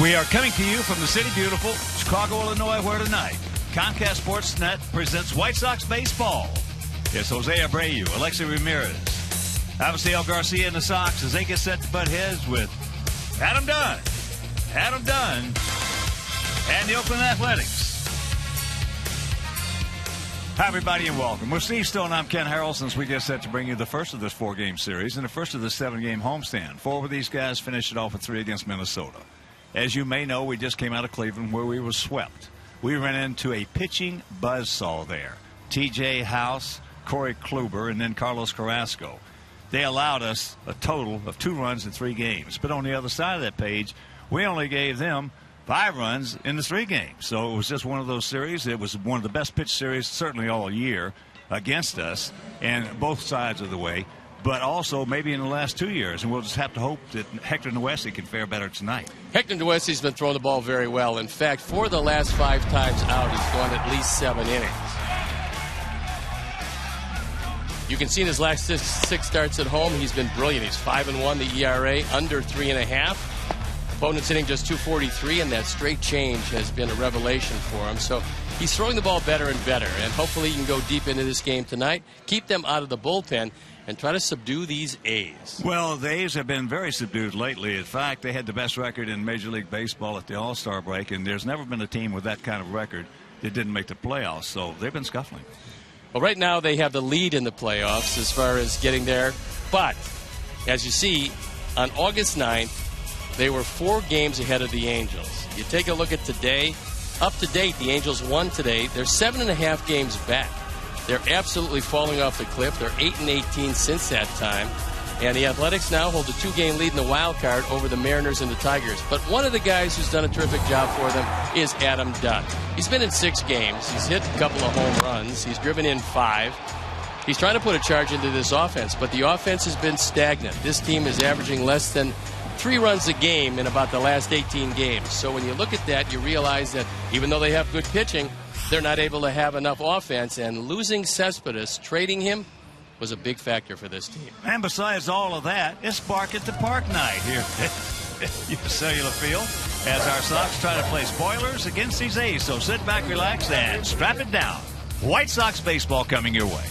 We are coming to you from the city beautiful Chicago, Illinois, where tonight Comcast Sportsnet presents White Sox baseball. It's Jose Abreu, Alexi Ramirez, Avisail Garcia and the Sox as they get set to butt heads with Adam Dunn, and the Oakland Athletics. Hi, everybody, and welcome. We're Steve Stone. I'm Ken Harrell. Since we get set to bring you the first of this 4-game series and the first of the 7-game homestand. 4 of these guys finished it off with 3 against Minnesota. As you may know, we just came out of Cleveland where we were swept. We ran into a pitching buzzsaw there. T.J. House, Corey Kluber, and then Carlos Carrasco. They allowed us a total of 2 runs in 3 games. But on the other side of that page, we only gave them 5 runs in the 3 games. So it was just one of those series. It was one of the best pitch series, certainly all year, against us, and both sides of the way. But also maybe in the last 2 years. And we'll just have to hope that Hector Noesi can fare better tonight. Hector Noesi's been throwing the ball very well. In fact, 4 of the last 5 times out, he's gone at least 7 innings. You can see in his last 6 starts at home, he's been brilliant. He's 5-1, the ERA, under 3.5. Opponent's hitting just .243, and that straight change has been a revelation for him. So he's throwing the ball better and better, and hopefully he can go deep into this game tonight, keep them out of the bullpen, and try to subdue these A's. Well, the A's have been very subdued lately. In fact, they had the best record in Major League Baseball at the All-Star break, and there's never been a team with that kind of record that didn't make the playoffs, so they've been scuffling. Well, right now they have the lead in the playoffs as far as getting there, but as you see, on August 9th, they were 4 games ahead of the Angels. You take a look at today. Up to date, the Angels won today. They're 7.5 games back. They're absolutely falling off the cliff. They're 8-18 since that time. And the Athletics now hold a 2-game lead in the wild card over the Mariners and the Tigers. But one of the guys who's done a terrific job for them is Adam Dunn. He's been in 6 games. He's hit a couple of home runs. He's driven in 5. He's trying to put a charge into this offense, but the offense has been stagnant. This team is averaging less than 3 runs a game in about the last 18 games. So when you look at that, you realize that even though they have good pitching, they're not able to have enough offense. And losing Cespedes, trading him, was a big factor for this team. And besides all of that, it's Bark at the Park night here at Cellular Field as our Sox try to play spoilers against these A's. So sit back, relax, and strap it down. White Sox baseball coming your way.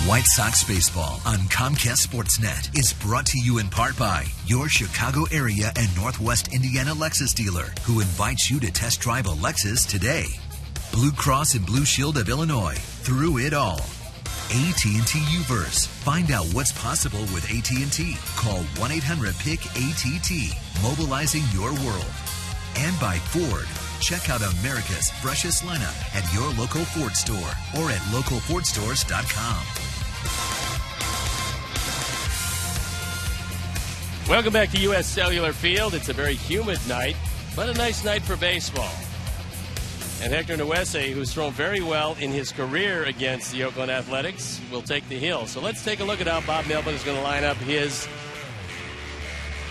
White Sox baseball on Comcast Sportsnet is brought to you in part by your Chicago area and Northwest Indiana Lexus dealer, who invites you to test drive a Lexus today. Blue Cross and Blue Shield of Illinois, through it all. AT&T Uverse. Find out what's possible with AT&T. Call 1-800-PIC-ATT, mobilizing your world. And by Ford. Check out America's freshest lineup at your local Ford store or at localfordstores.com. Welcome back to U.S. Cellular Field. It's a very humid night, but a nice night for baseball. And Hector Nuese, who's thrown very well in his career against the Oakland Athletics, will take the hill. So let's take a look at how Bob Melvin is going to line up his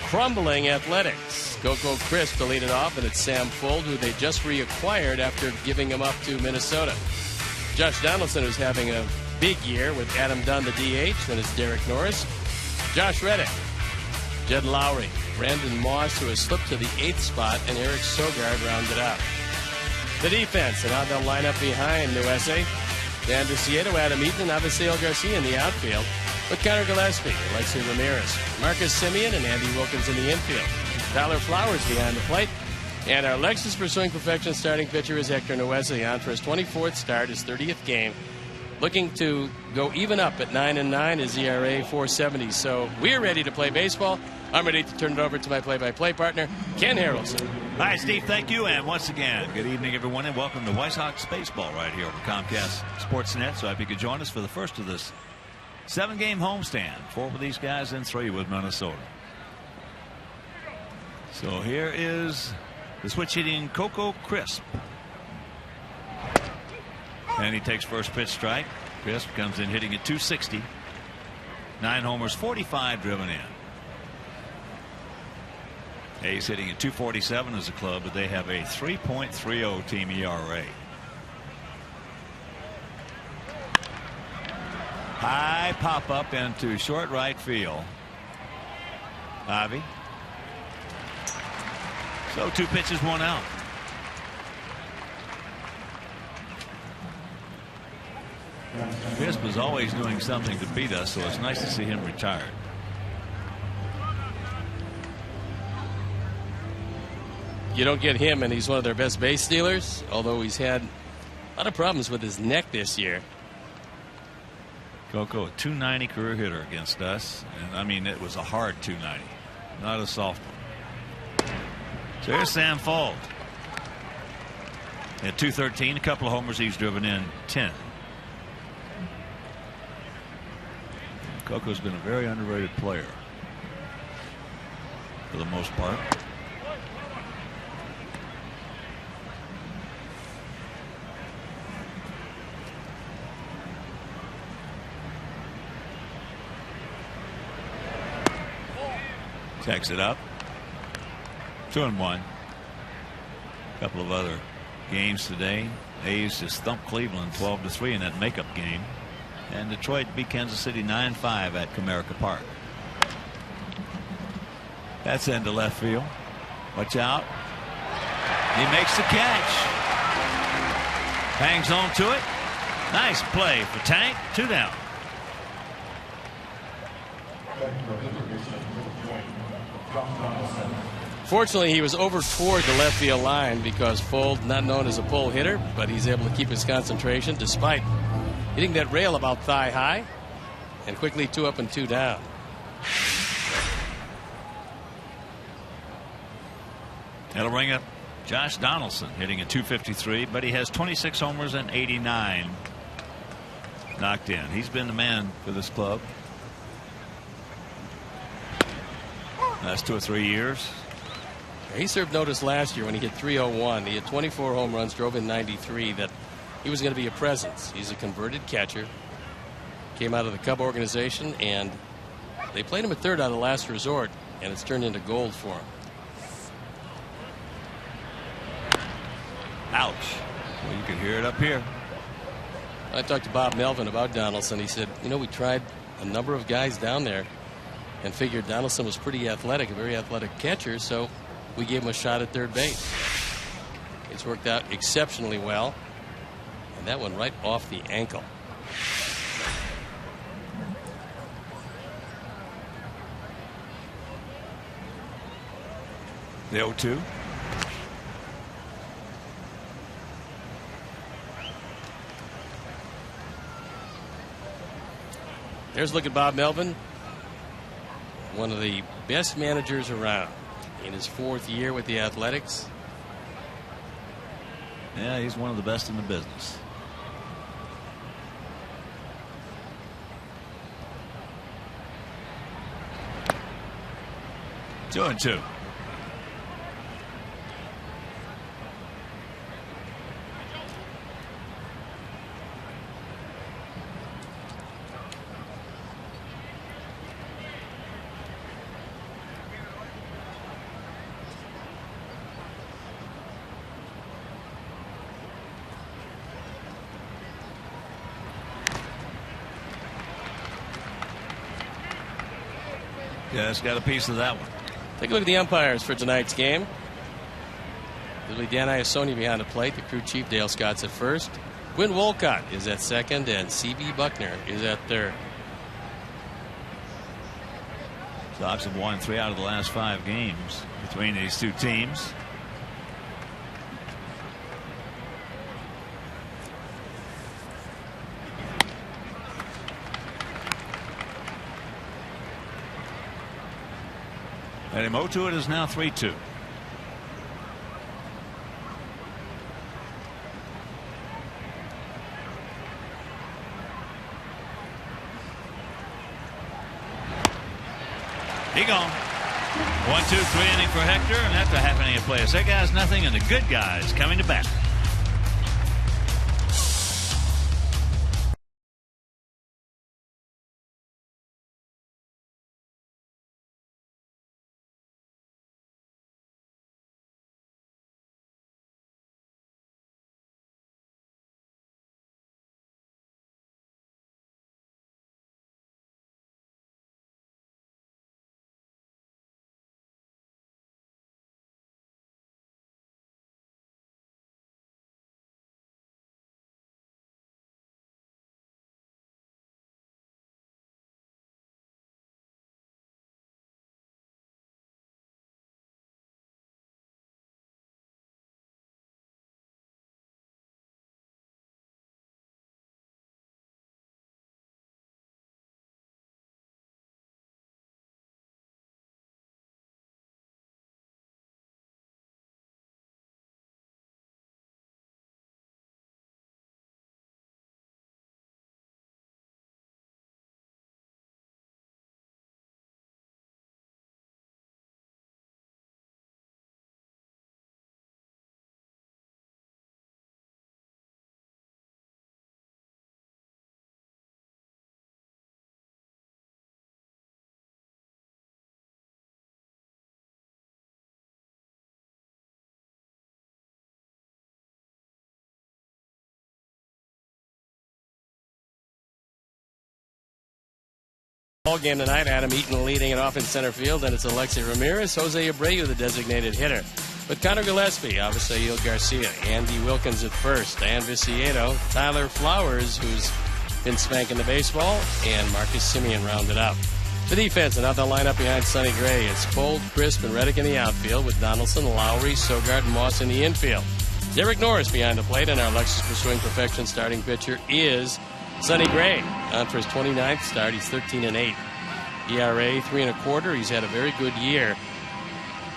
crumbling Athletics. Coco Crisp to lead it off, and it's Sam Fuld, who they just reacquired after giving him up to Minnesota. Josh Donaldson, who's having a big year with Adam Dunn, the DH. Then it's Derek Norris, Josh Reddick, Jed Lowry, Brandon Moss, who has slipped to the 8th spot, and Eric Sogard rounded out. The defense, and how they'll line up behind Nuese. Dan Dicieto, Adam Eaton, and Avisail Garcia in the outfield, with Connor Gillespie, Alexei Ramirez, Marcus Simeon, and Andy Wilkins in the infield. Tyler Flowers behind the plate. And our Lexus pursuing perfection starting pitcher is Hector Nuese, on for his 24th start, his 30th game. Looking to go even up at 9-9, his ERA 4.70. So we're ready to play baseball. I'm ready to turn it over to my play-by-play partner, Ken Harrelson. Hi, Steve. Thank you. And once again, good evening, everyone, and welcome to White Sox baseball right here on Comcast Sportsnet. So I hope you could join us for the first of this 7-game homestand. 4 with these guys and 3 with Minnesota. So here is the switch-hitting Coco Crisp. And he takes first pitch strike. Crisp comes in hitting at 260. 9 homers, 45 driven in. A's hitting at 247 as a club, but they have a 3.30 team ERA. High pop up into short right field. Ivy. So 2 pitches, 1 out. Crisp was always doing something to beat us, so it's nice to see him retired. You don't get him, and he's one of their best base stealers, although he's had a lot of problems with his neck this year. Coco, a 290 career hitter against us. And I mean, it was a hard 290, not a soft one. So here's Sam Fuld. At 213, a couple of homers, he's driven in 10. Coco's been a very underrated player for the most part. Checks it up. 2-1. A couple of other games today. A's just thumped Cleveland 12-3 in that makeup game. And Detroit beat Kansas City 9-5 at Comerica Park. That's into left field. Watch out. He makes the catch. Hangs on to it. Nice play for Tank. 2 down. Fortunately, he was over toward the left field line because Fuld, not known as a pull hitter, but he's able to keep his concentration despite hitting that rail about thigh high, and quickly 2 up and 2 down. That'll bring up Josh Donaldson hitting at 253, but he has 26 homers and 89 knocked in. He's been the man for this club. That's 2 or 3 years. He served notice last year when he hit 301. He had 24 home runs, drove in 93, that he was going to be a presence. He's a converted catcher. Came out of the Cub organization, and they played him at third out of last resort, and it's turned into gold for him. Ouch. Well, you can hear it up here. I talked to Bob Melvin about Donaldson. He said, you know, we tried a number of guys down there and figured Donaldson was pretty athletic, a very athletic catcher, so we gave him a shot at third base. It's worked out exceptionally well. And that one right off the ankle. The 0-2. There's a look at Bob Melvin, one of the best managers around in his 4th year with the Athletics. Yeah, he's one of the best in the business. Two and two. Yeah, it's got a piece of that one. Take a look at the umpires for tonight's game. It'll be Dan Iasoni behind the plate. The crew chief, Dale Scott's at first. Quinn Wolcott is at second, and C.B. Buckner is at third. Sox have won 3 out of the last 5 games between these two teams. And him 0-2 it is now 3-2. He gone. 1-2-3 inning for Hector, and that's a half inning of play. That guy's nothing, and the good guys coming to bat. Ball game tonight. Adam Eaton leading it off in center field, and it's Alexei Ramirez, Jose Abreu, the designated hitter. With Connor Gillespie, Avisail Garcia, Andy Wilkins at first, Dan Viciedo, Tyler Flowers, who's been spanking the baseball, and Marcus Semien rounded out. The defense, another lineup behind Sonny Gray. It's Fold, Crisp, and Reddick in the outfield, with Donaldson, Lowry, Sogard, and Moss in the infield. Derek Norris behind the plate, and our Lexus Pursuing Perfection starting pitcher is Sonny Gray. On for his 29th start, he's 13-8. ERA 3.25. He's had a very good year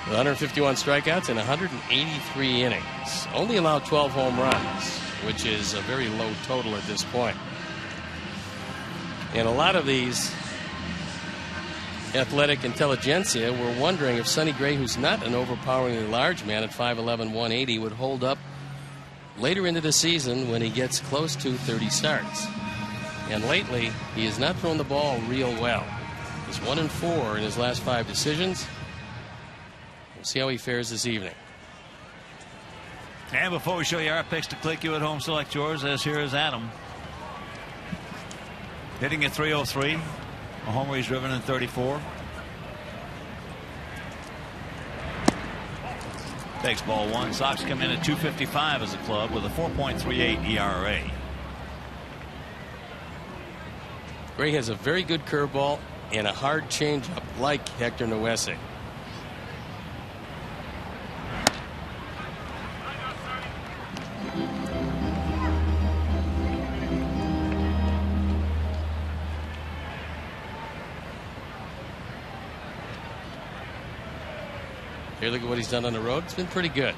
with 151 strikeouts and 183 innings. Only allowed 12 home runs, which is a very low total at this point. And a lot of these athletic intelligentsia were wondering if Sonny Gray, who's not an overpoweringly large man at 5'11", 180, would hold up later into the season when he gets close to 30 starts. And lately, he has not thrown the ball real well. He's 1-4 in his last 5 decisions. We'll see how he fares this evening. And before we show you our picks to click, you at home select yours, as here is Adam. Hitting at 303. A homer he's driven in 34. Takes ball 1. Sox come in at 255 as a club with a 4.38 ERA. Gray has a very good curveball and a hard changeup like Hector Noesi. Here, look at what he's done on the road. It's been pretty good.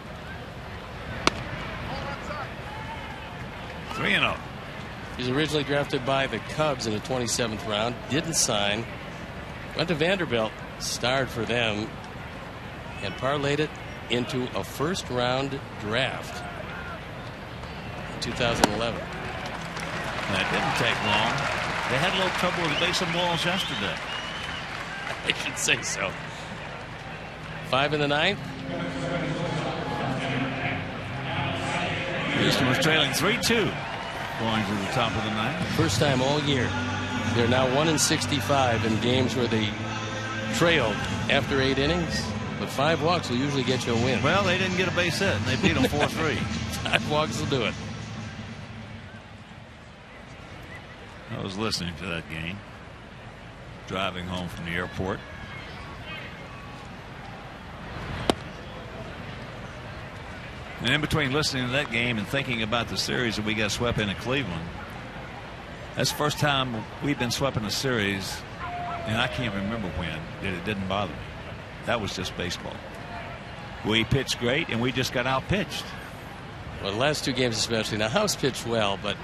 3-0. He's originally drafted by the Cubs in the 27th round. Didn't sign. Went to Vanderbilt. Starred for them. And parlayed it into a first-round draft in 2011. That didn't take long. They had a little trouble with the base of balls yesterday. I should say so. 5 in the 9th. Houston was trailing 3-2 going to the top of the 9th. First time all year. They're now 1-65 in games where they trailed after 8 innings. But 5 walks will usually get you a win. Well, they didn't get a base hit, and they beat them 4-3. 5 walks will do it. I was listening to that game, driving home from the airport. And in between listening to that game and thinking about the series that we got swept in at Cleveland, that's the first time we've been swept in a series, and I can't remember when, that it didn't bother me. That was just baseball. We pitched great, and we just got outpitched. Well, the last 2 games especially. Now, House pitched well, but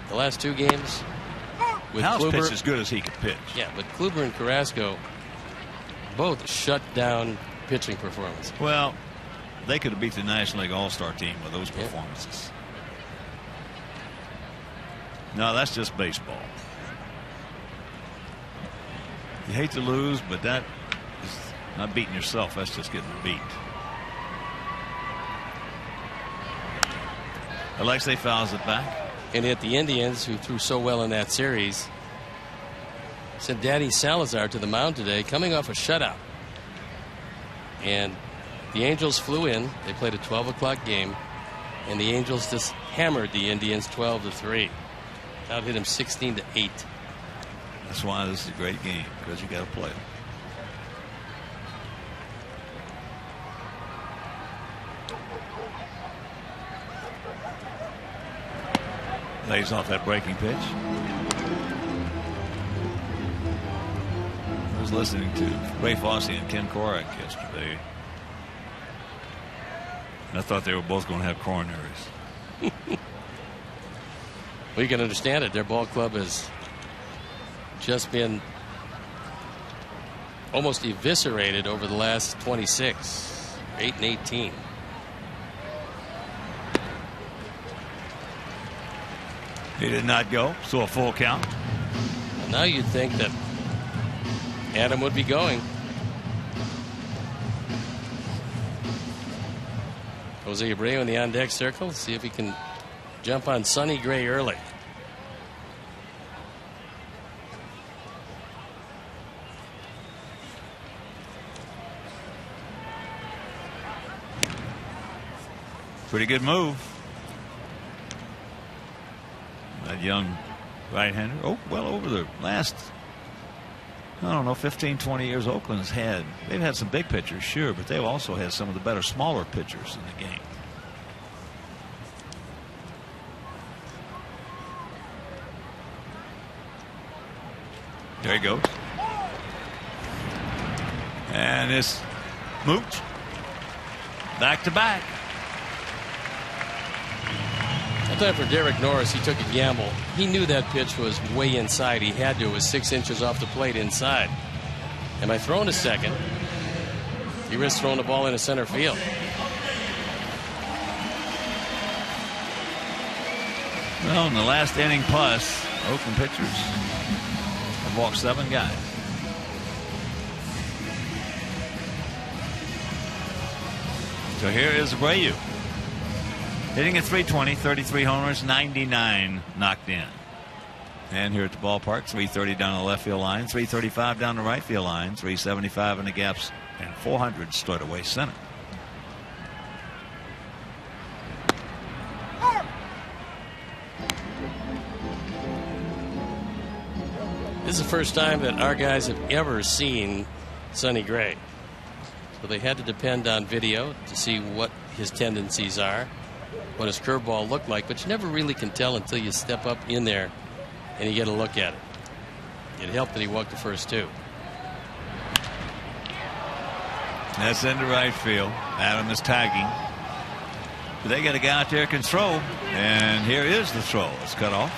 the last 2 games with House Kluber, pitched as good as he could pitch. Yeah, but Kluber and Carrasco both shut down pitching performance. Well, they could have beat the National League All-Star team with those performances. No, that's just baseball. You hate to lose, but that is not beating yourself. That's just getting beat. Alexei fouls it back. And yet the Indians, who threw so well in that series, sent Daddy Salazar to the mound today, coming off a shutout. And the Angels flew in. They played a 12 o'clock game, and the Angels just hammered the Indians 12-3. Out hit him 16-8. That's why this is a great game, because you got to play them. Lays off that breaking pitch. I was listening to Ray Fosse and Ken Korak yesterday. I thought they were both going to have coronaries. Well, you can understand it. Their ball club has just been almost eviscerated over the last 26, 8-18. He did not go, so a full count. And now you'd think that Adam would be going. Jose Abreu in the on-deck circle. See if he can jump on Sonny Gray early. Pretty good move. That young right-hander. Oh, well, over the last, I don't know, 15, 20 years, Oakland's had, they've had some big pitchers, sure, but they've also had some of the better, smaller pitchers in the game. There he goes. And it's Mooch. Back to back. I thought for Derek Norris, he took a gamble. He knew that pitch was way inside. He had to. It was 6 inches off the plate inside. And by throwing a second, he risked throwing the ball into center field. Well, in the last inning plus, Oakland pitchers have walked 7 guys. So here is Abreu. Hitting at .320, 33 homers, 99 knocked in. And here at the ballpark, 330 down the left field line, 335 down the right field line, 375 in the gaps, and 400 straight away center. This is the first time that our guys have ever seen Sonny Gray. So they had to depend on video to see what his tendencies are, what his curveball looked like, but you never really can tell until you step up in there and you get a look at it. It helped that he walked the first 2. That's into right field. Adam is tagging. But they got a guy out there who can throw. And here is the throw. It's cut off.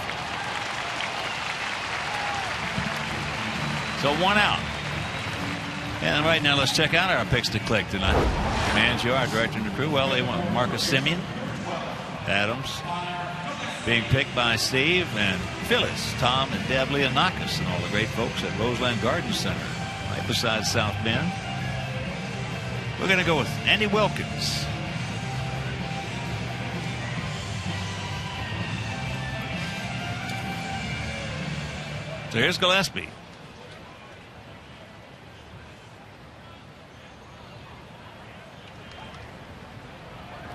So 1 out. And right now let's check out our picks to click tonight. Manjo, our director and the crew. Well, they want Marcus Simeon, Adams, being picked by Steve, and Phyllis, Tom, and Deb Leonakis, and all the great folks at Roseland Garden Center, right beside South Bend. We're going to go with Andy Wilkins. So here's Gillespie.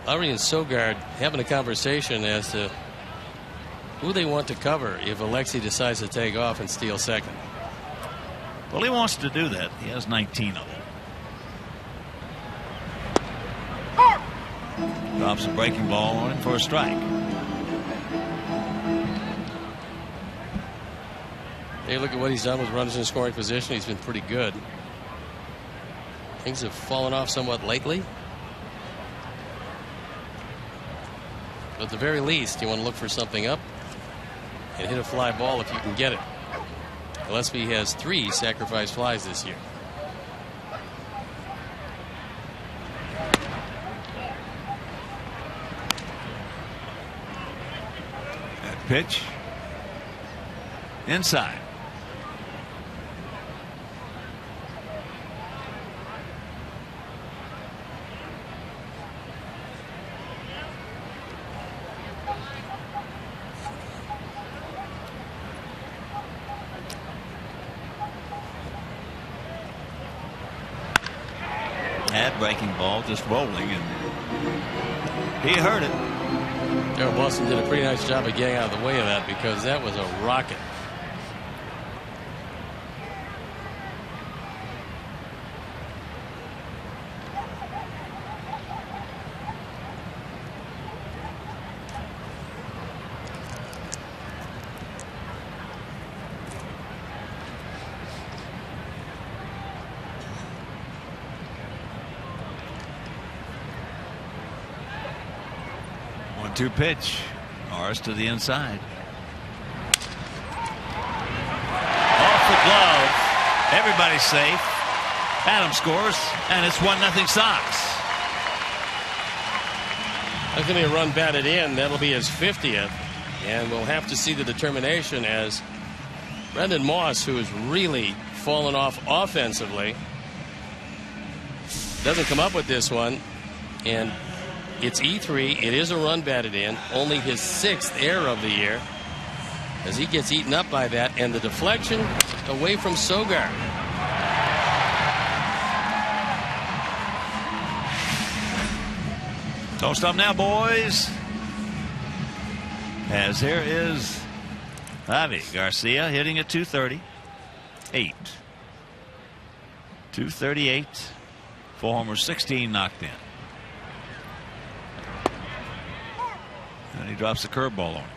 Lowry and Sogard having a conversation as to who they want to cover if Alexei decides to take off and steal second. Well, he wants to do that. He has 19 of them. Drops a breaking ball on him for a strike. Hey, look at what he's done with runners in scoring position. He's been pretty good. Things have fallen off somewhat lately. But at the very least, you want to look for something up and hit a fly ball if you can get it. Gillespie has 3 sacrifice flies this year. That pitch. Inside. That breaking ball just rolling, and he heard it. Darryl Boston did a pretty nice job of getting out of the way of that, because that was a rocket. Two pitch. Norris to the inside. Off the glove. Everybody's safe. Adams scores, and it's 1-0 Sox. That's going to be a run batted in. That'll be his 50th. And we'll have to see the determination as Brendan Moss, who has really fallen off offensively, doesn't come up with this one. And it's E3. It is a run batted in. Only his 6th error of the year, as he gets eaten up by that. And the deflection away from Sogard. Don't stop now, boys. As here is Javi Garcia hitting at 238. 238. 4 homers, 16 knocked in. And he drops the curveball on him.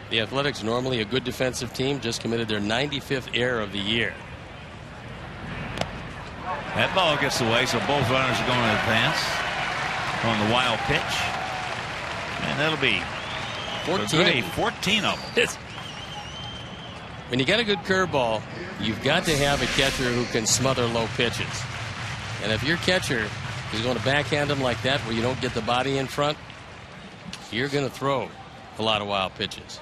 The Athletics, normally a good defensive team, just committed their 95th error of the year. That ball gets away, so both runners are going to advance on the wild pitch. And that'll be 14 of them. When you got a good curveball, you've got to have a catcher who can smother low pitches. And if your catcher is going to backhand them like that, where you don't get the body in front, you're going to throw a lot of wild pitches.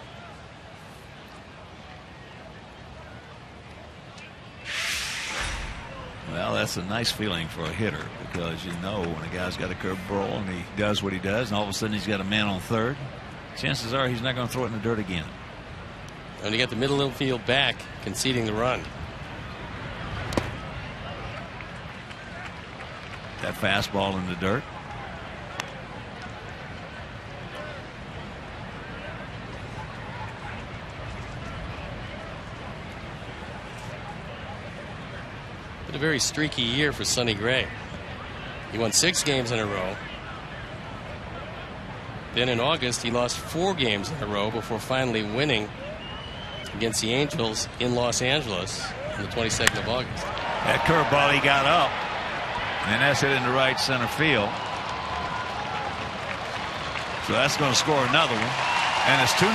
Well, that's a nice feeling for a hitter, because you know when a guy's got a curveball and he does what he does, and all of a sudden he's got a man on third, chances are he's not going to throw it in the dirt again. And you got the middle infield back conceding the run. That fastball in the dirt. Been a very streaky year for Sonny Gray. He won 6 games in a row. Then in August, he lost 4 games in a row before finally winning against the Angels in Los Angeles on the 22nd of August. That curveball, he got up, and that's hit into right center field. So that's going to score another one, and it's 2-0.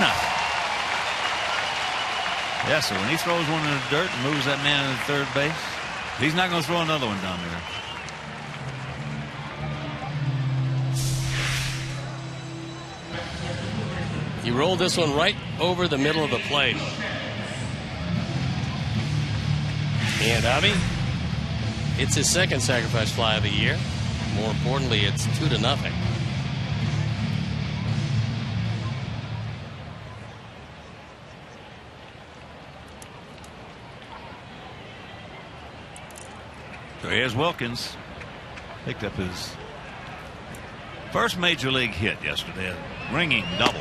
Yeah, so when he throws one in the dirt and moves that man into third base, he's not going to throw another one down there. He rolled this one right over the middle of the plate. And Avi, it's his second sacrifice fly of the year. More importantly, it's 2-0. So here's Wilkins. Picked up his first major league hit yesterday. A ringing double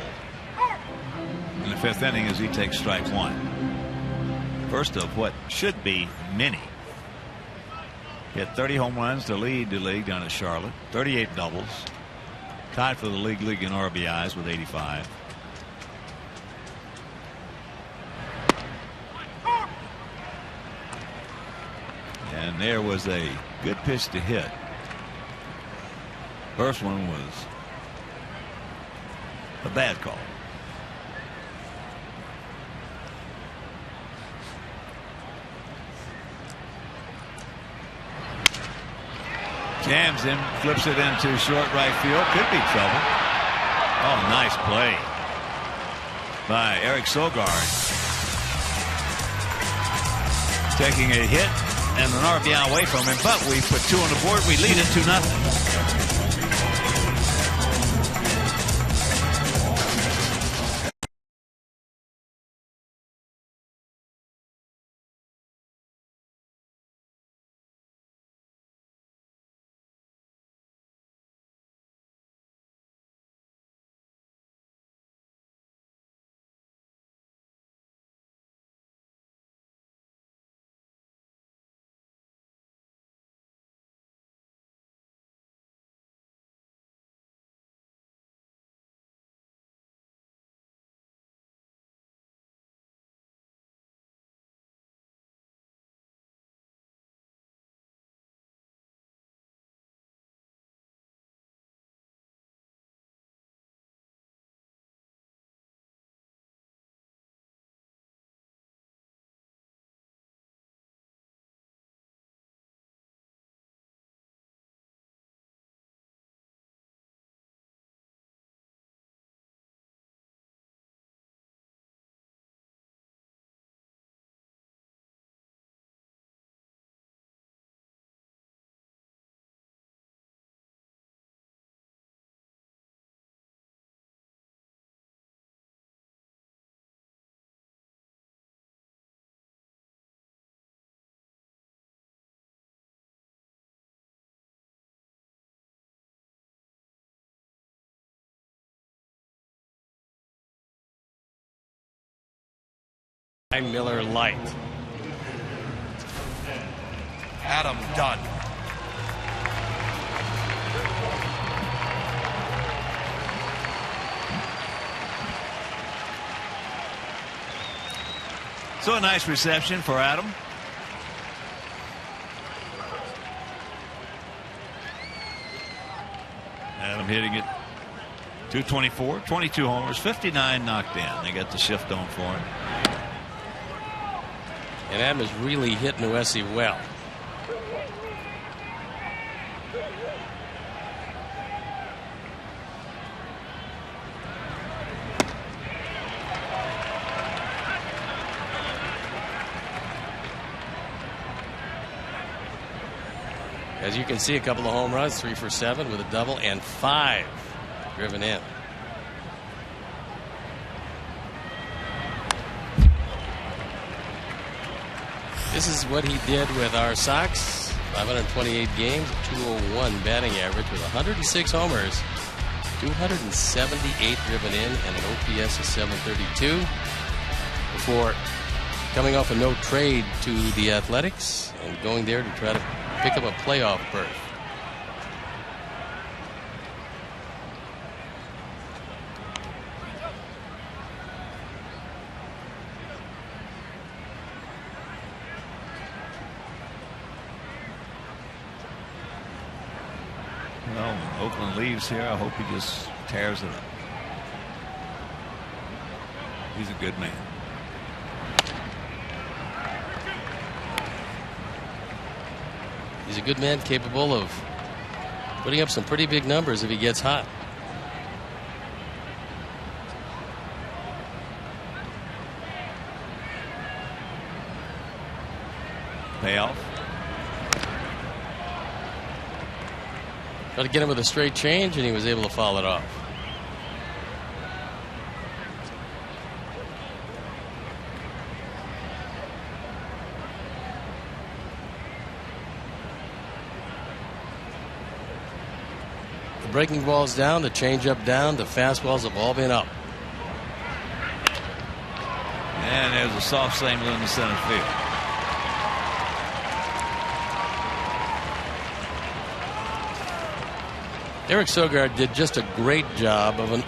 in the 5th inning as he takes strike 1. First of what should be many. Hit 30 home runs to lead the league down at Charlotte. 38 doubles. Tied for the league in RBIs with 85. And there was a good pitch to hit. First one was a bad call. Jams him, flips it into short right field. Could be trouble. Oh, nice play by Eric Sogard. Taking a hit and an RBI away from him, but we put 2 on the board. We lead it 2-0. Miller Light. Adam Dunn. So a nice reception for Adam. Adam hitting it 224, 22 homers, 59 knocked in. They got the shift on for him. And Adam is really hitting Uesi well. As you can see, a couple of home runs, 3 for 7 with a double and 5 driven in. This is what he did with our Sox. 528 games, 201 batting average with 106 homers, 278 driven in, and an OPS of 732 before coming off a no trade to the Athletics and going there to try to pick up a playoff berth. Well, when Oakland leaves here, I hope he just tears it up. He's a good man. He's a good man, capable of putting up some pretty big numbers if he gets hot. Payoff. Tried to get him with a straight change, and he was able to foul it off. The breaking ball's down, the changeup down, the fastballs have all been up. And there's a soft single in the center field. Eric Sogard did just a great job of an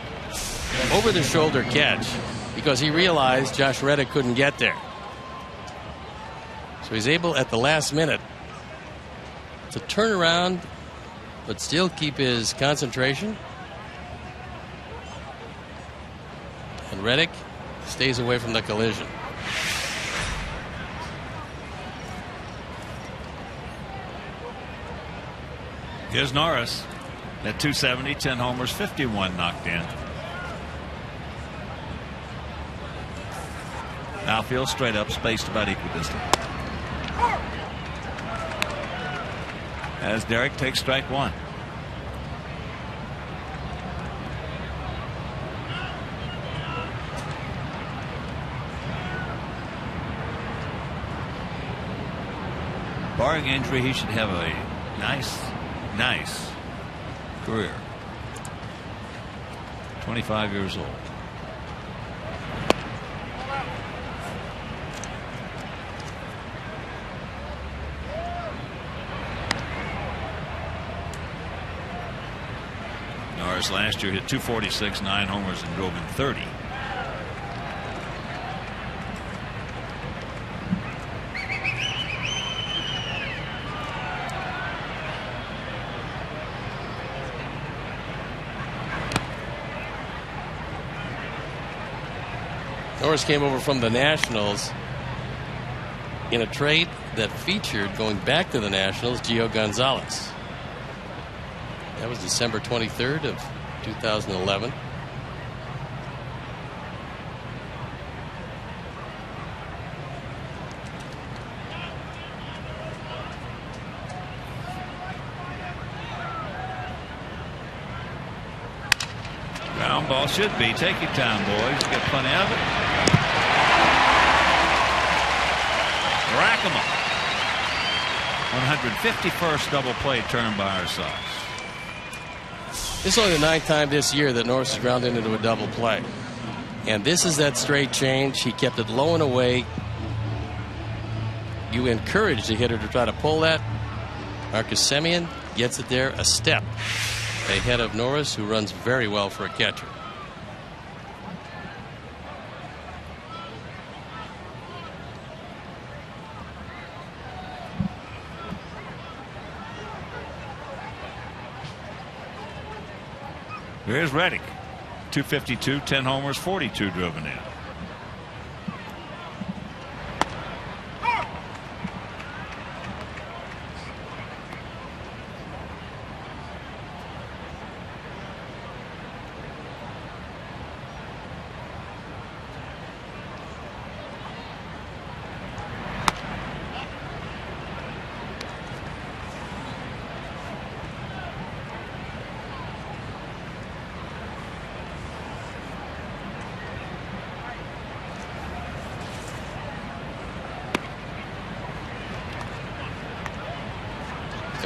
over-the-shoulder catch because he realized Josh Reddick couldn't get there. So he's able at the last minute to turn around but still keep his concentration. And Reddick stays away from the collision. Here's Norris. At 270, 10 homers, 51 knocked in. Outfield straight up, spaced about equidistant. As Derek takes strike one. Barring injury, he should have a nice career. 25 years old. Norris last year hit 246, 9 homers, and drove in 30. Norris came over from the Nationals in a trade that featured, going back to the Nationals, Gio Gonzalez. That was December 23rd of 2011. Ground ball should be. Take your time, boys. You got plenty of it. Rack 'em up. 151st double play turn by our side. This is only the 9th time this year that Norris has grounded into a double play. And this is that straight change. He kept it low and away. You encourage the hitter to try to pull that. Marcus Semien gets it there a step ahead of Norris, who runs very well for a catcher. Here's Reddick. 252, 10 homers, 42 driven in.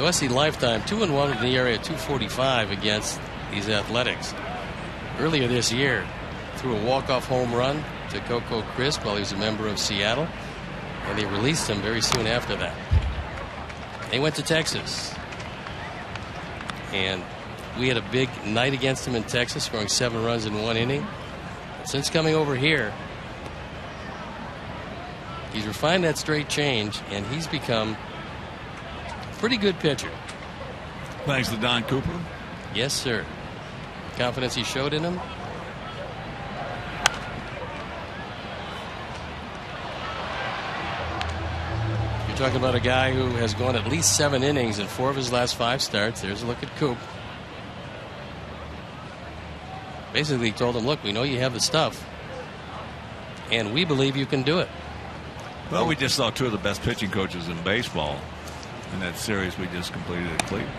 OSC lifetime 2-1 in the area, 245 against these Athletics. Earlier this year, threw a walk-off home run to Coco Crisp while he was a member of Seattle, and they released him very soon after that. They went to Texas, and we had a big night against him in Texas, scoring 7 runs in 1 inning. Since coming over here, he's refined that straight change, and he's become a pretty good pitcher. Thanks to Don Cooper. Yes, sir. Confidence he showed in him. You're talking about a guy who has gone at least 7 innings in 4 of his last 5 starts. There's a look at Coop. Basically he told him, look, we know you have the stuff, and we believe you can do it. Well, we just saw 2 of the best pitching coaches in baseball in that series we just completed at Cleveland.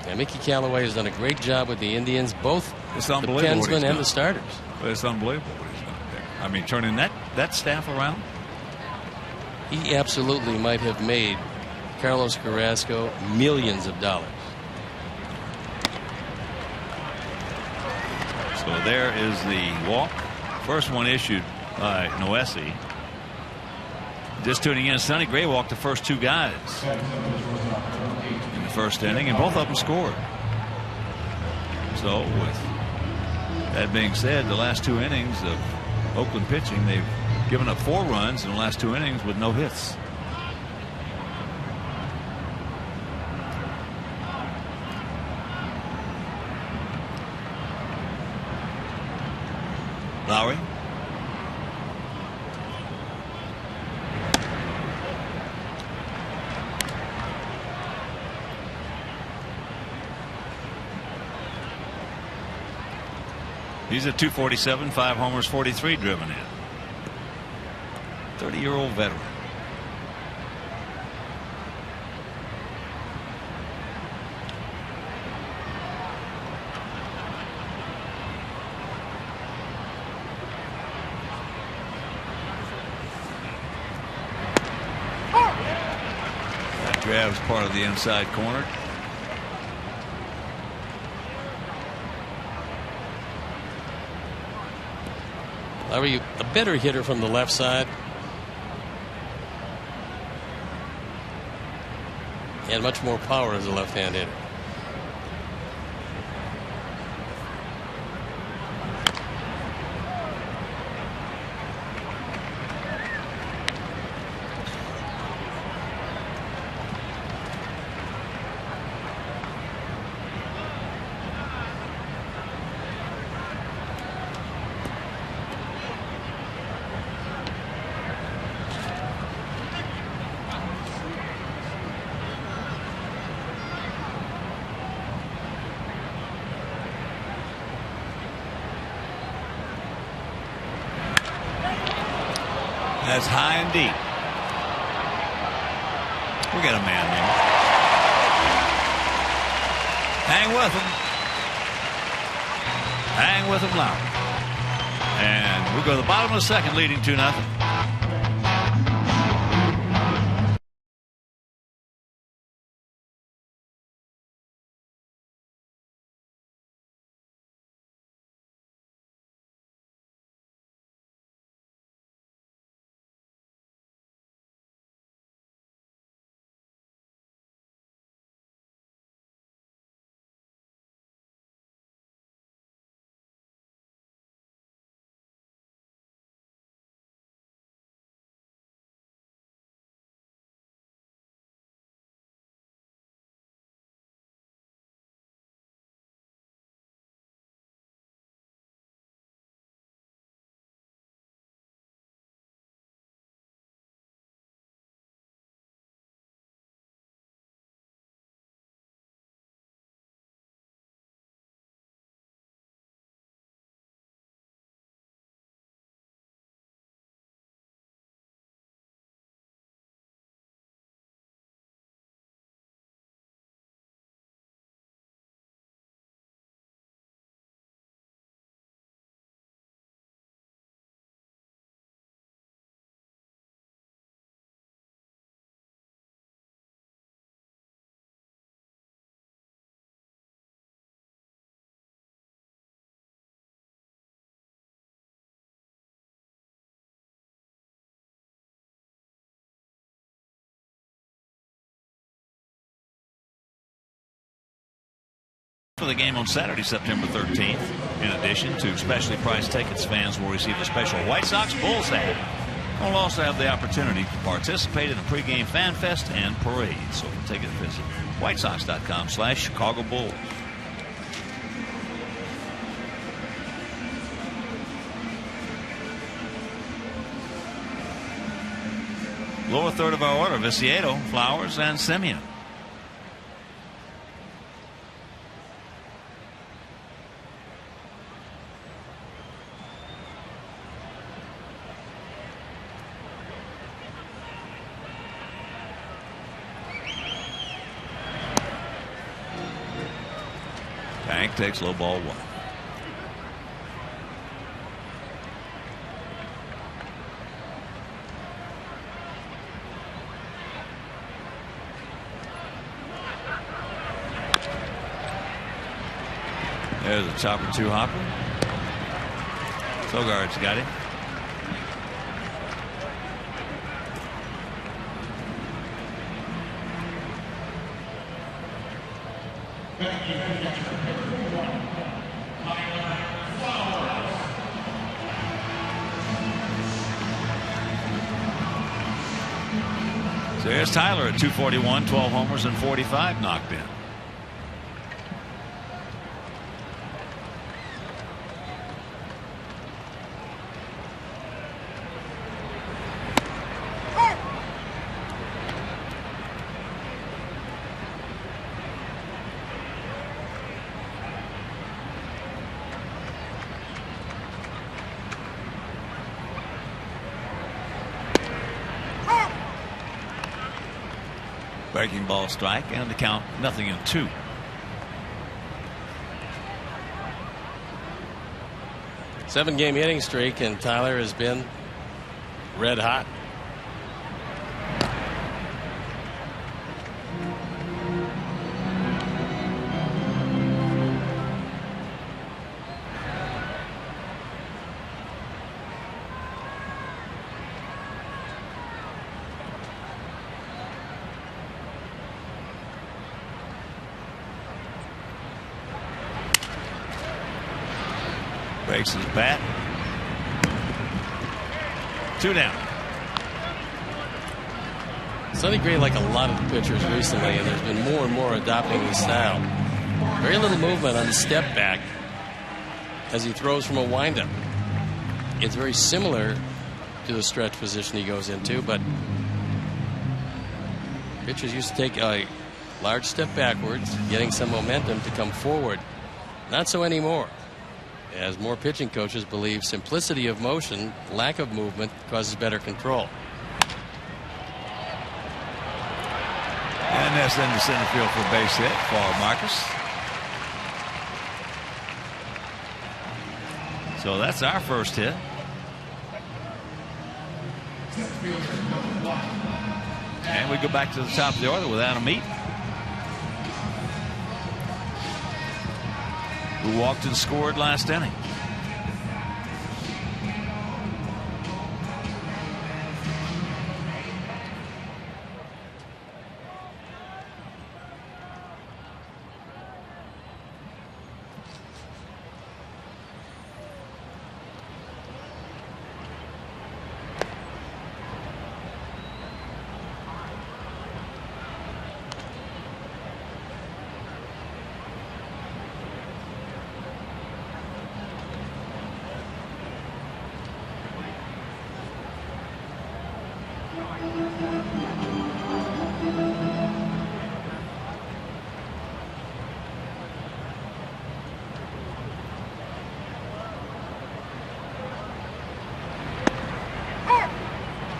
And Mickey Callaway has done a great job with the Indians, both It's the unbelievable what he's pensmen and done. the starters. But it's unbelievable what he's done there. I mean, turning that staff around. He absolutely might have made Carlos Carrasco millions of dollars. So there is the walk. First one issued by Noesi. Just tuning in, Sonny Gray walked the first 2 guys in the first inning, and both of them scored. So with that being said, the last 2 innings of Oakland pitching, they've given up 4 runs in the last 2 innings with no hits. Lowry. He's at 247, 5 homers, 43 driven in. 30-year-old veteran. That grab's part of the inside corner. Lowry, a better hitter from the left side. And much more power as a left-hand hitter. That's high and deep. We got a man there. Hang with him. Hang with him, Lowry. And we go to the bottom of the second, leading 2-0. For the game on Saturday, September 13th. In addition to specially priced tickets, fans will receive a special White Sox Bulls hat We'll also have the opportunity to participate in the pregame fan fest and parade. So take a visit. WhiteSox.com/Chicago Bulls. Lower third of our order: Viciedo, Flowers, and Semien. Tank takes low ball 1. There's a chopper 2 hopper. Sogard's got him. So here's Tyler at 241, 12 homers and 45 knocked in. Breaking ball strike, and the count 0-2. Seven-game hitting streak, and Tyler has been red hot. Breaks his bat. 2 down. Sonny Gray, like a lot of the pitchers recently, and there's been more and more adopting his style. Very little movement on the step back as he throws from a windup. It's very similar to the stretch position he goes into, but pitchers used to take a large step backwards, getting some momentum to come forward. Not so anymore, as more pitching coaches believe simplicity of motion, lack of movement, causes better control. And that's into center field for a base hit for Marcus. So that's our first hit. And we go back to the top of the order with Adam Eaton, who walked and scored last inning.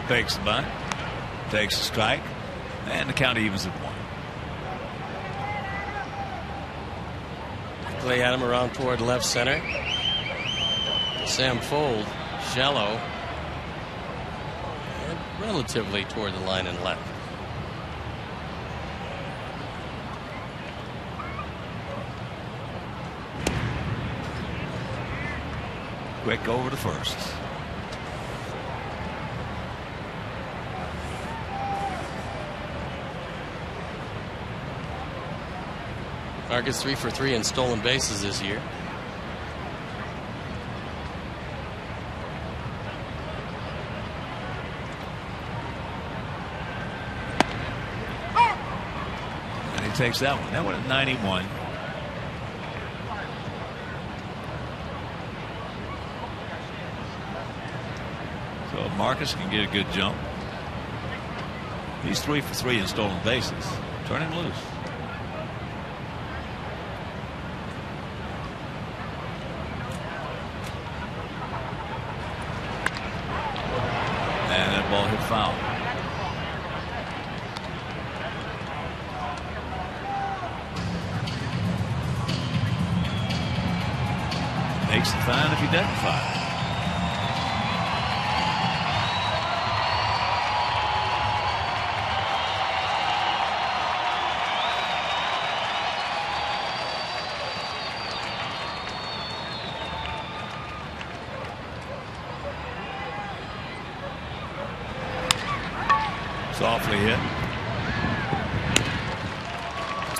Fakes the bunt, takes a strike, and the count evens at 1. Play Adam around toward left center. Sam Fold, shallow, and relatively toward the line and left. Quick over to first. Marcus 3 for 3 in stolen bases this year. takes that one. That one at 91. So Marcus can get a good jump. He's 3 for 3 in stolen bases. Turn him loose. And that ball hit foul. Makes it fine if he doesn't fire. Softly hit.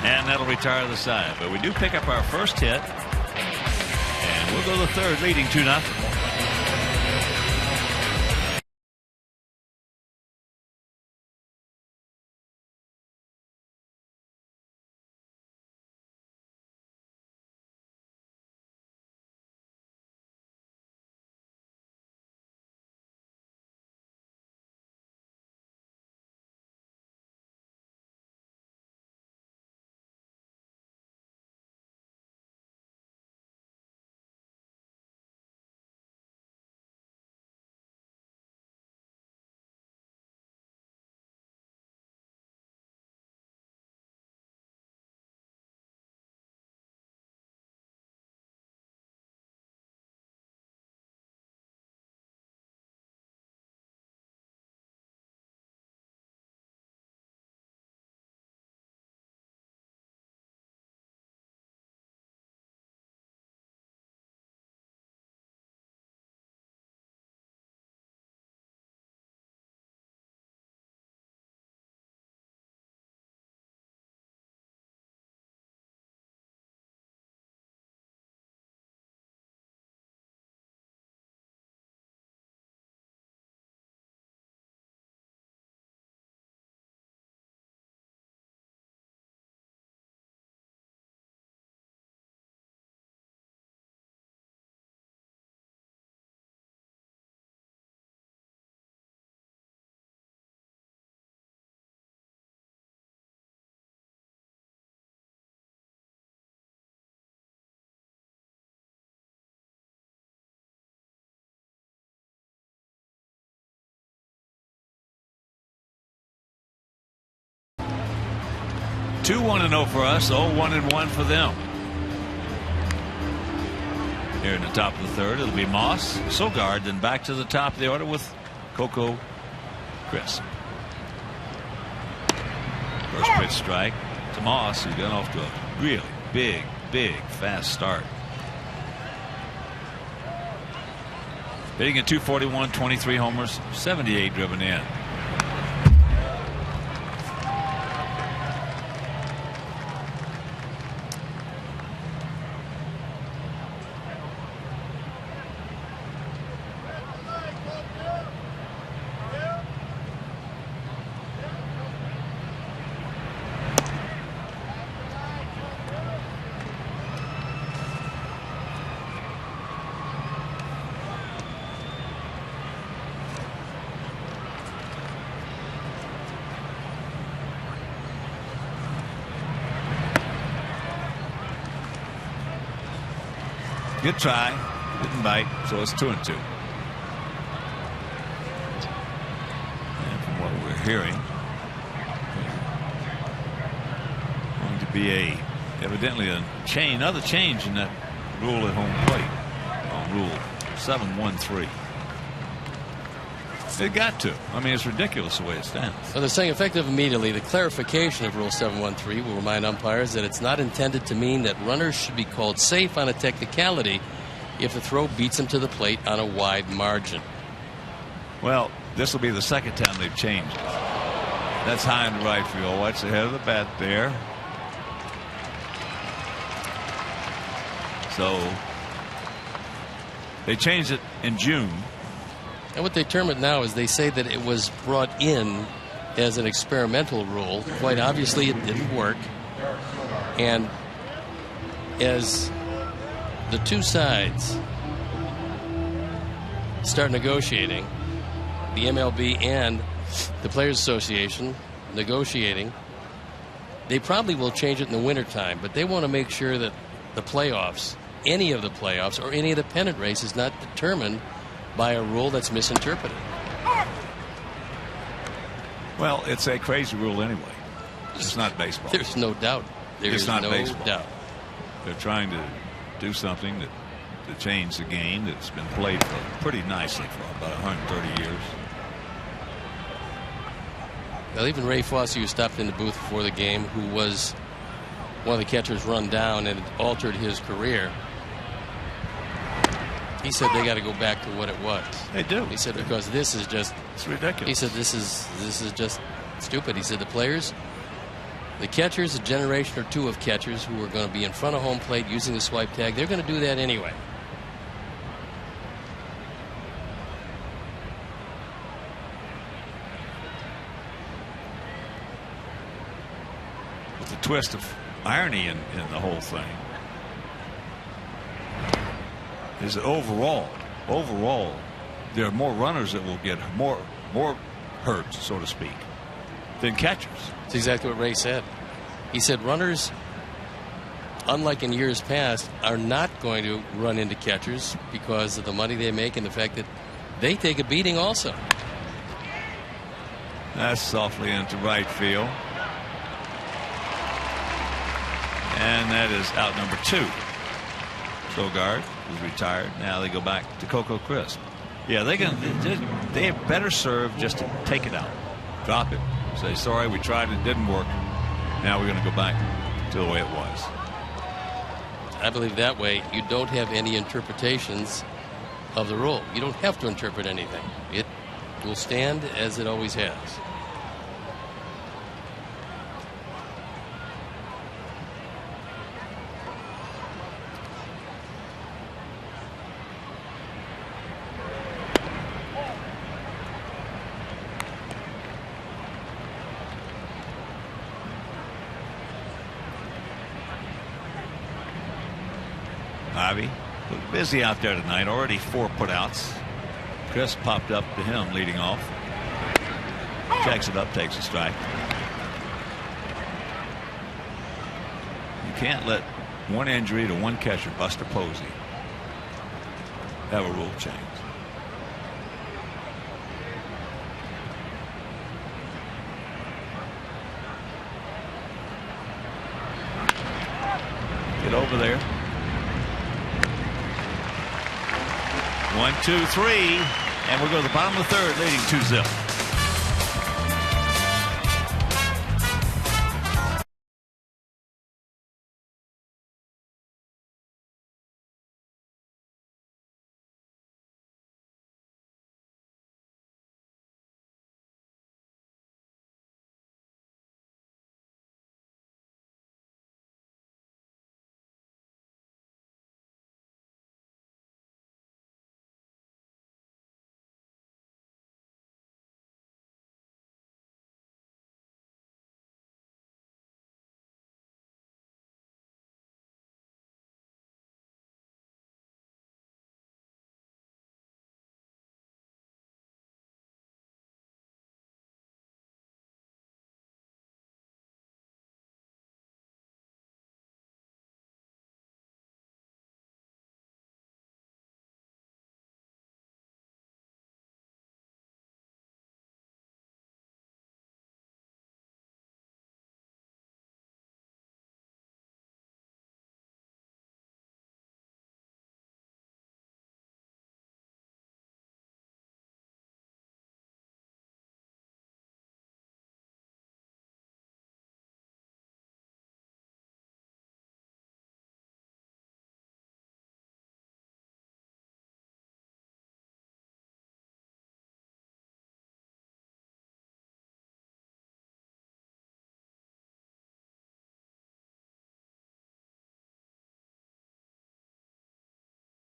And that'll retire the side. But we do pick up our first hit. And we'll go to the third, leading 2-0. Two 1-0 for us, 0-1-1 for them. Here in the top of the third, it'll be Moss, Sogard, then back to the top of the order with Coco Crisp. First pitch strike to Moss, who's got off to a really big, fast start. Hitting at .241, 23 homers, 78 driven in. Good try. Didn't bite, so it's 2-2. And from what we're hearing, going to be evidently another change in that rule at home plate on Rule 713. It got to. I mean, it's ridiculous the way it stands. So they're saying effective immediately. The clarification of Rule 713 will remind umpires that it's not intended to mean that runners should be called safe on a technicality if the throw beats them to the plate on a wide margin. Well, this will be the second time they've changed it. That's high in the right field. Watch the head of the bat there. So they changed it in June. And what they term it now is they say that it was brought in as an experimental rule. Quite obviously it didn't work. And as the two sides start negotiating, the MLB and the Players Association negotiating, they probably will change it in the wintertime, but they want to make sure that the playoffs, any of the playoffs, or any of the pennant race is not determined by a rule that's misinterpreted. Well, it's a crazy rule anyway. It's not baseball. There's no doubt. There's no doubt. They're trying to do something to change the game that's been played for pretty nicely for about 130 years. Well, even Ray Fosse, who stopped in the booth before the game, who was one of the catchers run down and altered his career, he said they got to go back to what it was. They do. He said because this is just, it's ridiculous. He said this is just stupid. He said the players, the catchers, a generation or two of catchers who are going to be in front of home plate using the swipe tag, they're going to do that anyway. With the twist of irony in the whole thing is that overall, there are more runners that will get more hurt, so to speak, than catchers. That's exactly what Ray said. He said runners, unlike in years past, are not going to run into catchers because of the money they make and the fact that they take a beating also. That's softly into right field. And that is out number 2. Sogard is retired. Now they go back to Coco Crisp. Yeah, they have better served just to take it out, drop it, say sorry, we tried, it didn't work. Now we're going to go back to the way it was. I believe that way you don't have any interpretations of the rule. You don't have to interpret anything. It will stand as it always has. Ivy looked busy out there tonight. Already 4 putouts. Chris popped up to him leading off. Checks it up, takes a strike. You can't let one injury to one catcher, Buster Posey, have a rule change. Get over there. 1, 2, 3, and we'll go to the bottom of the 3rd, leading 2-0.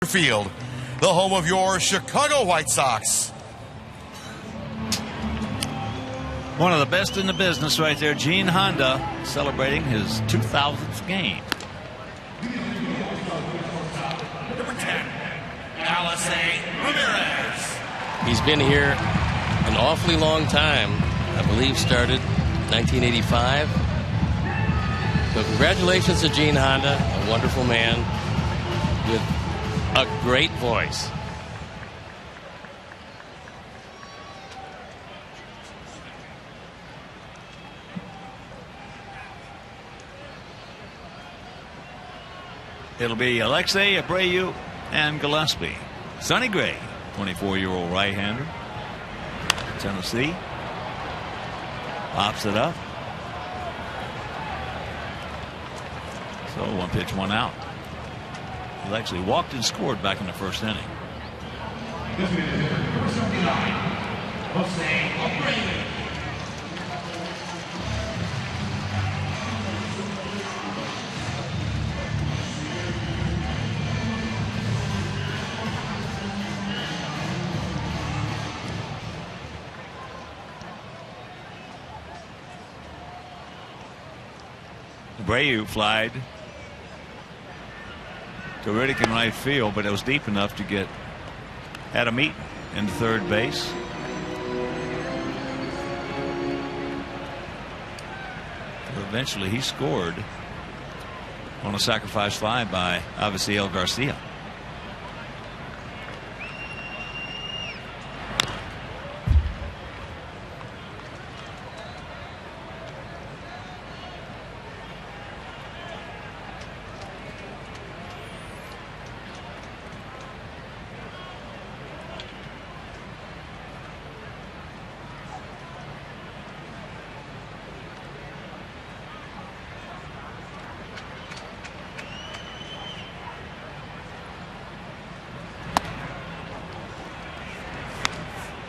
Field, the home of your Chicago White Sox. One of the best in the business right there, Gene Honda, celebrating his 2000th game. Number 10, Alison Ramirez. He's been here an awfully long time. I believe started 1985. So congratulations to Gene Honda, a wonderful man with a great voice. It'll be Alexei Abreu and Gillespie. Sonny Gray, 24-year-old right-hander. Tennessee. Pops it up. So 1 pitch, 1 out. He actually walked and scored back in the first inning. Abreu flied to Riddick in right field, but it was deep enough to get Adam Eaton into third base. But eventually he scored on a sacrifice fly by Avisail Garcia.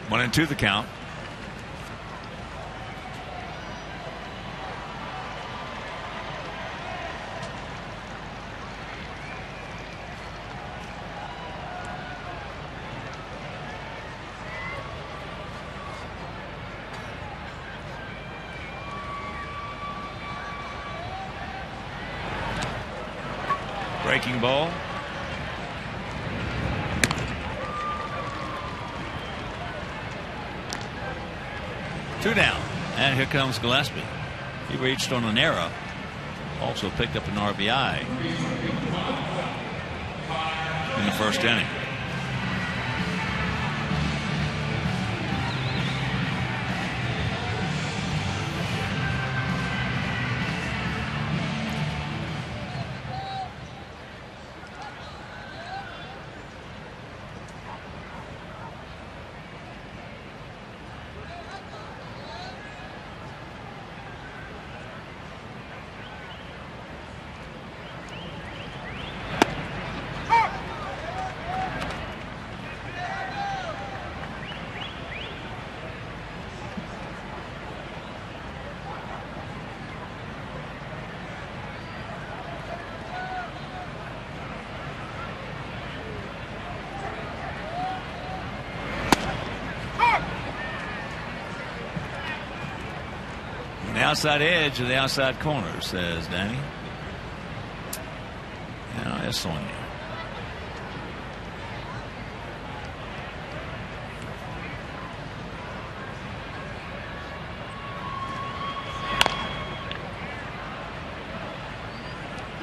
One and two the count. Breaking ball. Two down, and here comes Gillespie. He reached on an error, also picked up an RBI in the first inning. The outside edge of the outside corner, says Danny. Yeah, that's on you.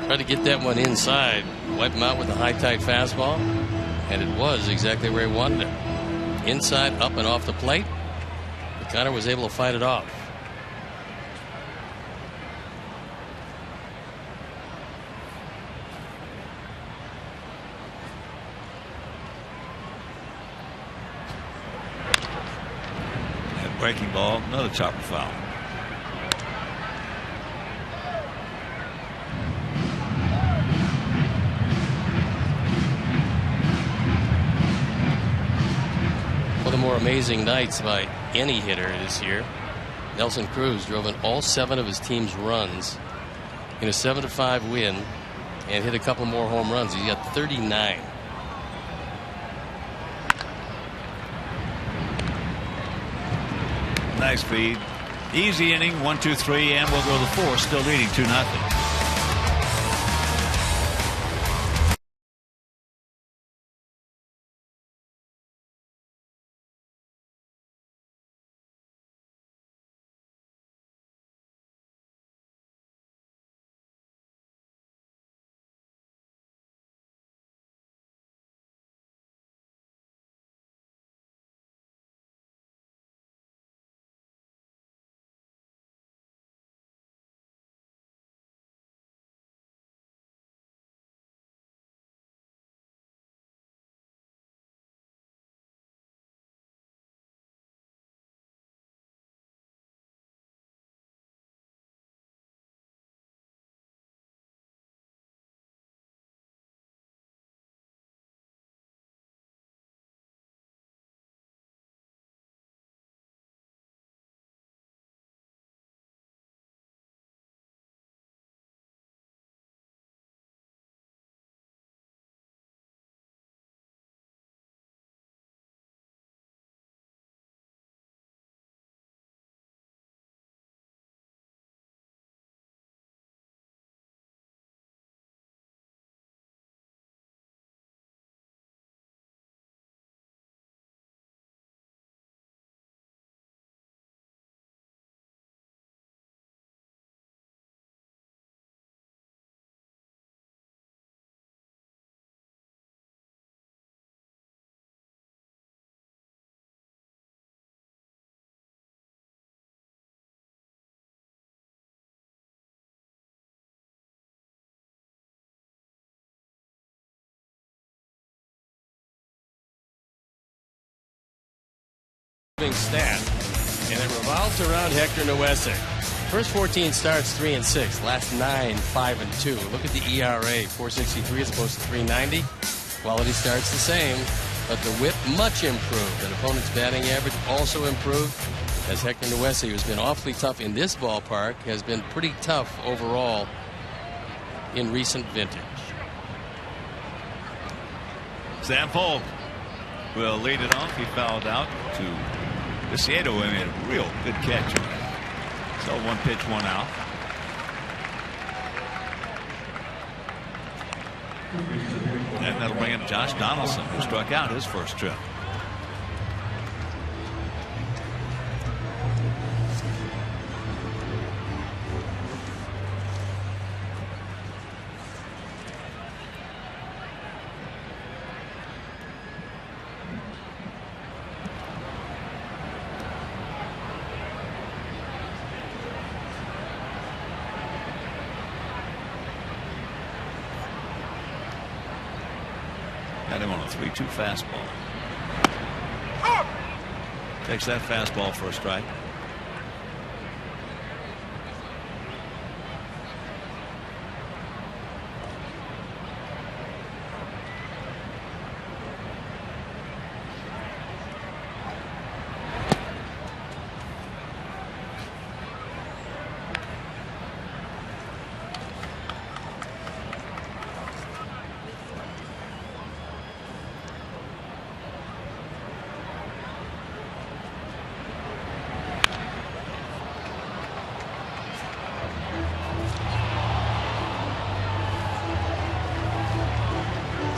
Tried to get that one inside, wipe him out with a high tight fastball, and it was exactly where he wanted it. Inside, up and off the plate. But Connor was able to fight it off. That breaking ball, another chopper foul. One of the more amazing nights by any hitter this year. Nelson Cruz drove in all 7 of his team's runs in a 7-5 win and hit a couple more home runs. He got 39. Nice feed. Easy inning, 1, 2, 3, and we'll go to the 4th, still leading 2-0. Stat, and it revolves around Hector Noese. First 14 starts 3-6, last 9 5-2. Look at the ERA, 4.63 as opposed to 3.90. Quality starts the same, but the whip much improved. An opponent's batting average also improved, as Hector Noese, who's been awfully tough in this ballpark, has been pretty tough overall in recent vintage. Sam Polk will lead it off. He fouled out to Viciedo, and made a real good catch. So 1 pitch, 1 out. And that'll bring in Josh Donaldson, who struck out his first trip. Got him on a 3-2 fastball. Takes that fastball for a strike.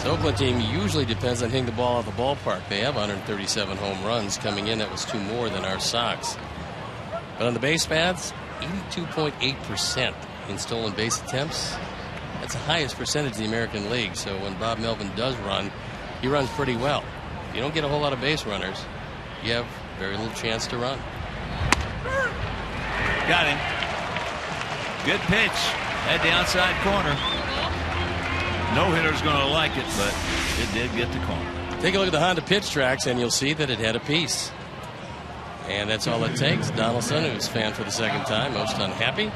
The Oakland team usually depends on hitting the ball out of the ballpark. They have 137 home runs coming in. That was 2 more than our Sox. But on the base paths, 82.8% in stolen base attempts. That's the highest percentage in the American League. So when Bob Melvin does run, he runs pretty well. If you don't get a whole lot of base runners, you have very little chance to run. Got him. Good pitch at the outside corner. No hitter's going to like it, but it did get the corner. Take a look at the Honda pitch tracks, and you'll see that it had a piece. And that's all it takes. Donaldson, who's fanned for the second time, most unhappy.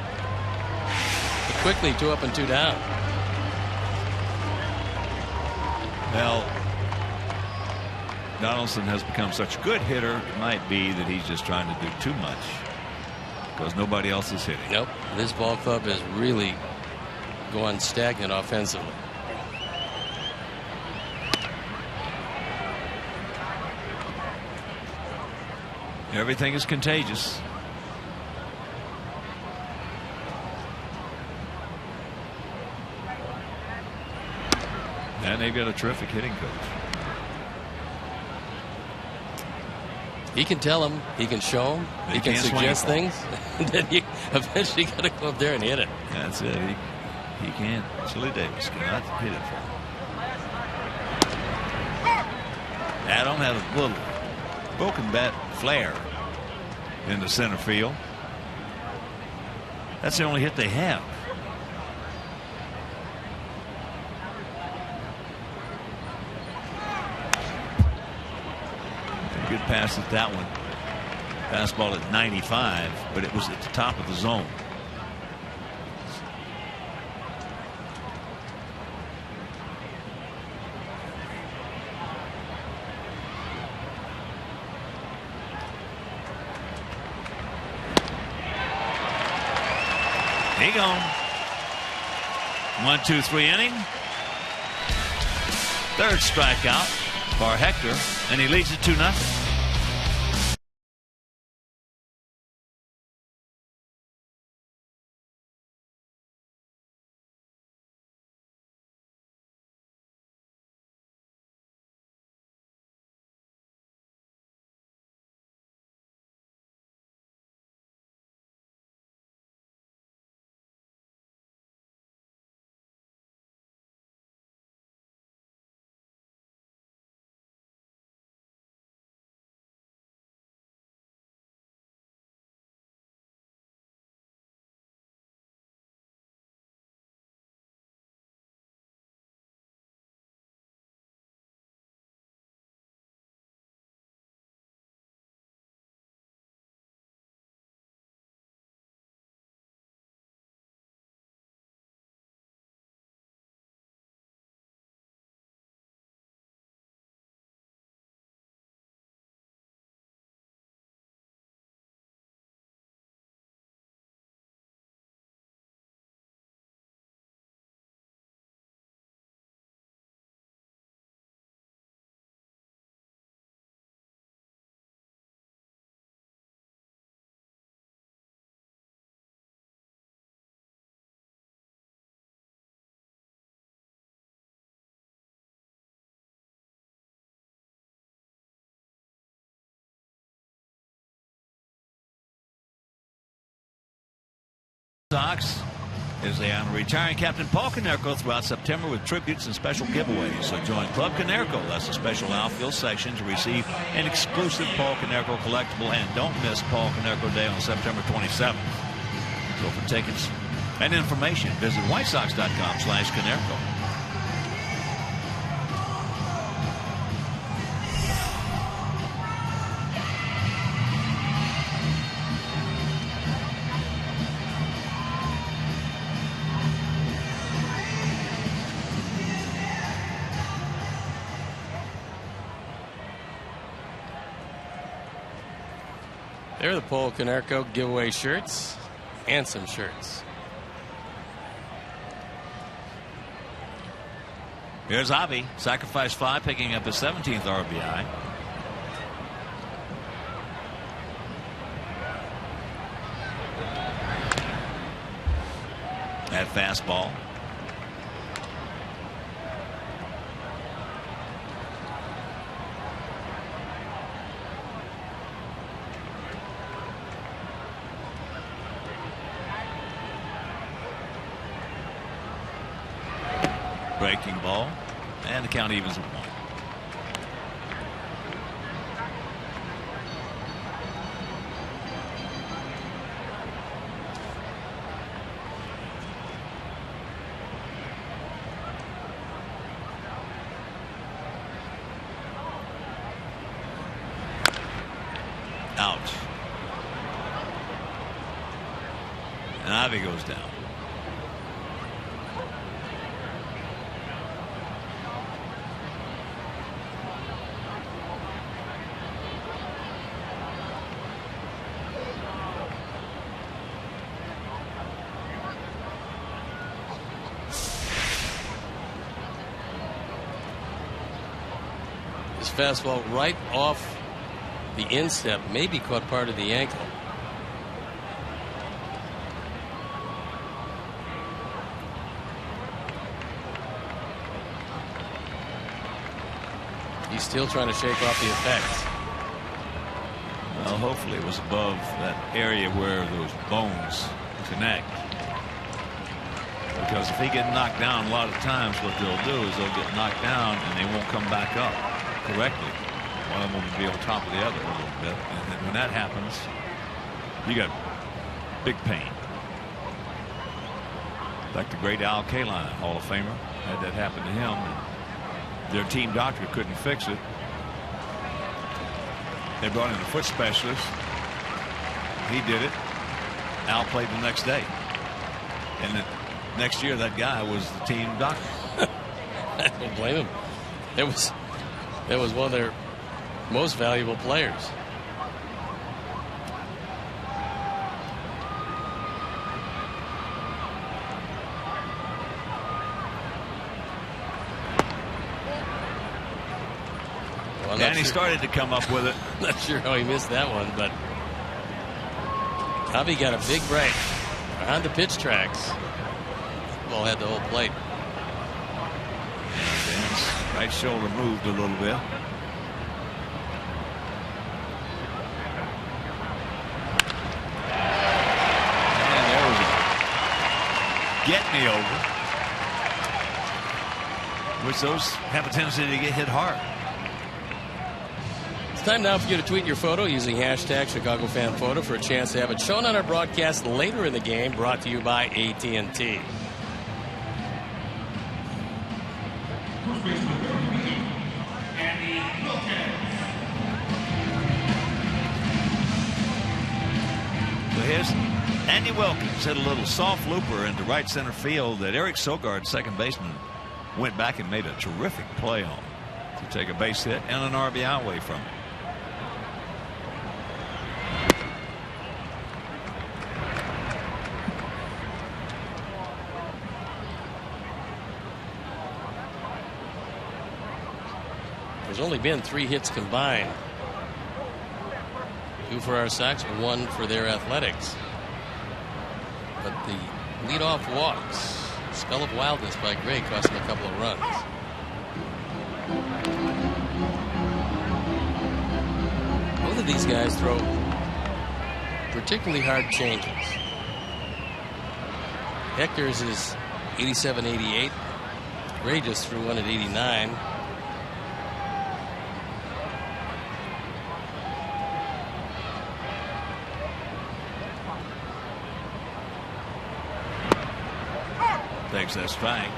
But quickly, 2 up and 2 down. Well, Donaldson has become such a good hitter, it might be that he's just trying to do too much because nobody else is hitting. Nope. This ball club has really gone stagnant offensively. Everything is contagious. and they've got a terrific hitting coach. He can tell him, he can show him, he can suggest things. Then you eventually got to go up there and hit it. That's it. He can't. Chili Davis cannot hit it for him. Adam had a little broken bat flare in the center field. That's the only hit they have. Good pass at that one. Fastball at 95, but it was at the top of the zone. He gone. 1-2-3 inning. Third strikeout for Hector, and he leads it 2-0. Sox is on retiring Captain Paul Konerko throughout September with tributes and special giveaways. So join Club Konerko. That's a special outfield section to receive an exclusive Paul Konerko collectible. And don't miss Paul Konerko Day on September 27th. So for tickets and information, visit whitesox.com/Konerko. There are the Paul Konerko giveaway shirts and some shirts. Here's Avi, sacrifice fly, picking up his 17th RBI. That fastball. Breaking ball, and the count evens at 1. Out. And Avi goes down. Fastball right off the instep, maybe caught part of the ankle. He's still trying to shake off the effects. Well, hopefully it was above that area where those bones connect. Because if he gets knocked down, a lot of times what they'll do is they'll get knocked down and they won't come back up correctly. One of them will be on top of the other a little bit. And then when that happens, you got big pain. Like the great Al Kaline, Hall of Famer, had that happen to him. And their team doctor couldn't fix it. They brought in a foot specialist. He did it. Al played the next day. And the next year, that guy was the team doctor. I don't blame him. That was one of their most valuable players. Well, and he started to come up with it. Not sure how he missed that one, but Javi got a big break on the pitch tracks. Ball had the whole plate. Dan's right shoulder moved a little bit. And there was a get me over, which those have a tendency to get hit hard. It's time now for you to tweet your photo using hashtag ChicagoFanPhoto for a chance to have it shown on our broadcast later in the game, brought to you by AT&T. So here's Andy Wilkins hit a little soft looper into right center field that Eric Sogard, second baseman, went back and made a terrific play on to take a base hit and an RBI away from it. There's only been 3 hits combined. 2 for our Sox, 1 for their Athletics. But the leadoff walks, spell of wildness by Gray, cost him a couple of runs. Both of these guys throw particularly hard changes. Hector's is 87-88. Gray just threw one at 89. Takes that strike.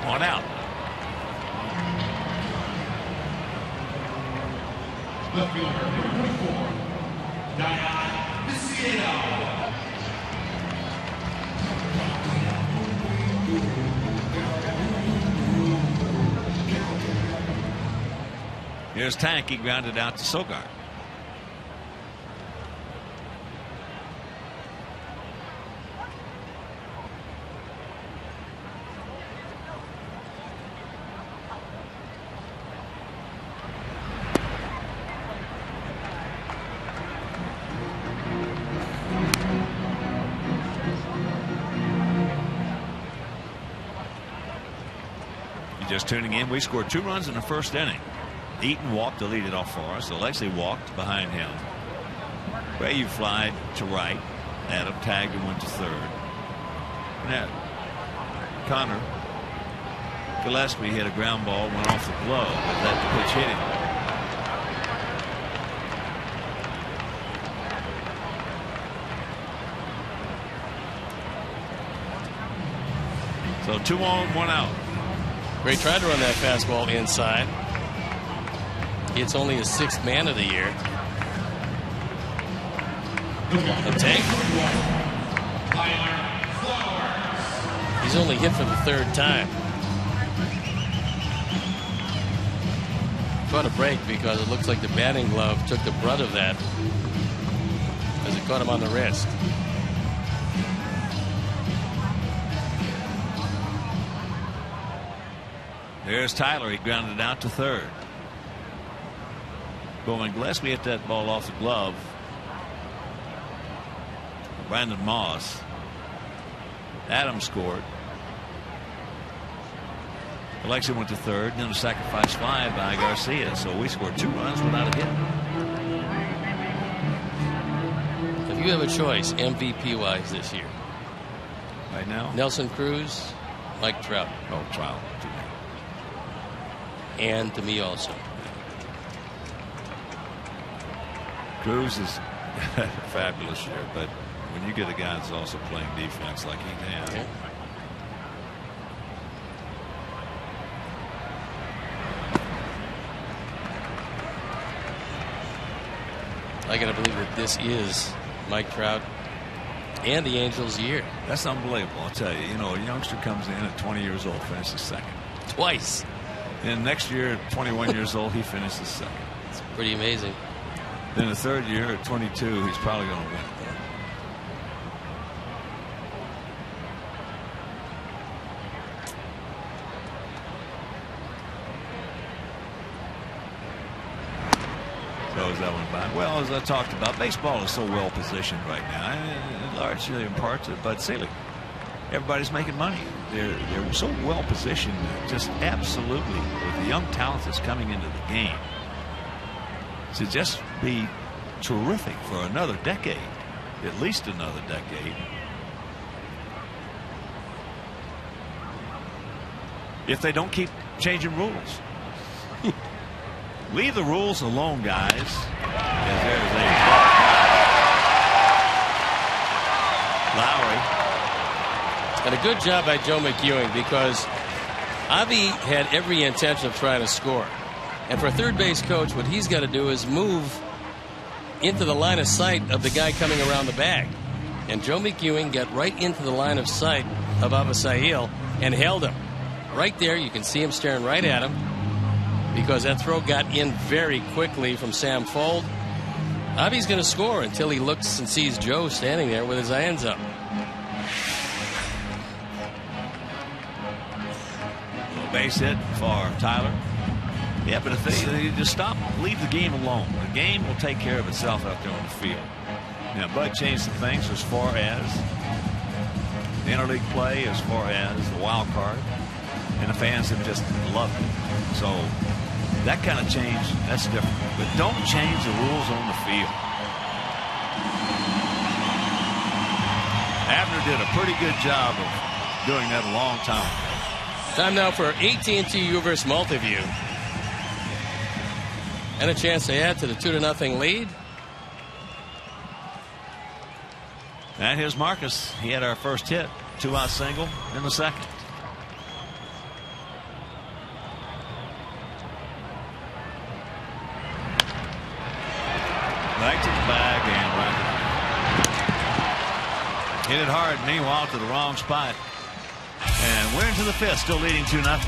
One out. Left fielder, number 24, Diamondbacks. Here's Tank. He grounded out to Sogard. Just tuning in, we scored 2 runs in the first inning. Eaton walked to lead it off for us. Alexei walked behind him. Rayu flied to right. Adam tagged and went to third. Now, Connor Gillespie hit a ground ball, went off the glove, but let the pitch hit him. So 2 on, 1 out. Gray tried to run that fastball inside. It's only his 6th man of the year. And Tank. He's only hit for the 3rd time. caught a break because it looks like the batting glove took the brunt of that as it caught him on the wrist. There's Tyler. He grounded out to third. Bowman Gillespie hit that ball off the glove. Brandon Moss. Adams scored. Alexia went to third, and then a sacrifice fly by Garcia. So we scored 2 runs without a hit. If you have a choice, MVP-wise this year, Right now? Nelson Cruz, Mike Trout. Oh, Trout. And to me also. Cruz is fabulous here, but when you get a guy that's also playing defense like he can. Yeah. I gotta believe that this is Mike Trout and the Angels' year. That's unbelievable. I'll tell you. You know, a youngster comes in at 20 years old, finishes second. Twice. Then next year, at 21 years old, he finishes second. It's pretty amazing. Then the third year, at 22, he's probably going to win. Throws that one back. Well, as I talked about, baseball is so well positioned right now, and largely in part to Bud Selig. Everybody's making money. They're so well positioned, just absolutely, with the young talent that's coming into the game, to just be terrific for another decade, at least another decade. If they don't keep changing rules. Leave the rules alone, guys. There's Lowry. And a good job by Joe McEwing, because Avi had every intention of trying to score. And for a third base coach, what he's got to do is move into the line of sight of the guy coming around the bag. And Joe McEwing got right into the line of sight of Avisail and held him. Right there, you can see him staring right at him, because that throw got in very quickly from Sam Fold. Avi's going to score until he looks and sees Joe standing there with his hands up. Base hit for Tyler. Yeah, but if they just stop, leave the game alone. The game will take care of itself out there on the field. Now, Bud changed some things as far as the interleague play, as far as the wild card, and the fans have just loved it. So that kind of change, that's different. But don't change the rules on the field. Abner did a pretty good job of doing that a long time ago. Time now for AT&T U-verse Multiview. And a chance to add to the 2-0 lead. And here's Marcus. He had our first hit. 2-out single in the second. Back to the bag and right. Hit it hard, meanwhile, to the wrong spot. And we're into the fifth, still leading 2-0.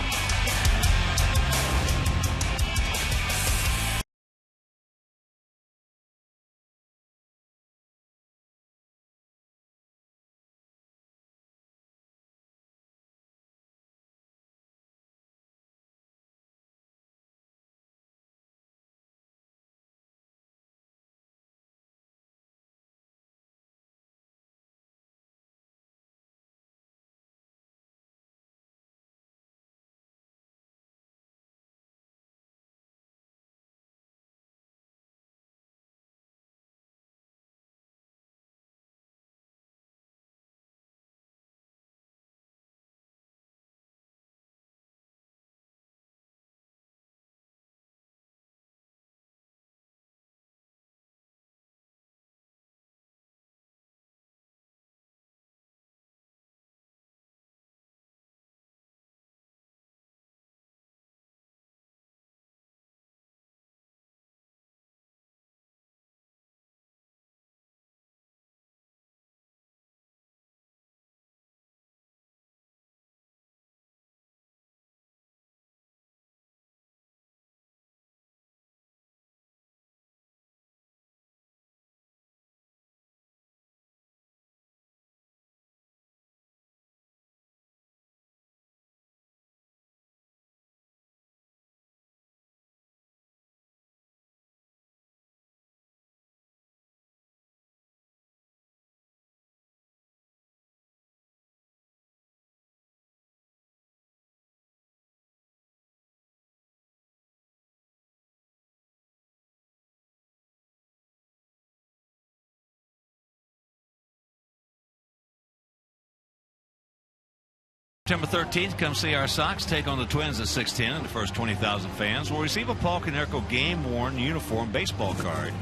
September 13th, come see our Sox take on the Twins at 6:10, and the first 20,000 fans will receive a Paul Konerko game-worn uniform baseball card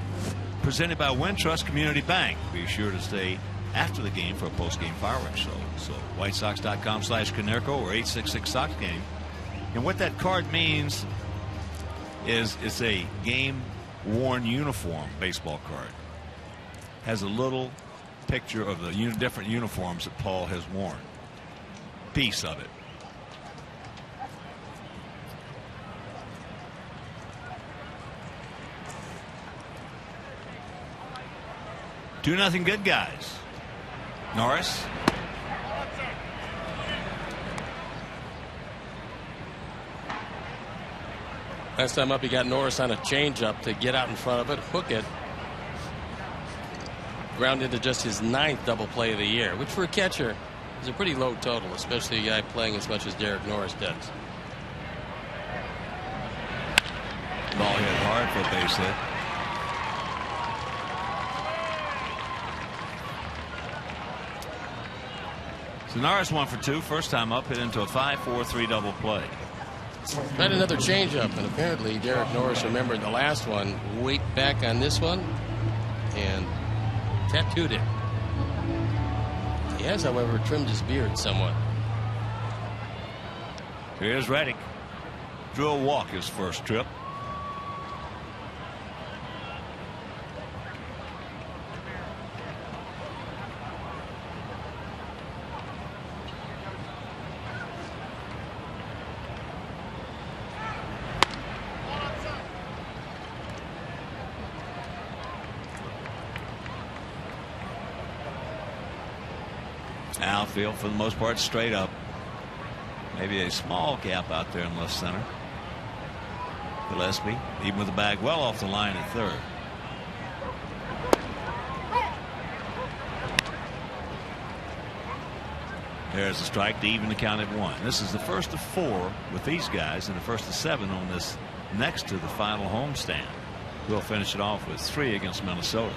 presented by Wintrust Community Bank. Be sure to stay after the game for a post-game fireworks show. So WhiteSox.com/Konerko or 866-SOX-GAME. And what that card means is it's a game-worn uniform baseball card. Has a little picture of the different uniforms that Paul has worn. Piece of it. Two nothing good guys. Norris. Last time up, he got Norris on a changeup to get out in front of it, hook it. Ground into just his 9th double play of the year, which for a catcher is a pretty low total, especially a guy playing as much as Derek Norris does. Ball hit hard for a base hit. So Norris 1 for 2, first time up, hit into a 5-4-3 double play. Had another changeup, and apparently Derek Norris remembered the last one, weight back on this one, and tattooed it. He has, however, trimmed his beard somewhat. Here's Reddick. Drew a walk his first trip. Outfield for the most part straight up. Maybe a small gap out there in left center. Gillespie, even with the bag well off the line at third. There's a strike to even the count at 1. This is the first of 4 with these guys, and the first of 7 on this next to the final homestand. We'll finish it off with 3 against Minnesota.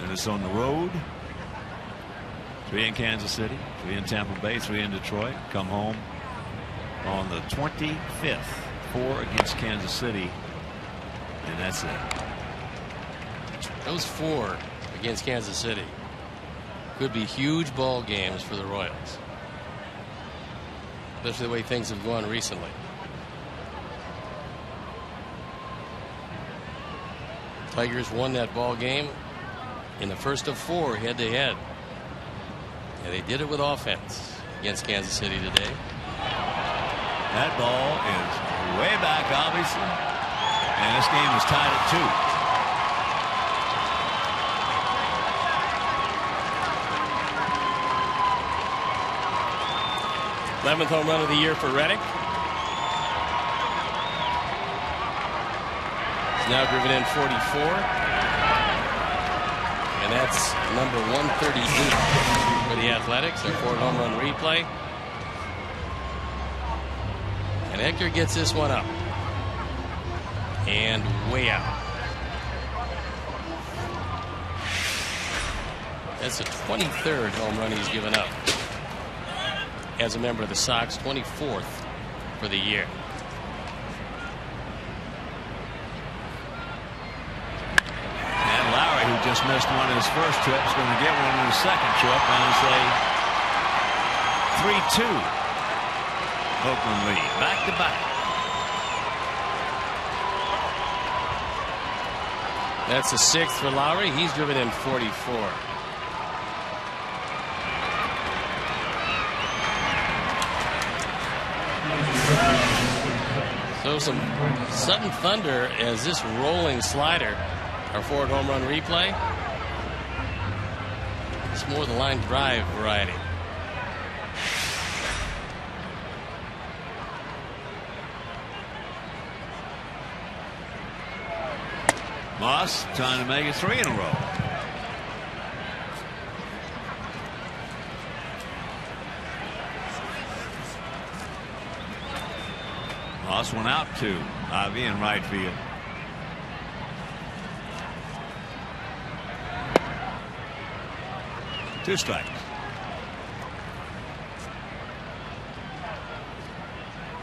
And it's on the road. 3 in Kansas City, 3 in Tampa Bay, 3 in Detroit. Come home on the 25th. 4 against Kansas City, and that's it. Those 4 against Kansas City could be huge ball games for the Royals, especially the way things have gone recently. Tigers won that ball game in the first of 4 head-to-head. And they did it with offense against Kansas City today. That ball is way back, obviously. And this game is tied at 2. 11th home run of the year for Reddick. He's now driven in 44. And that's number 138 for the Athletics. Their 4th home run replay. And Hector gets this one up. And way out. That's the 23rd home run he's given up as a member of the Sox, 24th for the year. Who just missed one of his first trips, going to get one in his second trip, and it's a 3-2 Oakland lead, back to back. That's the 6th for Lowry. He's driven in 44. So some sudden thunder as this rolling slider. Our 4th home run replay. It's more the line drive variety. Moss trying to make it 3 in a row. Moss went out to Ivy in right field. Two strikes.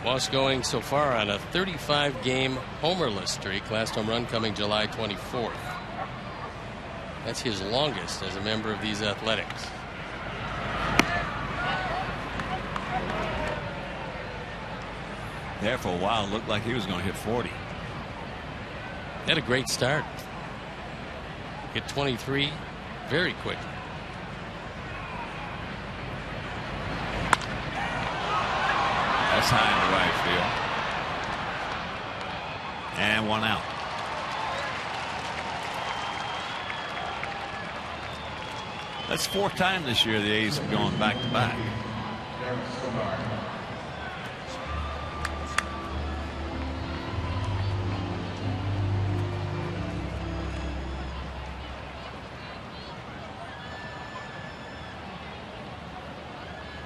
Moss going so far on a 35-game homerless streak. Last home run coming July 24th. That's his longest as a member of these Athletics. There for a while, it looked like he was going to hit 40. Had a great start. Hit 23 very quickly. That's high in the right field. And one out. That's fourth time this year the A's have gone back to back.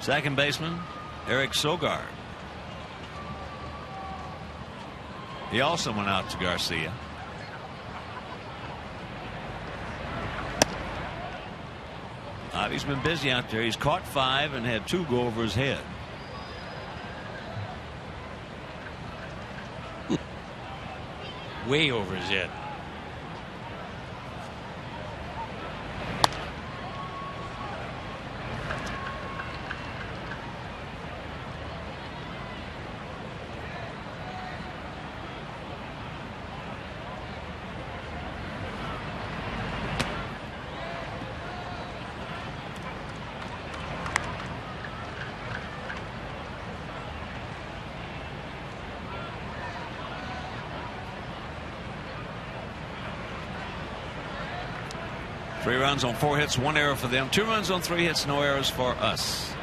Second baseman Eric Sogard. He also went out to Garcia. He's been busy out there. He's caught 5 and had 2 go over his head. Way over his head. Three runs on 4 hits, 1 error for them. 2 runs on 3 hits, no errors for us.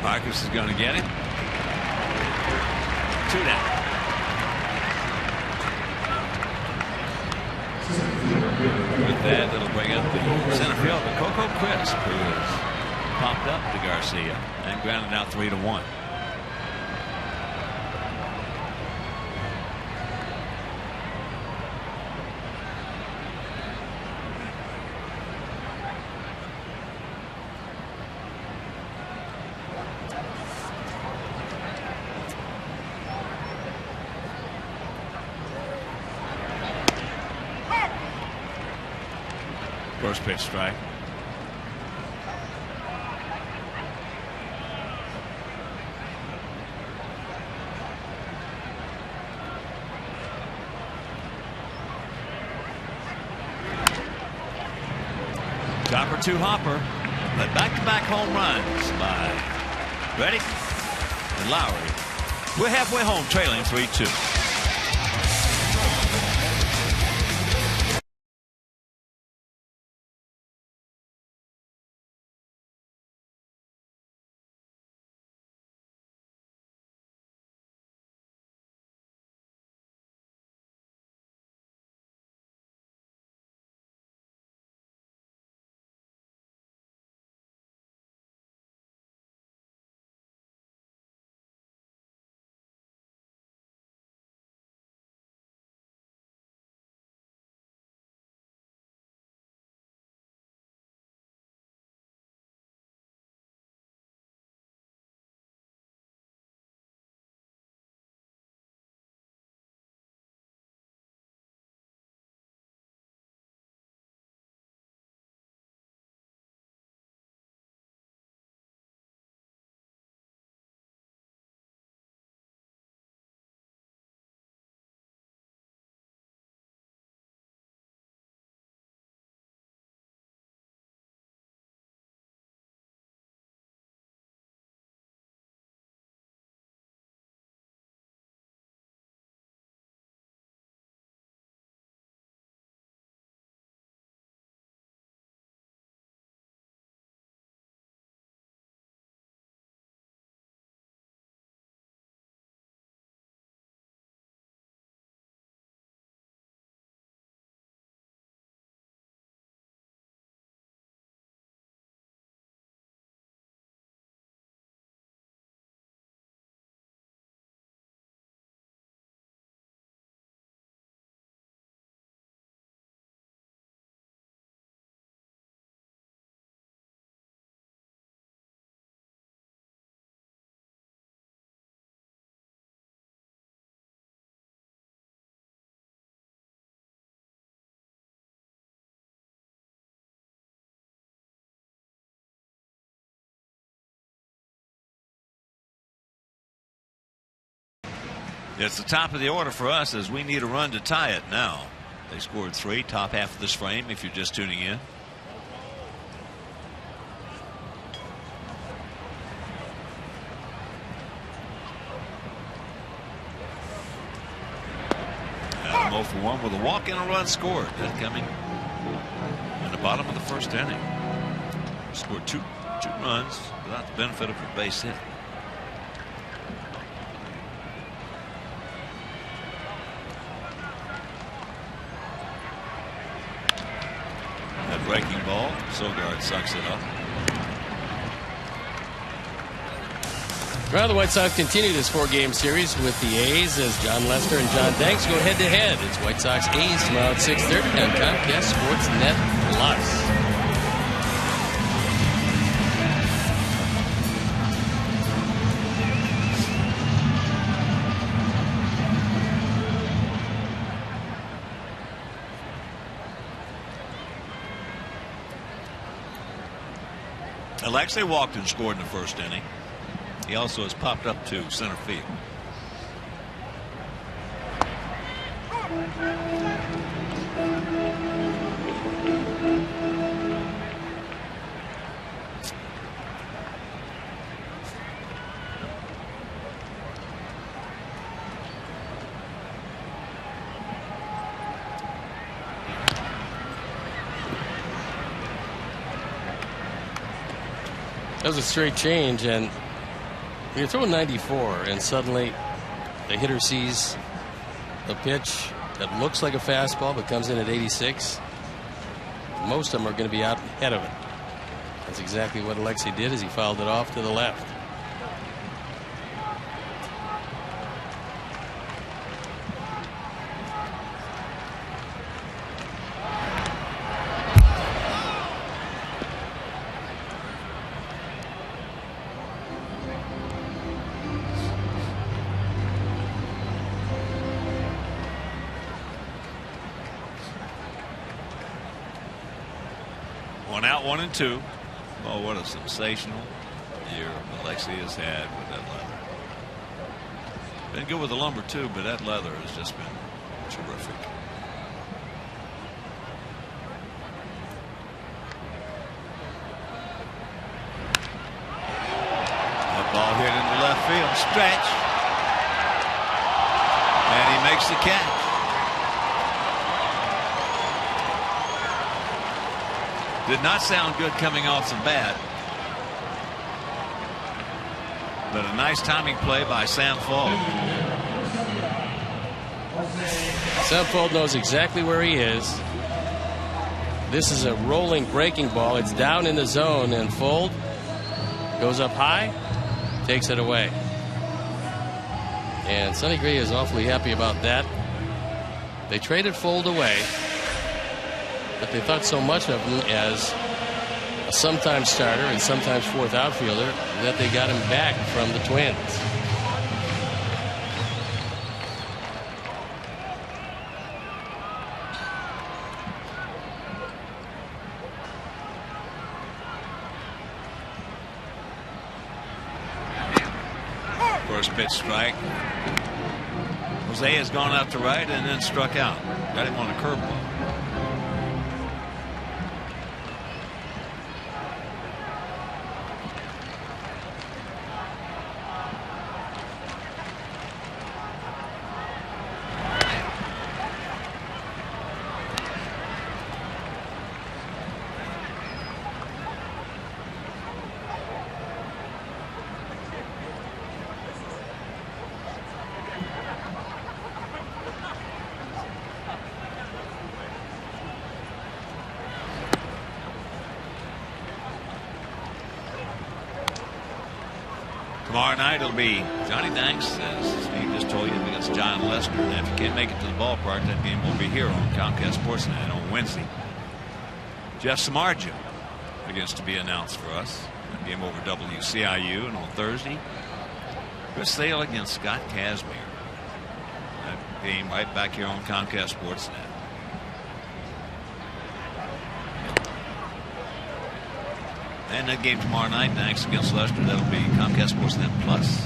Marcus is going to get it. 2 down. With that, it'll bring up the center fielder, Coco Crisp, who has popped up to Garcia and grounded out 3-1. First pitch strike. Chopper 2 hopper, but back-to-back home runs by Reddick and Lowry. We're halfway home, trailing 3-2. It's the top of the order for us as we need a run to tie it now. They scored 3, top half of this frame if you're just tuning in. Adam 0 for 1 with a walk and a run scored. That coming in the bottom of the first inning. Scored two runs without the benefit of a base hit. That breaking ball, Sogard sucks it up. Well, the White Sox continue this 4-game series with the A's as John Lester and John Danks go head-to-head. It's White Sox A's tomorrow at 6:30 on Comcast Sportsnet Plus. Alexei walked and scored in the first inning. He also has popped up to center field. That was a straight change, and you're throwing 94 and suddenly the hitter sees a pitch that looks like a fastball but comes in at 86. Most of them are going to be out ahead of it. That's exactly what Alexei did as he fouled it off to the left. One out, 1 and 2. Oh, what a sensational year Alexei has had with that leather. Been good with the lumber too, but that leather has just been terrific. That ball hit into left field, stretch, and he makes the catch. Did not sound good coming off the bat. But a nice timing play by Sam Fuld. Sam Fuld knows exactly where he is. This is a rolling breaking ball. It's down in the zone, and Fuld goes up high, takes it away. And Sonny Gray is awfully happy about that. They traded Fuld away, but they thought so much of him as a sometimes starter and sometimes fourth outfielder that they got him back from the Twins. First pitch strike. Jose has gone out to right and then struck out. Got him on a curveball. Tomorrow night it'll be Johnny Danks, as Steve just told you, against John Lester. And if you can't make it to the ballpark, that game will be here on Comcast Sportsnet on Wednesday. Jeff Samardzija begins to be announced for us. That game over WCIU. And on Thursday, Chris Sale against Scott Kazmir. That game right back here on Comcast Sportsnet. And that game tomorrow night, Danks against Lester, that'll be Comcast Sportsnet Plus.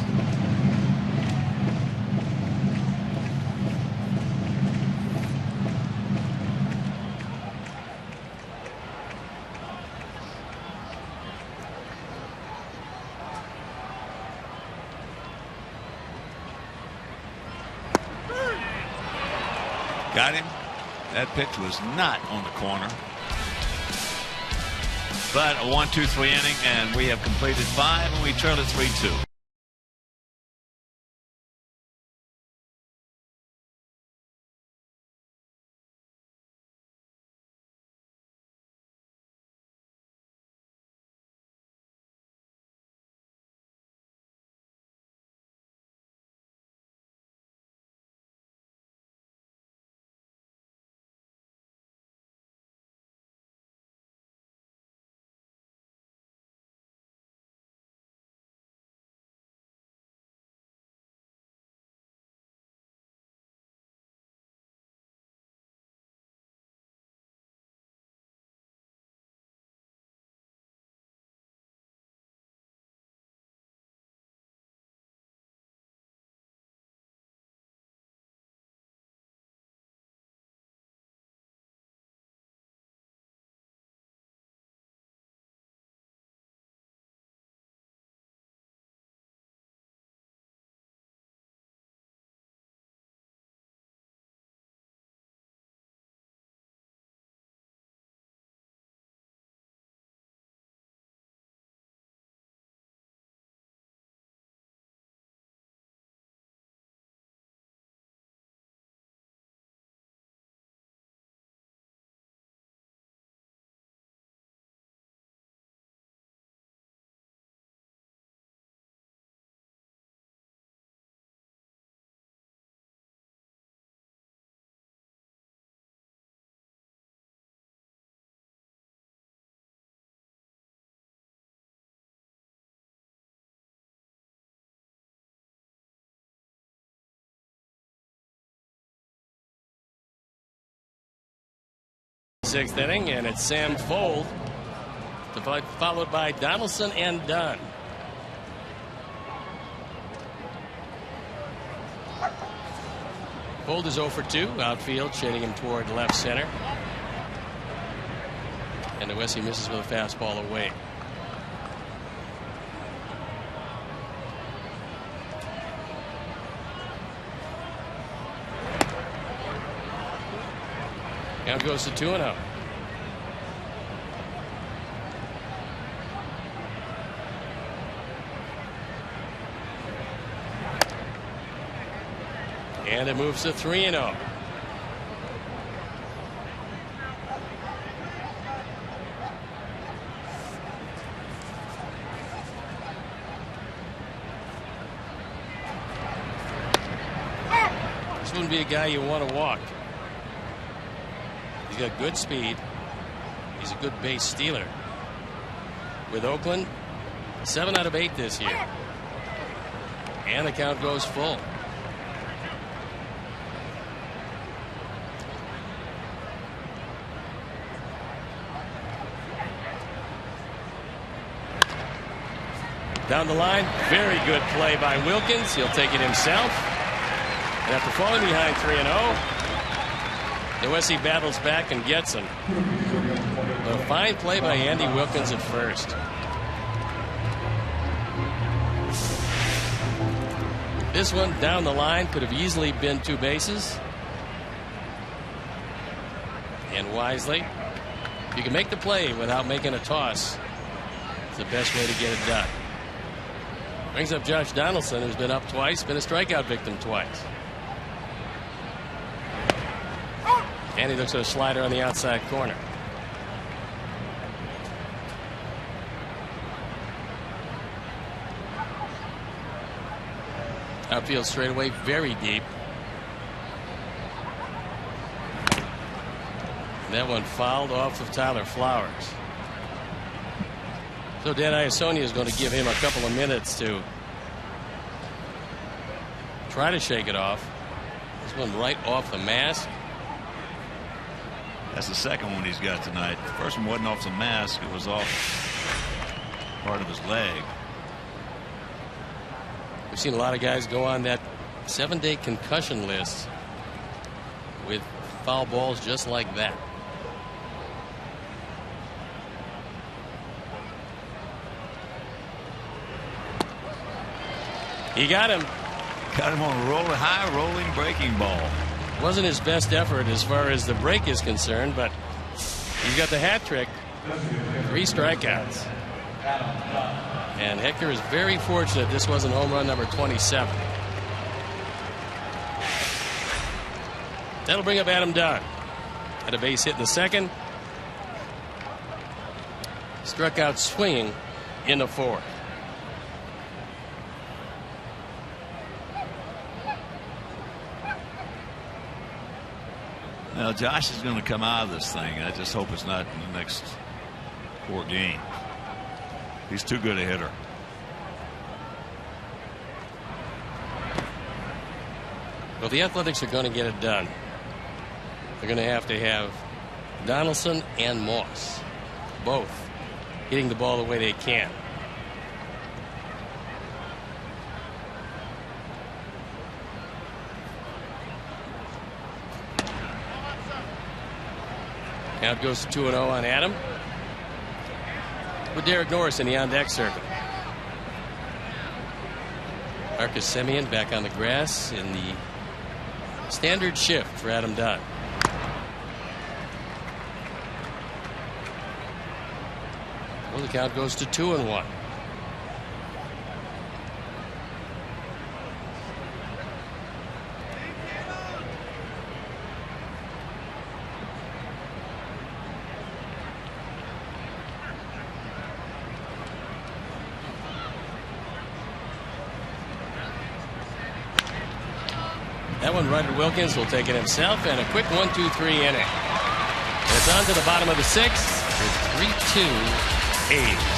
Got him. That pitch was not on the corner. But a 1-2-3 inning, and we have completed 5, and we trail it 3-2. Sixth inning, and it's Sam Fold, followed by Donaldson and Dunn. Fold is 0 for 2. Outfield shading him toward left center. And the Westie misses with a fastball away. Count goes to 2-0. And it moves to 3-0. This wouldn't be a guy you want to walk. He's got good speed. He's a good base stealer. With Oakland, 7 out of 8 this year. And the count goes full. Down the line, very good play by Wilkins. He'll take it himself. And after falling behind 3-0, the Westie battles back and gets him. A fine play by Andy Wilkins at first. This one down the line could have easily been 2 bases. And wisely, you can make the play without making a toss. It's the best way to get it done. Brings up Josh Donaldson, who's been up twice, been a strikeout victim twice. And he looks at a slider on the outside corner. Outfield straightaway, very deep. And that one fouled off of Tyler Flowers. So Dan Iasonia is going to give him a couple of minutes to try to shake it off. This one right off the mask. That's the second one he's got tonight. The first one wasn't off the mask. It was off part of his leg. We've seen a lot of guys go on that 7-day concussion list with foul balls just like that. He got him. Got him on a high rolling breaking ball. Wasn't his best effort as far as the break is concerned, but he's got the hat trick. 3 strikeouts. And Hector is very fortunate this wasn't home run number 27. That'll bring up Adam Dunn. Had a base hit in the second. Struck out swinging in the 4th. Now, Josh is going to come out of this thing. I just hope it's not in the next 4 games. He's too good a hitter. Well, the Athletics are going to get it done. They're going to have Donaldson and Moss both hitting the ball the way they can. Count goes to 2-0 on Adam. With Derek Norris in the on-deck circle. Marcus Semien back on the grass in the standard shift for Adam Dunn. Well, the count goes to 2-1. That one, Ryder Wilkins will take it himself, and a quick 1-2-3 inning. And it's on to the bottom of the 6th. It's 3-2 A's.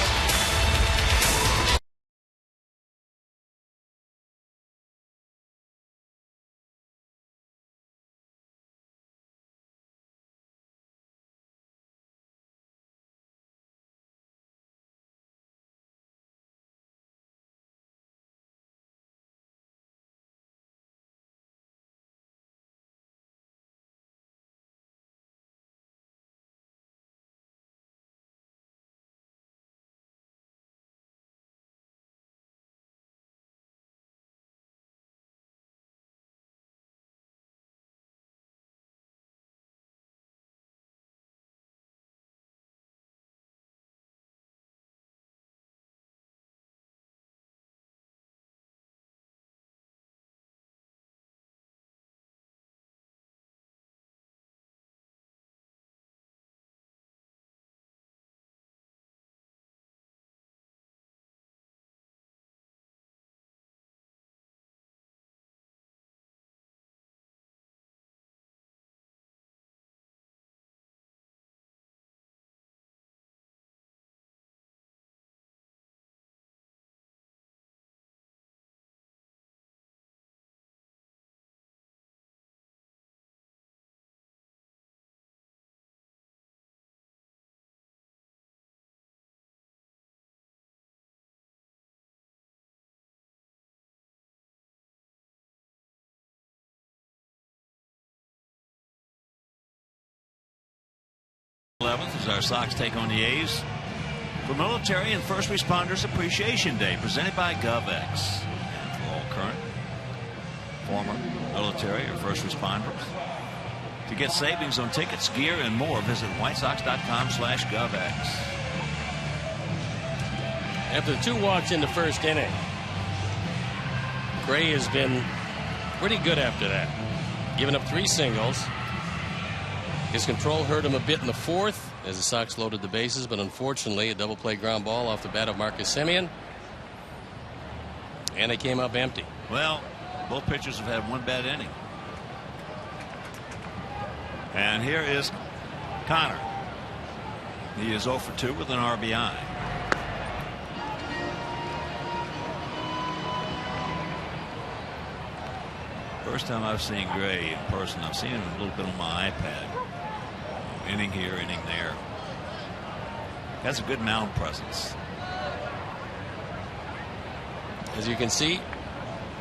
As our Sox take on the A's for Military and First Responders Appreciation Day, presented by GovX. And for all current, former military or first responders, to get savings on tickets, gear, and more, visit whitesox.com/GovX. After the 2 walks in the first inning, Gray has been pretty good after that, giving up 3 singles. His control hurt him a bit in the 4th as the Sox loaded the bases, but unfortunately a double play ground ball off the bat of Marcus Semien, and they came up empty. Well, both pitchers have had 1 bad inning. And here is Connor. He is 0 for 2 with an RBI. First time I've seen Gray in person. I've seen him a little bit on my iPad. Inning here, inning there. Has a good mound presence. As you can see,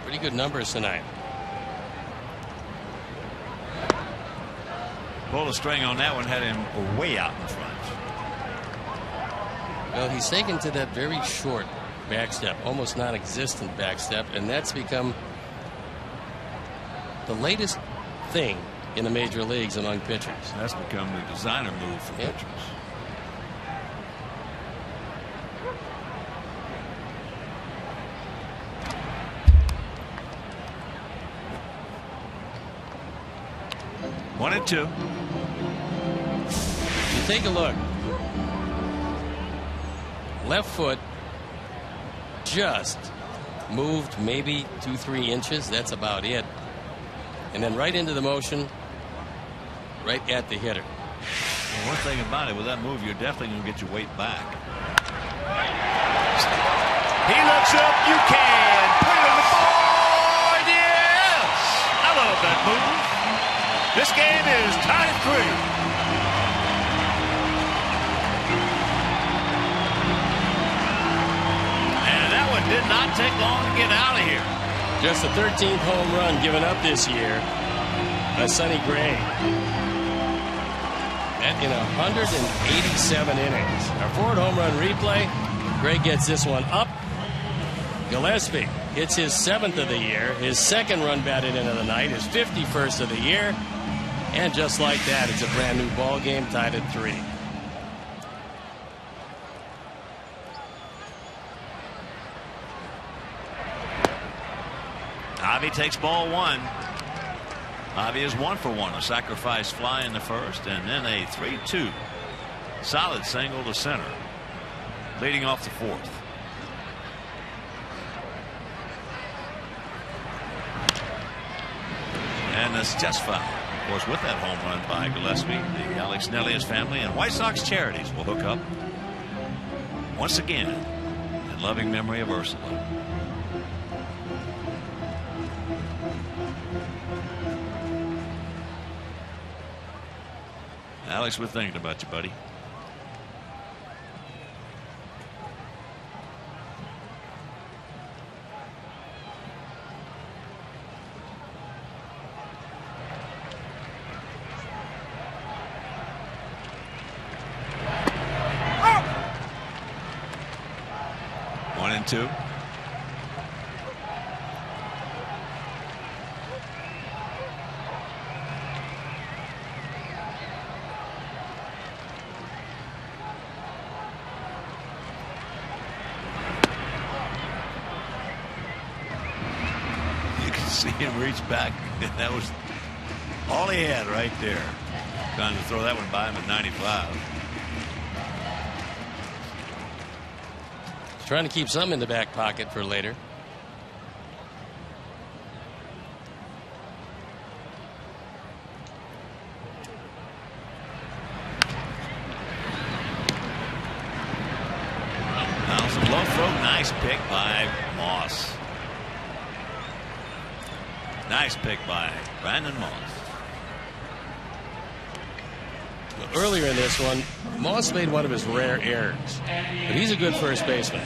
pretty good numbers tonight. Pulled a string on that one, had him way out in front. Well, he's taken to that very short backstep, almost non-existent backstep, and that's become the latest thing in the major leagues among pitchers. That's become the designer move for pitchers. 1-2. You take a look. Left foot just moved maybe 2-3 inches. That's about it. And then right into the motion, right at the hitter. Well, one thing about it, with that move, you're definitely going to get your weight back. He looks up. You can put it on the board. Yes! I love that move. This game is tied at 3. And that one did not take long to get out of here. Just the 13th home run given up this year by Sonny Gray. And in 187 innings. Our forward home run replay. Gray gets this one up. Gillespie hits his 7th of the year, his 2nd run batted in of the night, his 51st of the year. And just like that, it's a brand new ball game, tied at 3. Javi takes ball 1. Javi is 1 for 1. A sacrifice fly in the first, and then a 3-2 solid single to center, leading off the 4th. And it's just foul. Of course, with that home run by Gillespie, the Alex Nelius family and White Sox Charities will hook up once again in loving memory of Ursula. Alex, we're thinking about you, buddy. One and two. See him reach back, and that was all he had right there. Trying to throw that one by him at 95. He's trying to keep something in the back pocket for later. Now some low throw, nice pick by Moss. Nice pick by Brandon Moss. Well, earlier in this one, Moss made one of his rare errors. But he's a good first baseman.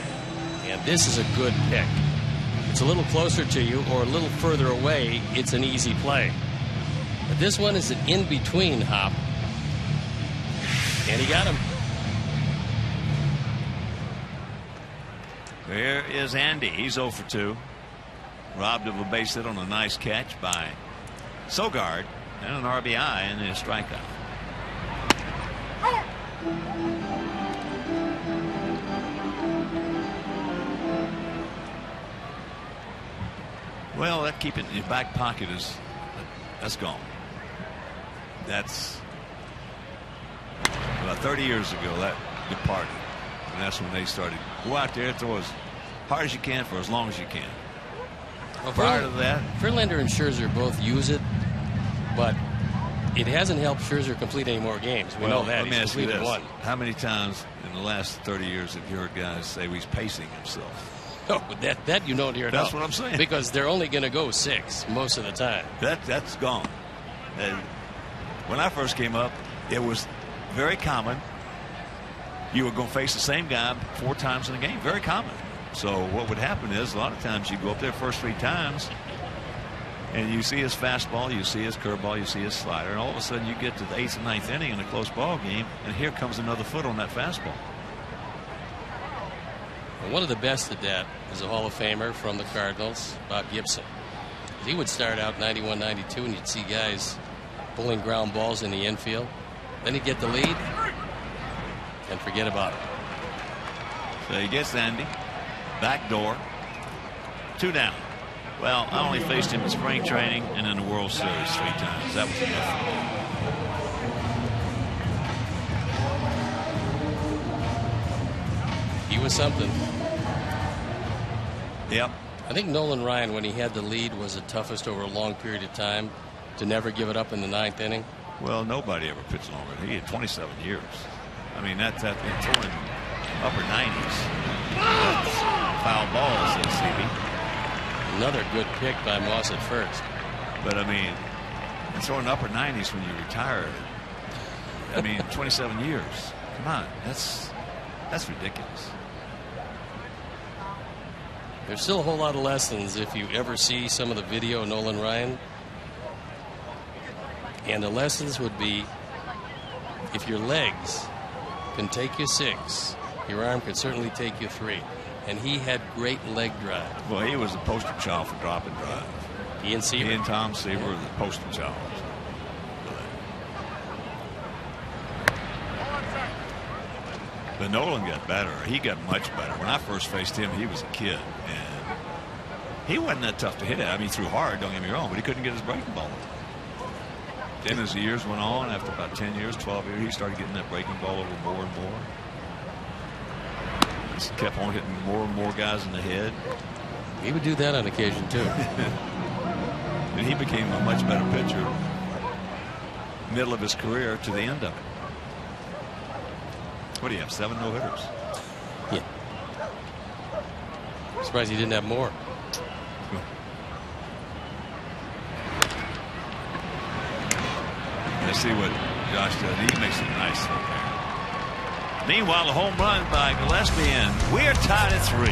And this is a good pick. It's a little closer to you or a little further away. It's an easy play. But this one is an in-between hop. And he got him. There is Andy. He's 0 for 2. Robbed of a base hit on a nice catch by Sogard and an RBI and a strikeout. Well, that keep it in your back pocket that's gone. That's about 30 years ago that departed, and that's when they started. Go out there, throw as hard as you can for as long as you can. Well, prior to that, Verlander and Scherzer both use it, but it hasn't helped Scherzer complete any more games. We know that. Let me ask you this. One. How many times in the last 30 years have you heard guys say he's pacing himself? Oh, that you don't hear at all. That's what I'm saying. Because they're only going to go 6 most of the time. That's gone. And when I first came up, it was very common. You were going to face the same guy 4 times in a game. Very common. So what would happen is a lot of times you go up there first 3 times and you see his fastball, you see his curveball, you see his slider, and all of a sudden you get to the 8th and 9th inning in a close ball game, and here comes another foot on that fastball. And one of the best at that is a Hall of Famer from the Cardinals, Bob Gibson. He would start out 91, 92, and you'd see guys pulling ground balls in the infield. Then he'd get the lead and forget about it. So he gets Andy. Back door. 2 down. Well, I only faced him in spring training and in the World Series 3 times. That was enough. He was something. Yep. I think Nolan Ryan, when he had the lead, was the toughest over a long period of time to never give it up in the 9th inning. Well, nobody ever pitched longer. He had 27 years. I mean, that's throwing upper 90s. That's foul balls, says CB. Another good pick by Moss at first. But I mean, throwing upper 90s when you retire. I mean, 27 years. Come on, that's ridiculous. There's still a whole lot of lessons if you ever see some of the video of Nolan Ryan. And the lessons would be, if your legs can take you 6, your arm can certainly take you 3. And he had great leg drive. Well, he was the poster child for drop and drive. He and Seaver. He and Tom Seaver were the poster child. But Nolan got better. He got much better. When I first faced him, he was a kid. And he wasn't that tough to hit at. I mean, he threw hard, don't get me wrong, but he couldn't get his breaking ball. Then as the years went on, after about 10 years, 12 years, he started getting that breaking ball over more and more. Just kept on hitting more and more guys in the head. He would do that on occasion, too. And he became a much better pitcher middle of his career to the end of it. What do you have, 7 no-hitters? Yeah. Surprised he didn't have more. Let's see what Josh does. He makes it nice up there. Meanwhile, a home run by Gillespie, and we're tied at 3.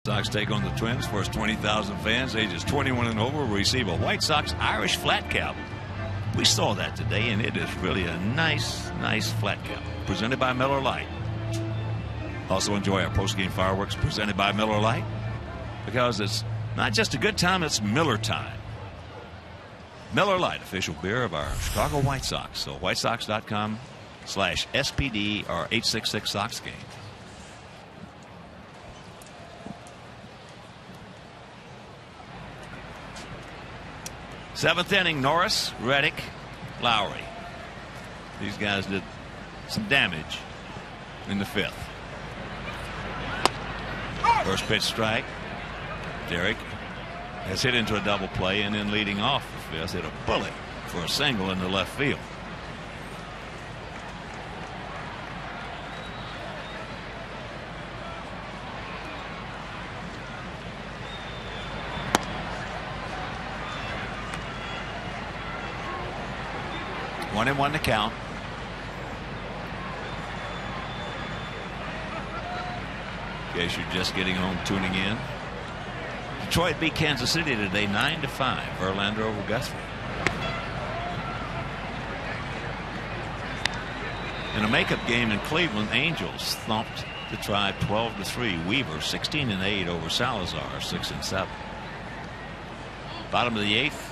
Sox take on the Twins. First 20,000 fans ages 21 and over will receive a White Sox Irish flat cap. We saw that today, and it is really a nice flat cap. Presented by Miller Lite. Also enjoy our post-game fireworks presented by Miller Lite, because it's not just a good time, it's Miller time. Miller Lite, official beer of our Chicago White Sox. So whitesox.com/SPD or 866 Sox game. Seventh inning, Norris, Reddick, Lowry. These guys did some damage in the 5th. First pitch strike. Derek has hit into a double play, and then leading off the 5th, hit a bullet for a single in the left field. 1-1 to count. In case you're just getting home tuning in, Detroit beat Kansas City today 9-5. Verlander over Guthrie. In a makeup game in Cleveland, Angels thumped the Tribe 12-3. Weaver 16-8 over Salazar 6-7. Bottom of the 8th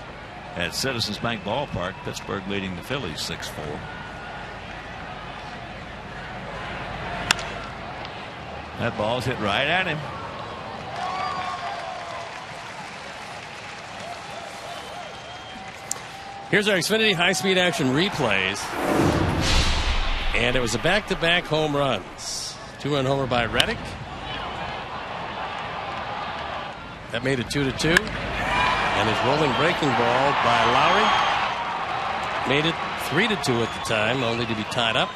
at Citizens Bank Ballpark. Pittsburgh leading the Phillies 6-4. That ball's hit right at him. Here's our Xfinity high-speed action replays. And it was a back-to-back home runs. 2-run homer by Reddick. That made it 2-2. And his rolling breaking ball by Lowry made it 3-2 at the time, only to be tied up.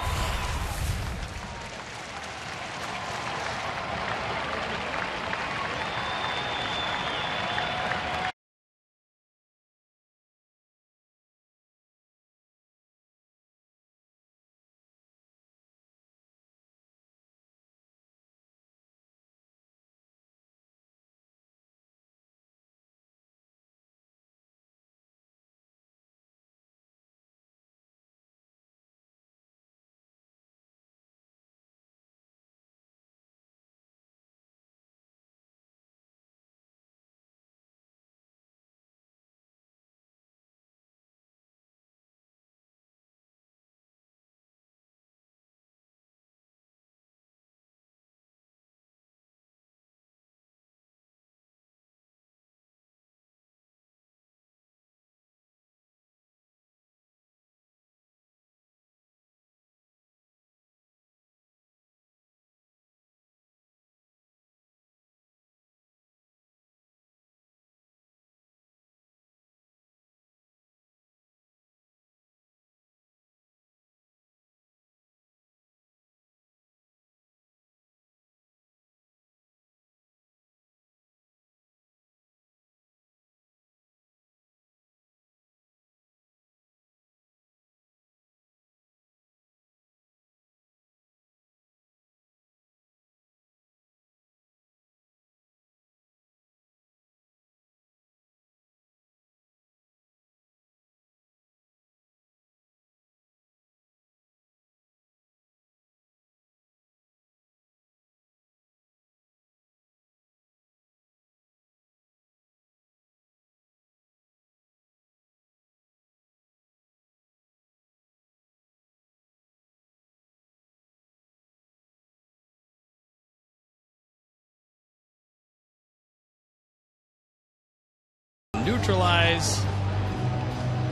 Neutralize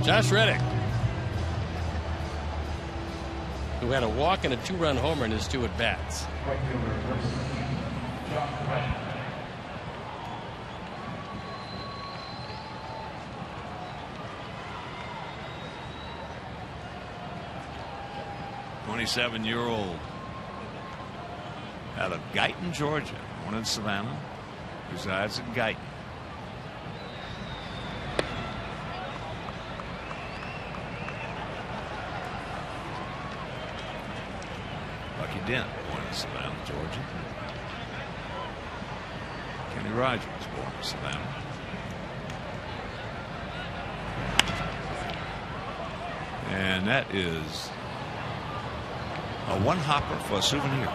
Josh Reddick, who had a walk and a 2-run homer in his 2 at-bats. "27-year-old out of Guyton, Georgia, born in Savannah, resides in Guyton. Dent, born in Savannah, Georgia. Kenny Rogers, born in Savannah. And that is a 1-hopper for a souvenir.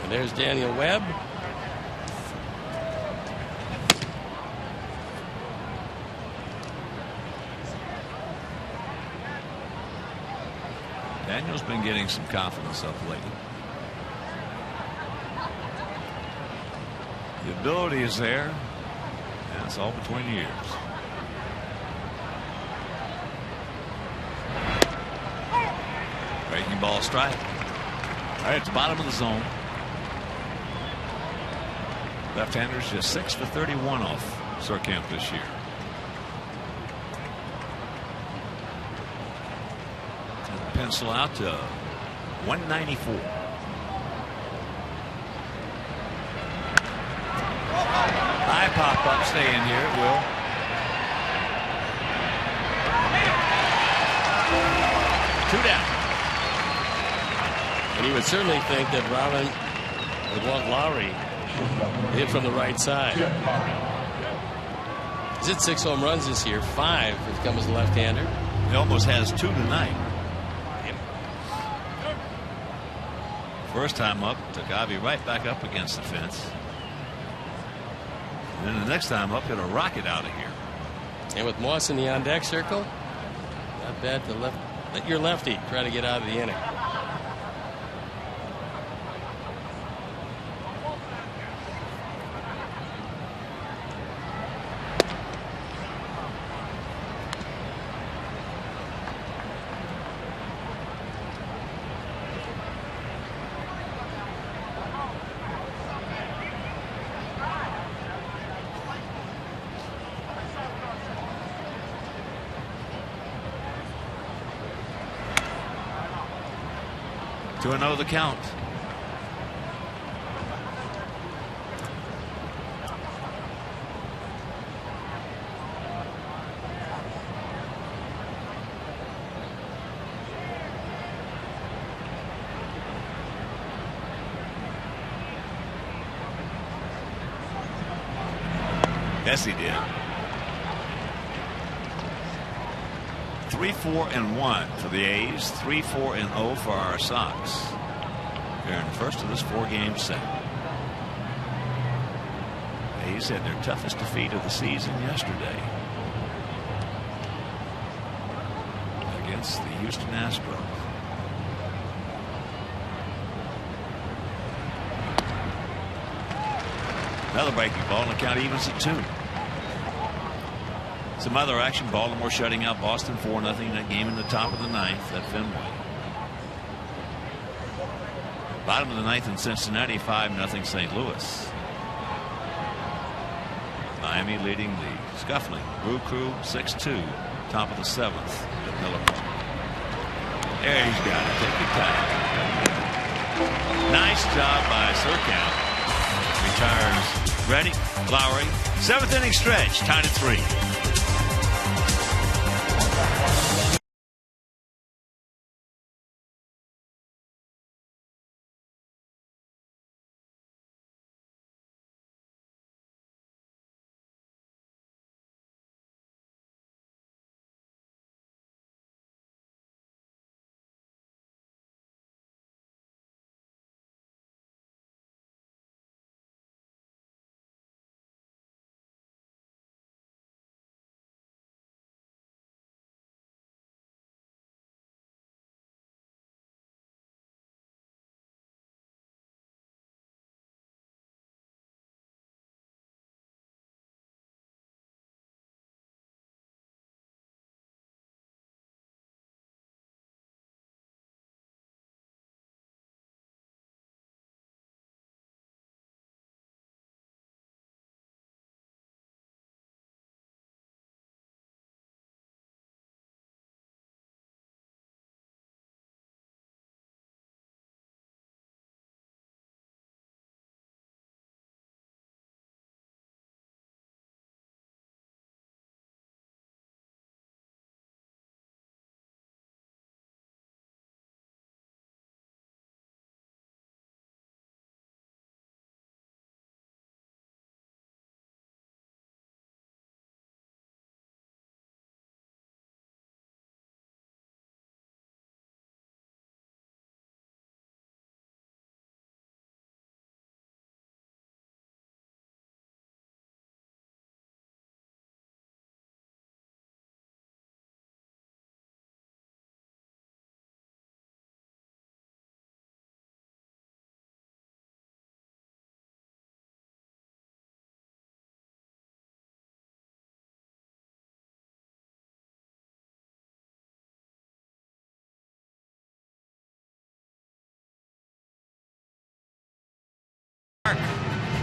And there's Daniel Webb. Daniel's been getting some confidence up lately. The ability is there, and it's all between the ears. Breaking ball strike. All right, it's the bottom of the zone. Left-handers just 6 for 31 off Surkamp this year. Pencil out to 194. High pop up, stay in here, it will. 2 down. And you would certainly think that Robin would want Lowry to hit from the right side. He's hit 6 home runs this year. 5 have come as a left-hander. He almost has 2 tonight. First time up, took Ivy right back up against the fence. And then the next time up, hit a rocket out of here. And with Moss in the on-deck circle, not bad to let your lefty try to get out of the inning. To another count. Yes, he did. 3-4-1 for the A's, 3-4-0 for our Sox. They're in the first of this 4-game set. A's had their toughest defeat of the season yesterday against the Houston Astros. Another breaking ball, and the count evens at 2. Some other action. Baltimore shutting out Boston 4-0 in that game in the top of the 9th at Fenway. Bottom of the 9th in Cincinnati, 5-0 St. Louis. Miami leading the scuffling Brew Crew 6-2. Top of the 7th at Miller Park. There he's got it. Take your time. Nice job by Surkamp. Retires Reddy, Lowry. 7th inning stretch, tied at 3.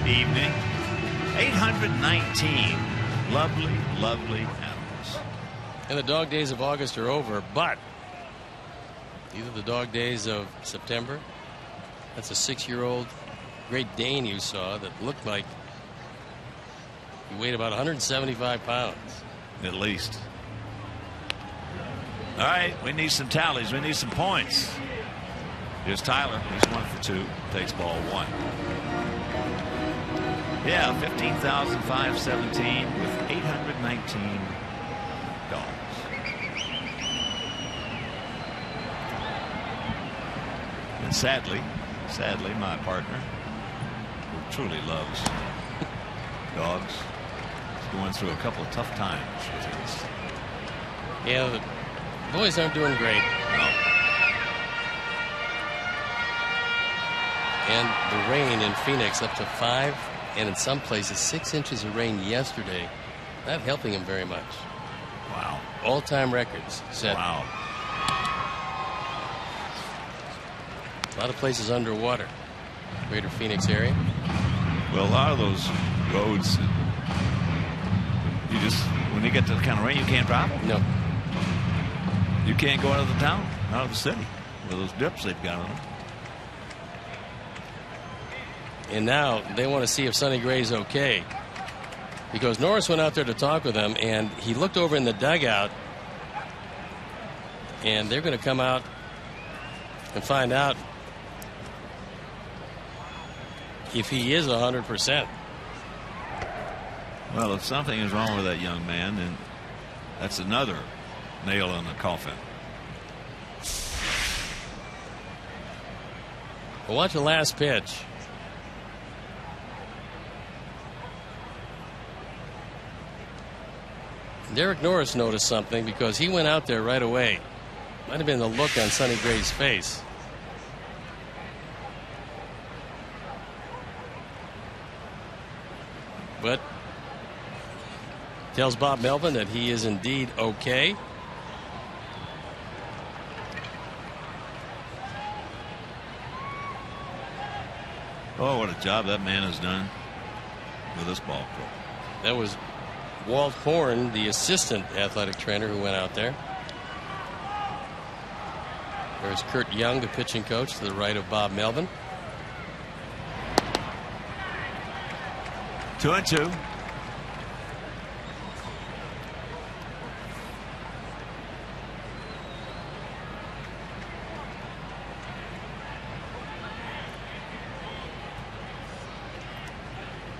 Evening, 819 lovely, lovely animals. And the dog days of August are over, but either the dog days of September. That's a 6-year-old Great Dane you saw that looked like he weighed about 175 pounds. At least. All right, we need some tallies. We need some points. Here's Tyler. He's 1 for 2. Takes ball 1. Yeah, 15,517 with 819 dollars. And sadly, my partner, who truly loves dogs, is going through a couple of tough times with his. Yeah, the boys aren't doing great. No. And the rain in Phoenix up to 5 and in some places 6 inches of rain yesterday. Not helping him very much. Wow. All-time records set. Wow. A lot of places underwater. Greater Phoenix area. Well, a lot of those roads, when you get to the kind of rain, you can't drive them. No. You can't go out of the town, out of the city, with those dips they've got on them. And now they want to see if Sonny Gray's okay. Because Norris went out there to talk with him, and he looked over in the dugout, and they're going to come out and find out if he is 100%. Well, if something is wrong with that young man, then that's another nail in the coffin. Well, watch the last pitch. Derek Norris noticed something because he went out there right away. Might have been the look on Sonny Gray's face. But tells Bob Melvin that he is indeed okay. Oh, what a job that man has done with this ball club. That was Walt Horn, the assistant athletic trainer, who went out there. There's Kurt Young, the pitching coach, to the right of Bob Melvin. 2-2.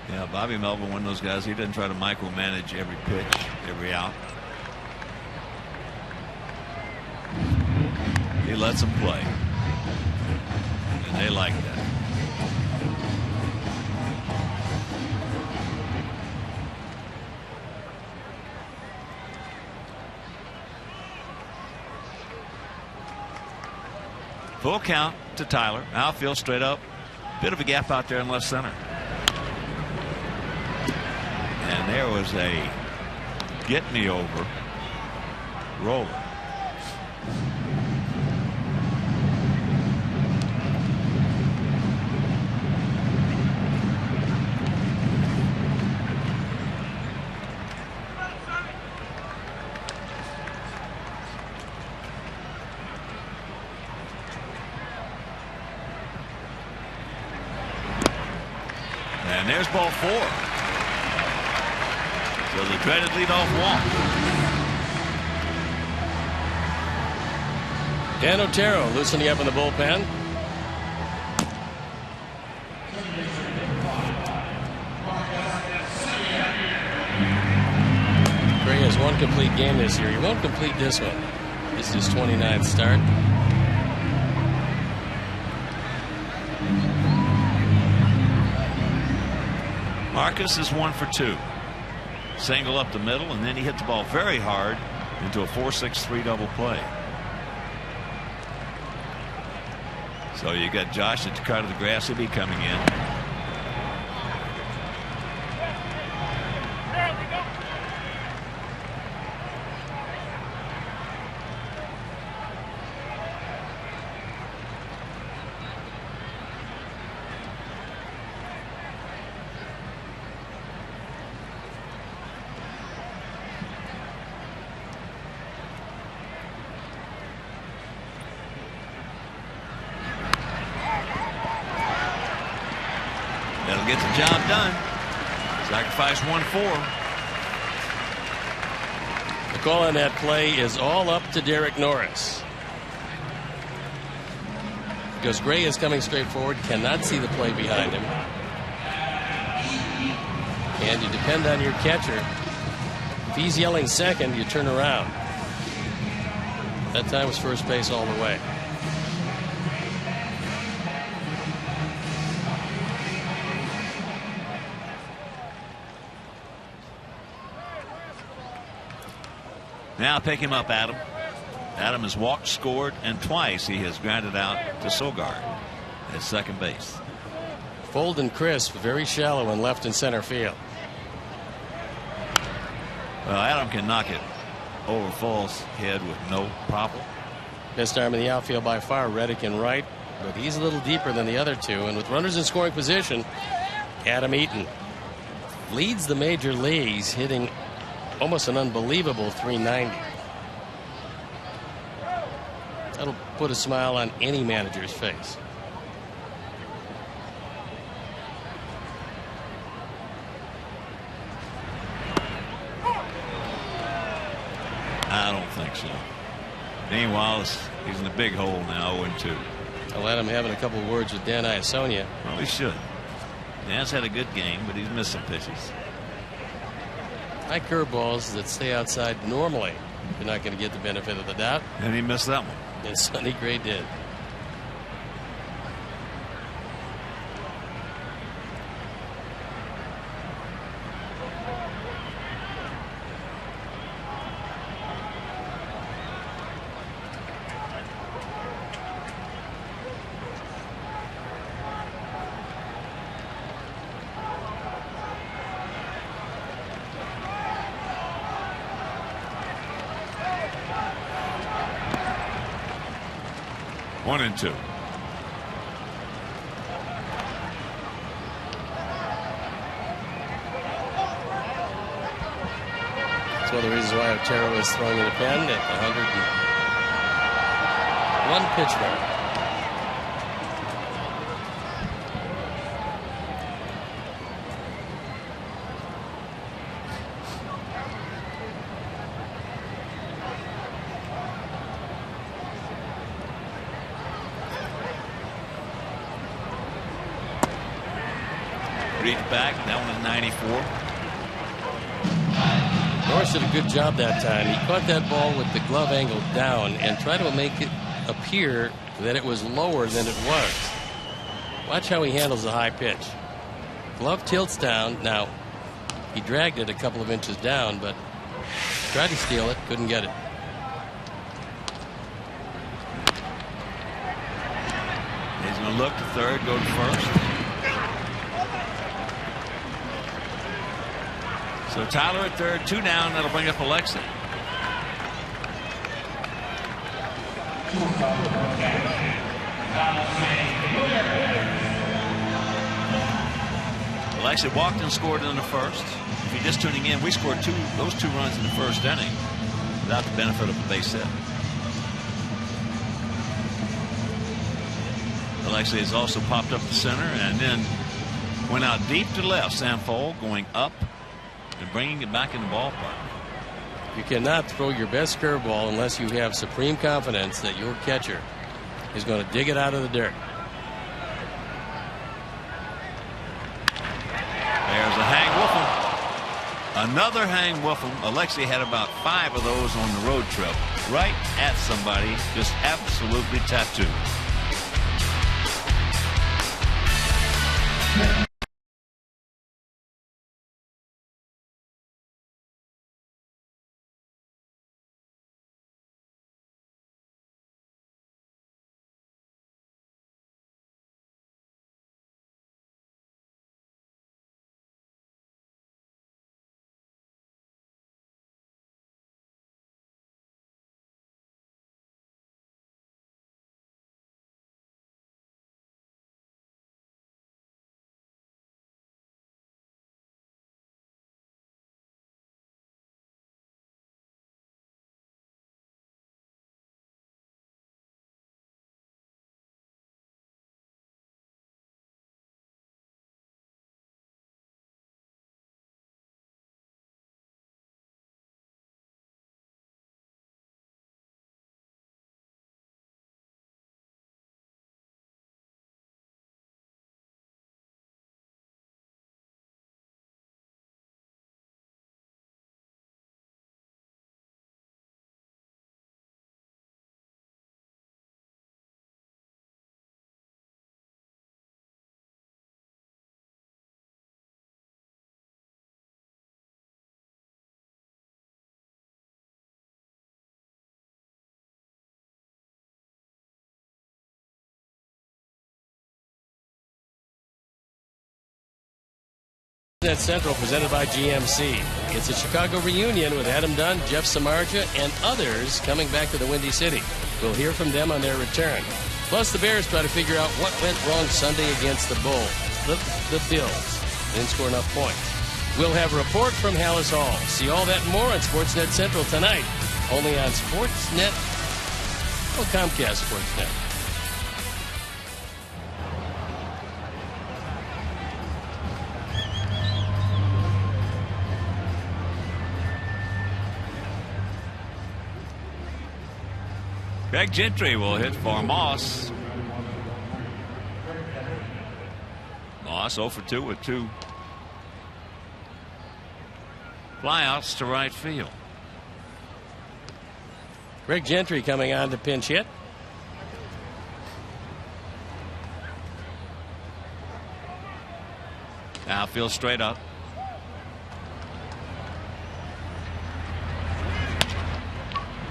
Yeah, Bobby Melvin, one of those guys, he doesn't try to micromanage every pitch, every out. He lets them play. And they like that. Full count to Tyler. Outfield straight up. Bit of a gap out there in left center. And there was a get me over roller. And there's ball 4. So the dreaded leadoff walk. Dan Otero loosening up in the bullpen. Gray has one complete game this year. He won't complete this one. This is his 29th start. Marcus is 1 for 2. Single up the middle, and then he hit the ball very hard into a 4-6-3 double play. So you got Josh at the cut of the grass. He'll be coming in. That'll get the job done. Sacrifice 1-4. call on that play is all up to Derek Norris. Because Gray is coming straight forward, cannot see the play behind him. And you depend on your catcher. If he's yelling second, you turn around. That time was first base all the way. Now pick him up, Adam. Adam has walked, scored, and twice he has grounded out to Sogard at second base. Fold and crisp, very shallow in left and center field. Well, Adam can knock it over Fall's head with no problem. Best arm in the outfield by far, Reddick in right, but he's a little deeper than the other two. And with runners in scoring position, Adam Eaton leads the major leagues, hitting almost an unbelievable 390. That'll put a smile on any manager's face. I don't think so. Dean Wallace, he's in the big hole now, 0-2. I'll let him having a couple of words with Dan Iasonia. Well, he should. Dan's had a good game, but he's missed some pitches. High curveballs that stay outside normally, you're not going to get the benefit of the doubt. And he missed that one. And Sonny Gray did. One and two. That's one of the reasons why Otero is throwing in the pen at the 101 pitch mark. Reached back. That one is 94. Norris did a good job that time. He caught that ball with the glove angle down and tried to make it appear that it was lower than it was. Watch how he handles the high pitch. Glove tilts down. Now, he dragged it a couple of inches down, but tried to steal it, couldn't get it. He's going to look to third, go to first. So Tyler at third, 2 down. That'll bring up Alexei. Alexei walked and scored in the first. If you're just tuning in, we scored those two runs in the first inning without the benefit of a base hit. Alexei has also popped up the center and then went out deep to left. Sam Foll going up and bringing it back in the ballpark. You cannot throw your best curveball unless you have supreme confidence that your catcher is going to dig it out of the dirt. There's a hang woofum. Another hang woofum. Alexei had about 5 of those on the road trip. Right at somebody. Just absolutely tattooed. Net Central presented by GMC. It's a Chicago reunion with Adam Dunn, Jeff Samardzija, and others coming back to the Windy City. We'll hear from them on their return. Plus, the Bears try to figure out what went wrong Sunday against the Bills. They didn't score enough points. We'll have a report from Hallis Hall. See all that and more on Sportsnet Central tonight. Only on Sportsnet. Oh, Comcast Sportsnet. Greg Gentry will hit for Moss. Moss 0 for 2 with 2 flyouts to right field. Greg Gentry coming on to pinch hit. Outfield straight up.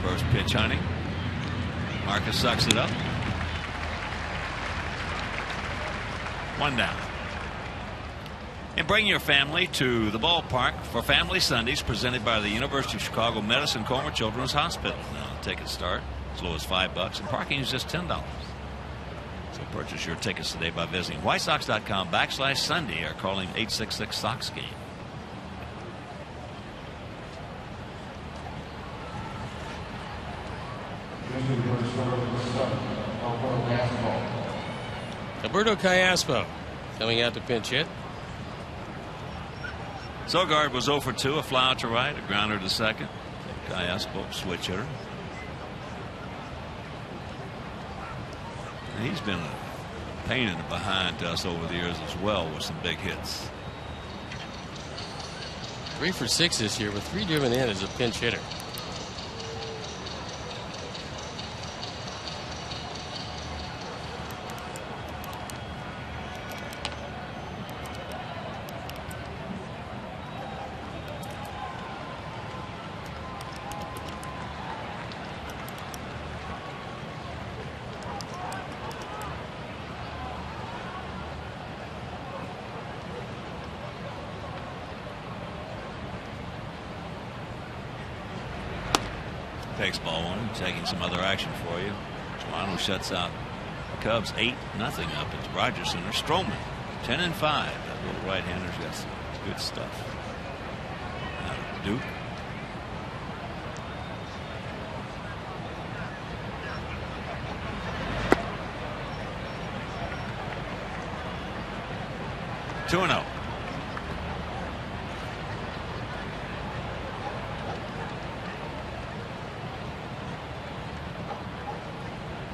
First pitch, Honey. Marcus sucks it up. 1 down. And bring your family to the ballpark for Family Sundays presented by the University of Chicago Medicine Comer Children's Hospital. Now, tickets start as low as $5 and parking is just $10. So purchase your tickets today by visiting whitesox.com/Sunday or calling 866-SOX-GAME. Alberto Callaspo coming out to pinch hit. Sogard was 0 for 2, a fly out to right, a grounder to second. Callaspo, switch hitter. And he's been a pain in the behind to us over the years as well with some big hits. 3 for 6 this year with 3 driven in as a pinch hitter. Takes ball 1, taking some other action for you. Toronto shuts out the Cubs 8-0 up at Rogers Center. Stroman 10-5. That little right-hander's got some good stuff. Duke. Two 2-0.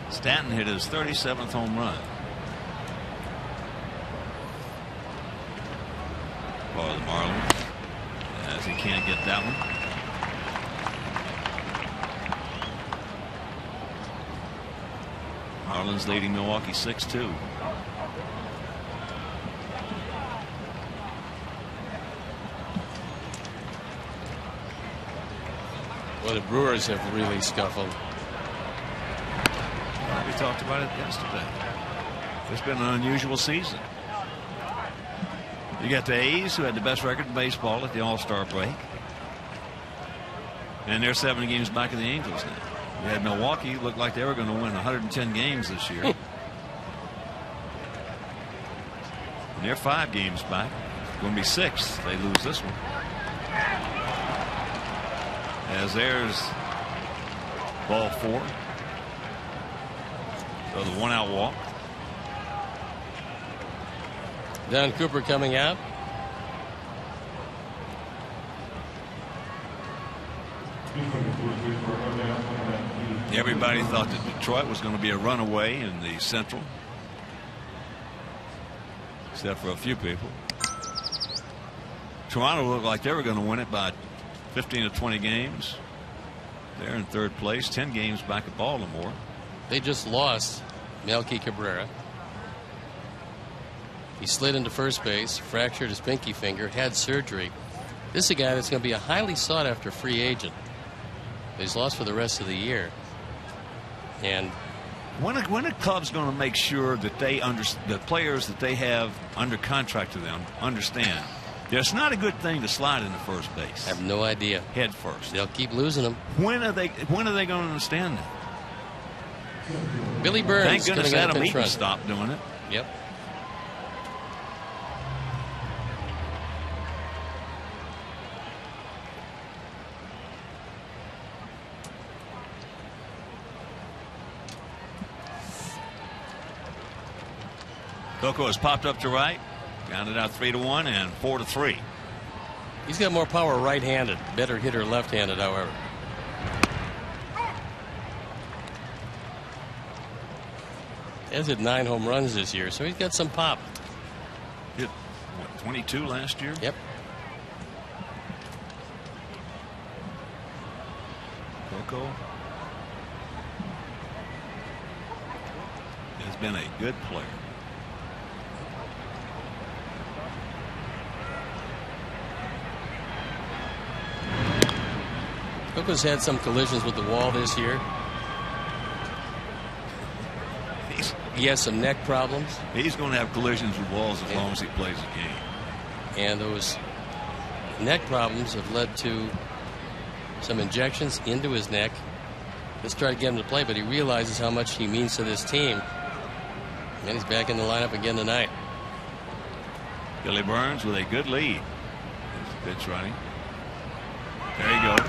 Stanton hit his 37th home run for the Marlins, as he can't get that one. Marlins leading Milwaukee 6-2. Well, the Brewers have really scuffled. We talked about it yesterday. It's been an unusual season. You got the A's, who had the best record in baseball at the All-Star break, and they're 7 games back of the Angels now. You had Milwaukee, looked like they were going to win 110 games this year. And they're 5 games back. It's going to be 6. They lose this one. As there's ball 4. So the 1-out walk. Don Cooper coming out. Everybody thought that Detroit was going to be a runaway in the Central, except for a few people. Toronto looked like they were going to win it by 15 to 20 games. They're in 3rd place, 10 games back at Baltimore. They just lost Melky Cabrera. He slid into first base, fractured his pinky finger, had surgery. This is a guy that's going to be a highly sought after free agent. He's lost for the rest of the year. And when are clubs going to make sure that the players that they have under contract to them understand Yeah, it's not a good thing to slide into first base. I have no idea. Head first. They'll keep losing them. When are they going to understand that? Billy Burns. Thank goodness Adam Eaton run. stopped doing it. Yep. Coco has popped up to right. Counted out 3-1 and 4-3. He's got more power right-handed. Better hitter left-handed, however. He has hit 9 home runs this year, so he's got some pop. Hit, what, 22 last year? Yep. Coco has been a good player. Coco's had some collisions with the wall this year. He has some neck problems. He's going to have collisions with walls as long as he plays the game. And those neck problems have led to some injections into his neck. Let's try to get him to play, but he realizes how much he means to this team. And he's back in the lineup again tonight. Billy Burns with a good lead. Pitch running. There he goes.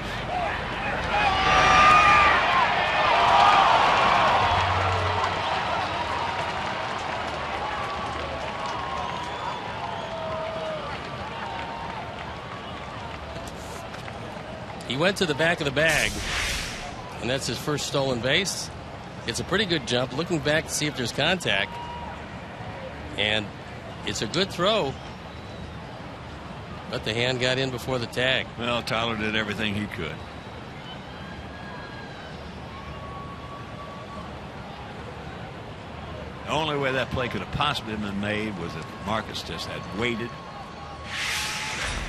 He went to the back of the bag, and that's his first stolen base. It's a pretty good jump, looking back to see if there's contact. And it's a good throw, but the hand got in before the tag. Well, Tyler did everything he could. The only way that play could have possibly been made was if Marcus just had waited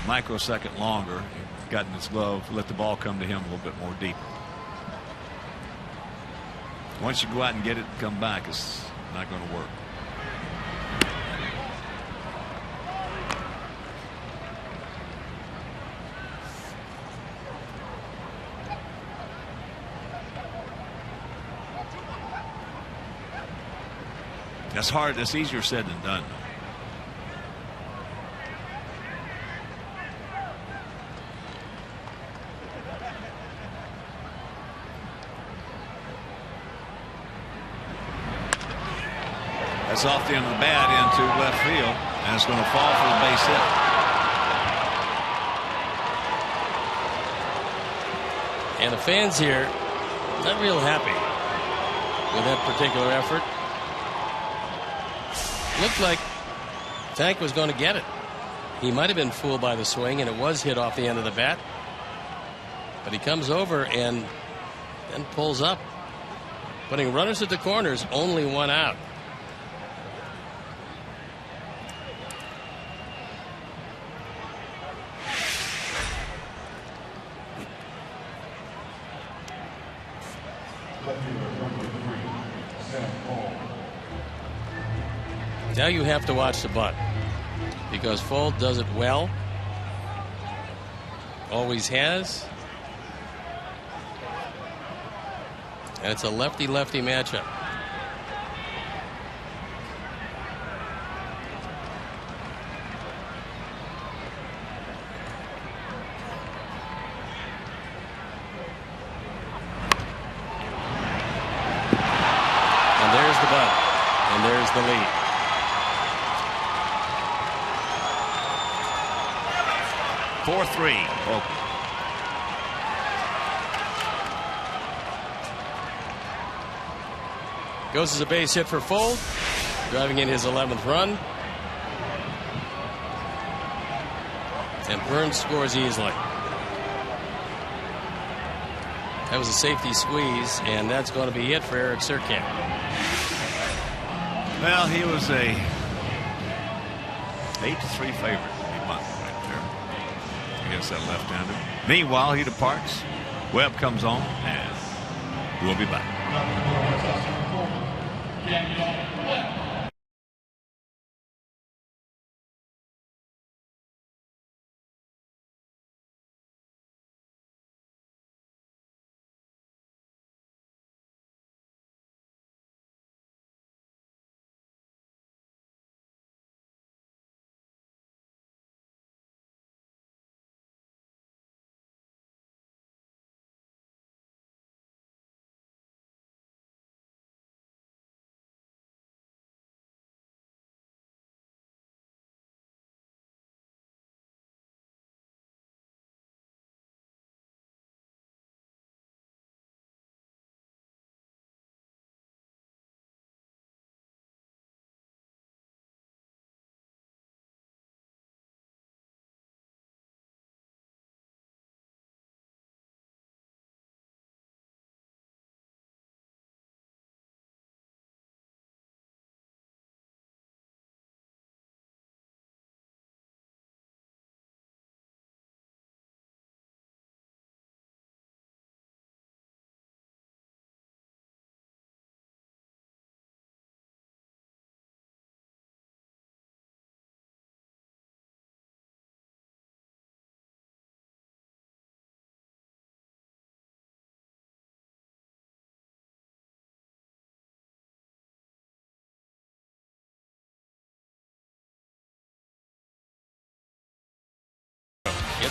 a microsecond longer, gotten his glove, let the ball come to him a little bit more deep. Once you go out and get it and come back, it's not going to work. That's hard. That's easier said than done. That's off the end of the bat into left field, and it's going to fall for the base hit. And the fans here not real happy with that particular effort. Looked like Tank was going to get it. He might have been fooled by the swing, and it was hit off the end of the bat. But he comes over and then pulls up, putting runners at the corners, only one out. Now you have to watch the bunt, because Fold does it well, always has, and it's a lefty-lefty matchup. And there's the bunt, and there's the lead. Four-3. Oakland. Goes as a base hit for Fold, driving in his 11th run. And Burns scores easily. That was a safety squeeze, and that's going to be it for Eric Surkamp. Well, he was a 8-3 favorite. Against that left-hander. Meanwhile, he departs. Webb comes on, and we'll be back.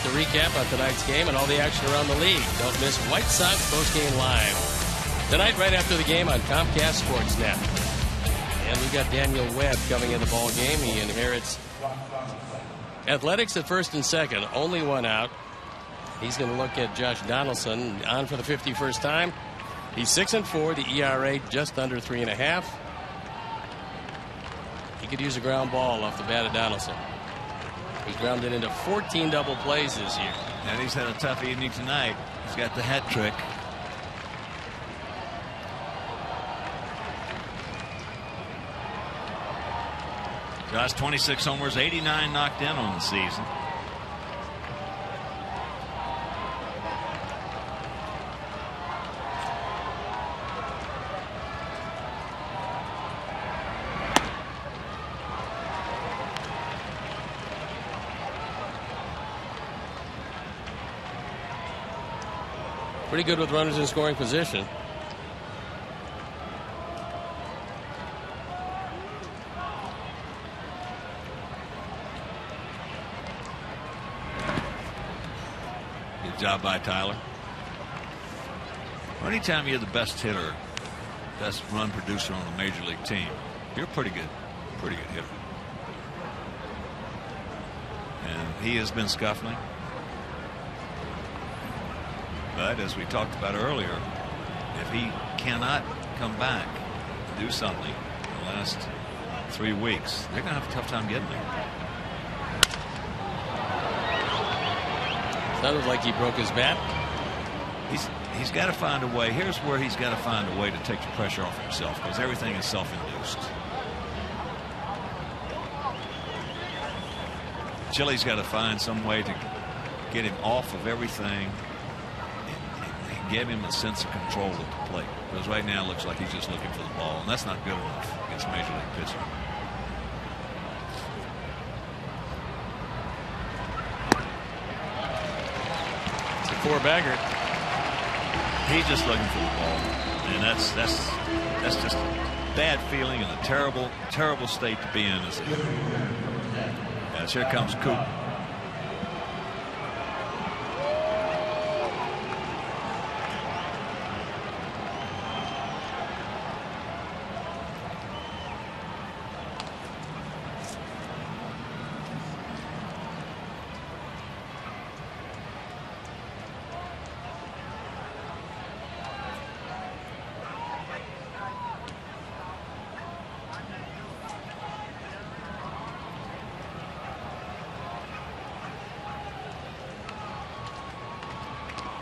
the recap on tonight's game and all the action around the league. Don't miss White Sox postgame live tonight right after the game on Comcast Sportsnet. And we got Daniel Webb coming in the ball game. He inherits Athletics at first and second. Only one out. He's going to look at Josh Donaldson on for the 51st time. He's 6-4. The ERA just under 3.5. He could use a ground ball off the bat of Donaldson. He's grounded into 14 double plays this year. And he's had a tough evening tonight. He's got the hat trick. Josh, 26 homers, 89 knocked in on the season. Pretty good with runners in scoring position. Good job by Tyler. Well, anytime you're the best hitter, best run producer on a major league team, you're a pretty good hitter. And he has been scuffling. But as we talked about earlier, if he cannot come back and do something in the last 3 weeks, they're going to have a tough time getting there. Sounded like he broke his bat. He's got to find a way. Here's where he's got to find a way to take the pressure off himself, because everything is self-induced. Chili's got to find some way to get him off of everything. Give him a sense of control at the plate, because right now it looks like he's just looking for the ball, and that's not good enough against major league pitching. It's a four-bagger. He's just looking for the ball, and that's just a bad feeling and a terrible state to be in. As here comes Coop.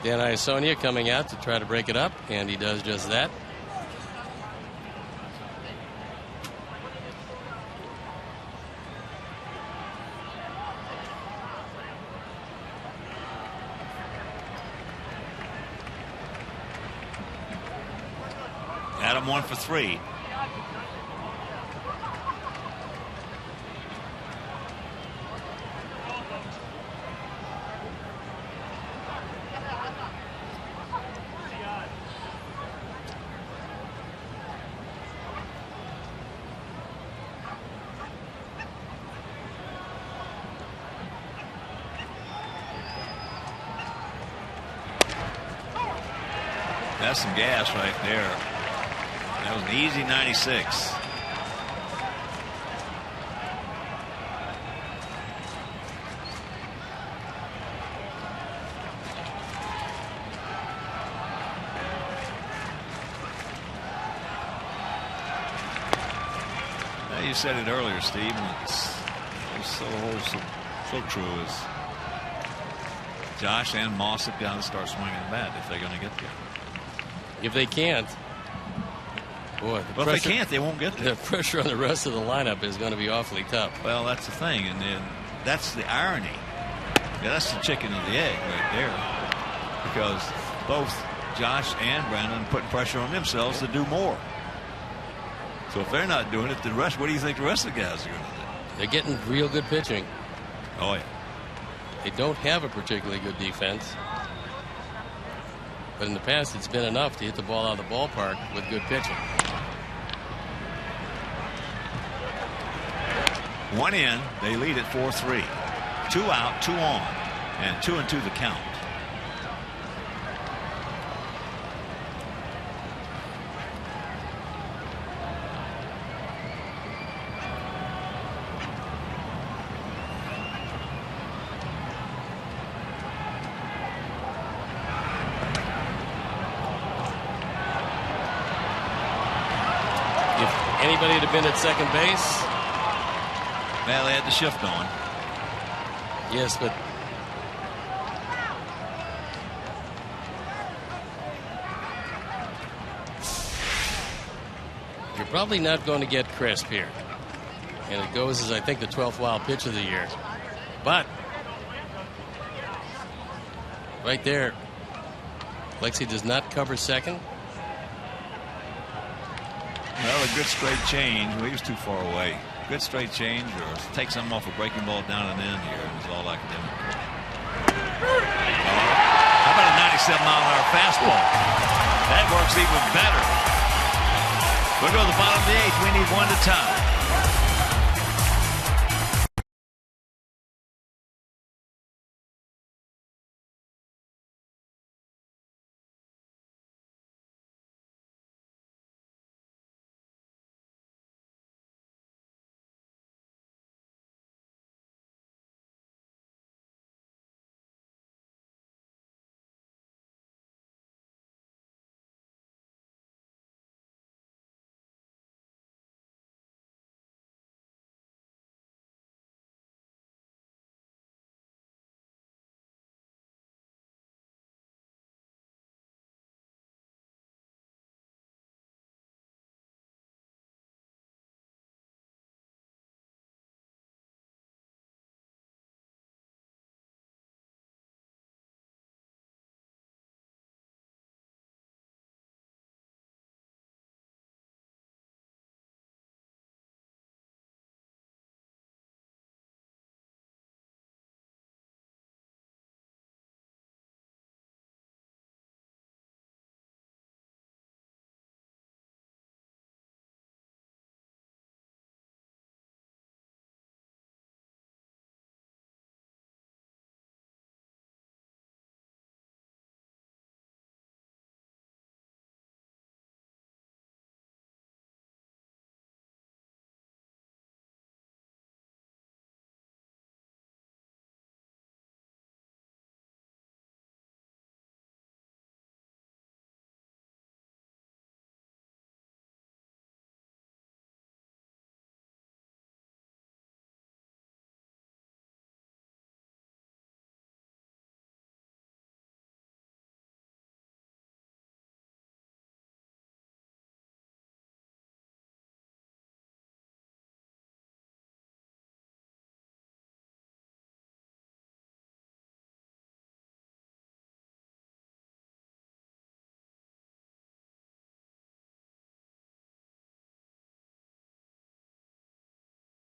Dan Iasonia coming out to try to break it up, and he does just that. Adam 1 for 3. That's some gas right there. That was an easy 96. Now, you said it earlier, Steve, and it's so true. Is Josh and Moss have got to start swinging the bat if they're going to get there. If they can't, boy, well, if they can't, they won't get there. The pressure on the rest of the lineup is going to be awfully tough. Well, that's the thing, and then that's the irony. Yeah, that's the chicken and the egg right there, because both Josh and Brandon are putting pressure on themselves to do more. So if they're not doing it, the rest, what do you think the rest of the guys are going to do? They're getting real good pitching. Oh yeah. They don't have a particularly good defense. But in the past, it's been enough to hit the ball out of the ballpark with good pitching. One in, they lead at 4-3. 2 out, 2 on. And 2-2 the count. Anybody had been at second base? Well, they had the shift on. Yes, but you're probably not going to get crisp here. And it goes as, I think, the 12th wild pitch of the year. But right there, Lexi does not cover second. Well, a good straight change. Well, he was too far away. Good straight change, or take something off a breaking ball down and in here is all I can do. How about a 97-mile-an-hour fastball? That works even better. We'll go to the bottom of the 8th. We need one to tie.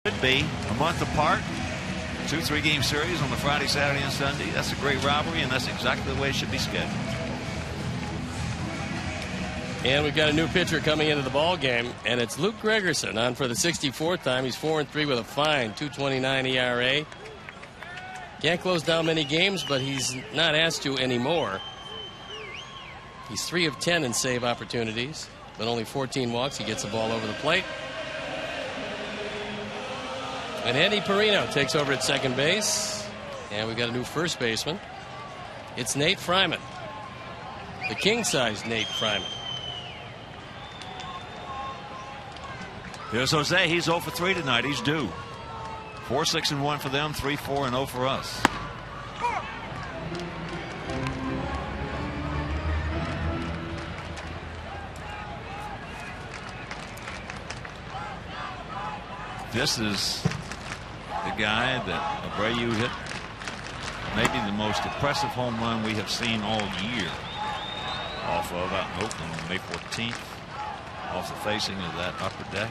Could be a month apart. 2-3 game series on the Friday, Saturday, and Sunday. That's a great rivalry, and that's exactly the way it should be scheduled. And we've got a new pitcher coming into the ball game, and it's Luke Gregerson on for the 64th time. He's 4-3 with a fine 2.29 ERA. Can't close down many games, but he's not asked to anymore. He's 3 of 10 in save opportunities, but only 14 walks. He gets the ball over the plate. And Andy Perino takes over at second base. And we've got a new first baseman. It's Nate Fryman. The king-size Nate Fryman. Here's Jose. He's 0 for 3 tonight. He's due. 4-6-1 for them. 3-4-0 for us. This is the guy that Abreu hit maybe the most impressive home run we have seen all year off of out in Oakland on May 14th off the facing of that upper deck.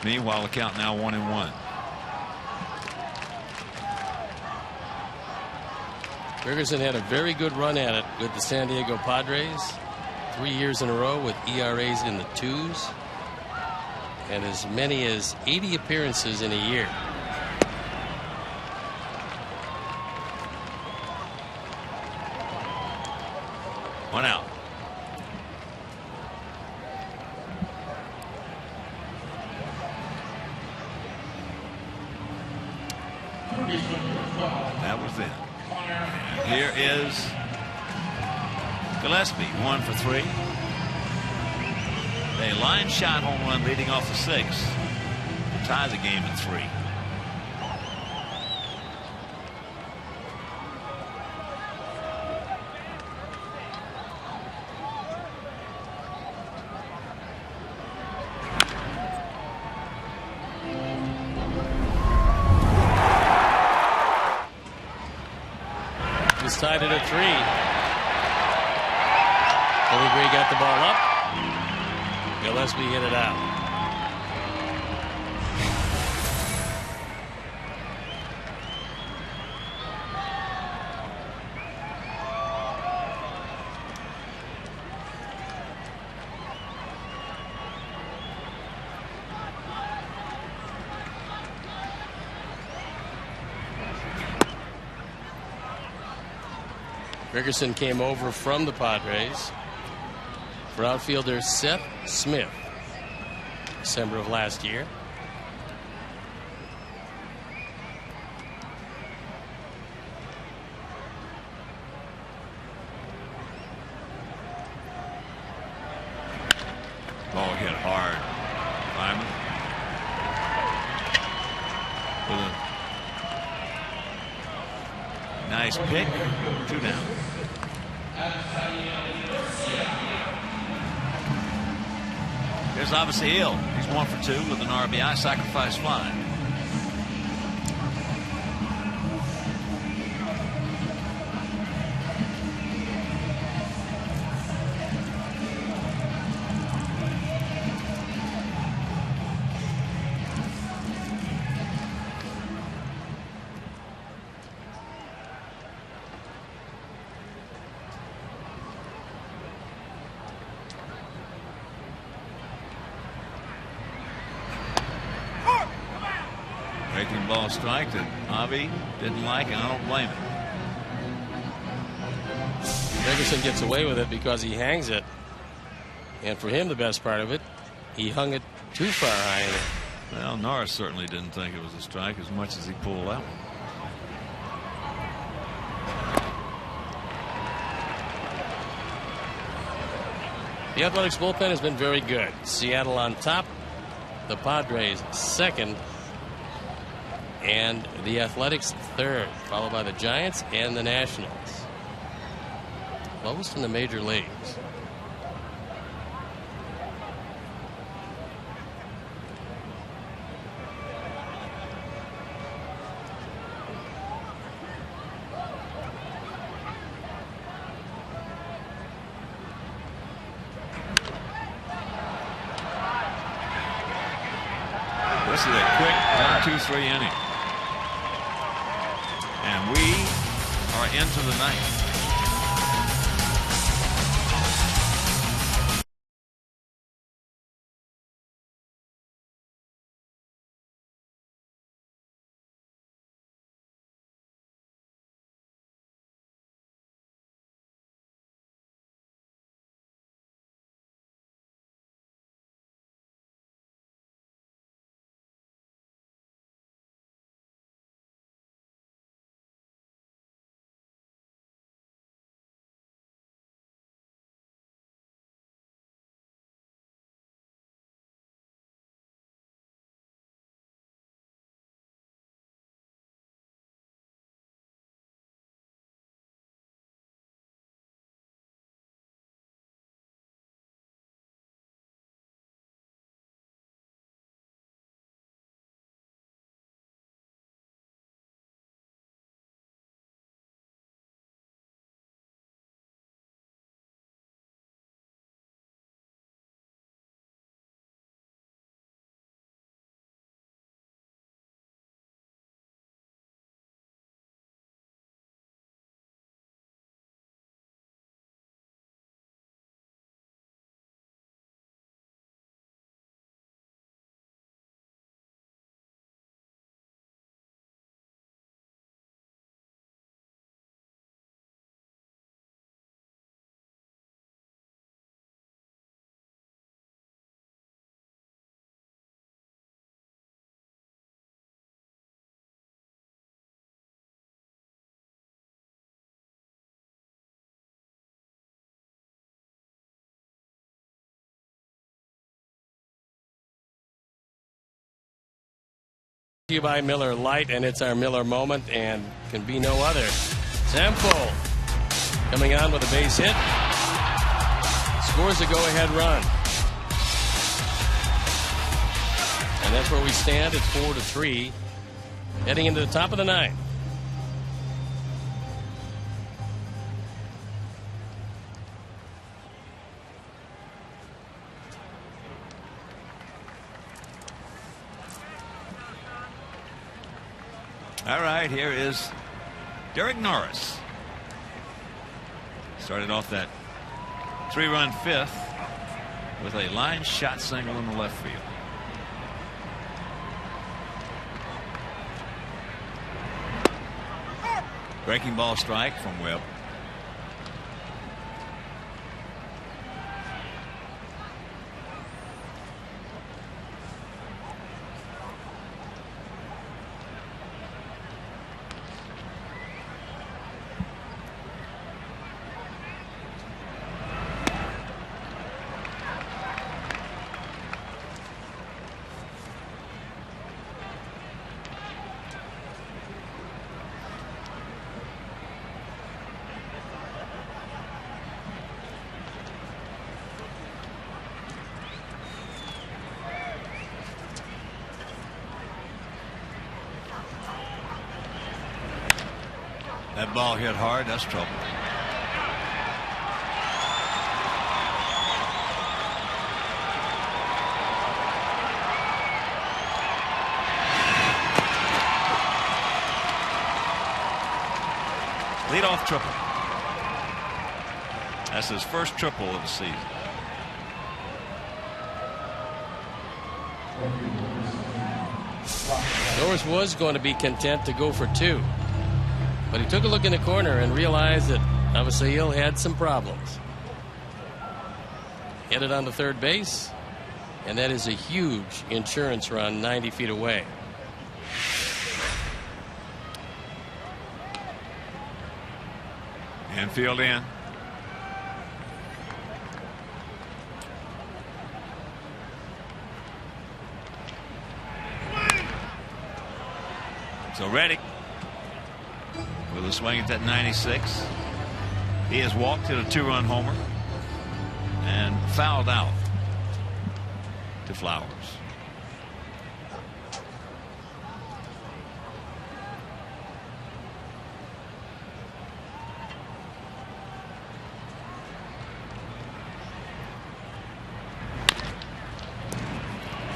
Meanwhile, the count now 1-1. Gregerson had a very good run at it with the San Diego Padres. 3 years in a row with ERAs in the 2s. And as many as 80 appearances in a year. One out. That was it. And here is Gillespie, 1 for 3. A line shot home run leading off the 6th. Ties the game at 3. Just tied it at 3. Billy got the ball up. Gillespie hit it out. Ferguson came over from the Padres for outfielder Seth Smith, December of last year. Ball hit hard. Lyman with a nice pick. 2 down. Here's obviously Hill. He's 1 for 2 with an RBI sacrifice fly. Breaking ball strike that Avi didn't like, and I don't blame him. Ferguson gets away with it because he hangs it. And for him, the best part of it, he hung it too far high in it. Well, Norris certainly didn't think it was a strike as much as he pulled that one. The Athletics bullpen has been very good. Seattle on top, the Padres second, and the Athletics third, followed by the Giants and the Nationals. Lowest in the major leagues. This is a quick 1-2-3 inning. And we are into the ninth. to you by Miller Lite, and it's our Miller moment, and can be no other. Sample coming on with a base hit. Scores a go-ahead run. And that's where we stand at 4-3, heading into the top of the ninth. All right, here is Derek Norris. Started off that 3-run fifth with a line shot single in the left field. Breaking ball strike from Webb. That ball hit hard. That's trouble. Leadoff triple. That's his first triple of the season. Norris was going to be content to go for two, but he took a look in the corner and realized that Avisail had some problems. Hit it on the third base, and that is a huge insurance run 90 feet away. Infield in. So Reddick with a swing at that 96. He has walked at a 2-run homer and fouled out to Flowers.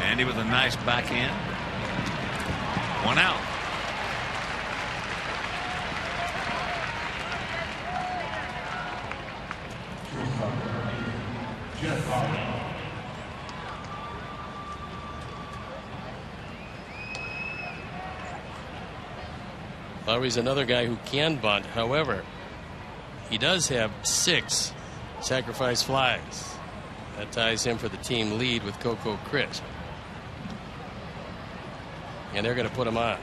Andy with a nice backhand. 1 out. Lowry's another guy who can bunt. However, he does have 6 sacrifice flies. That ties him for the team lead with Coco Crisp. And they're going to put him on.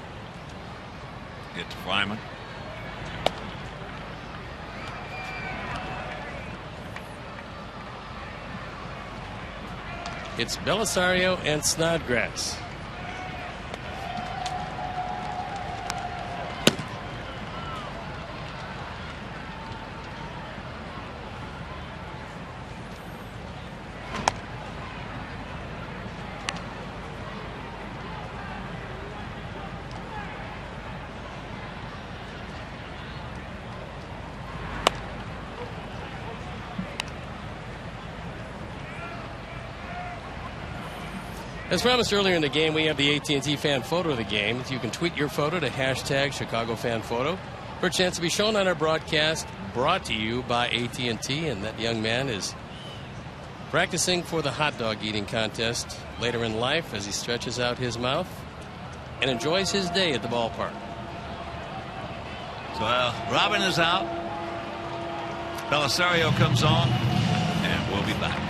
Get to Fryman. It's Belisario and Snodgrass. As promised earlier in the game, we have the AT&T fan photo of the game. You can tweet your photo to hashtag #ChicagoFanPhoto for a chance to be shown on our broadcast, brought to you by AT&T. And that young man is practicing for the hot dog eating contest later in life as he stretches out his mouth and enjoys his day at the ballpark. So Robin is out. Belisario comes on, and we'll be back.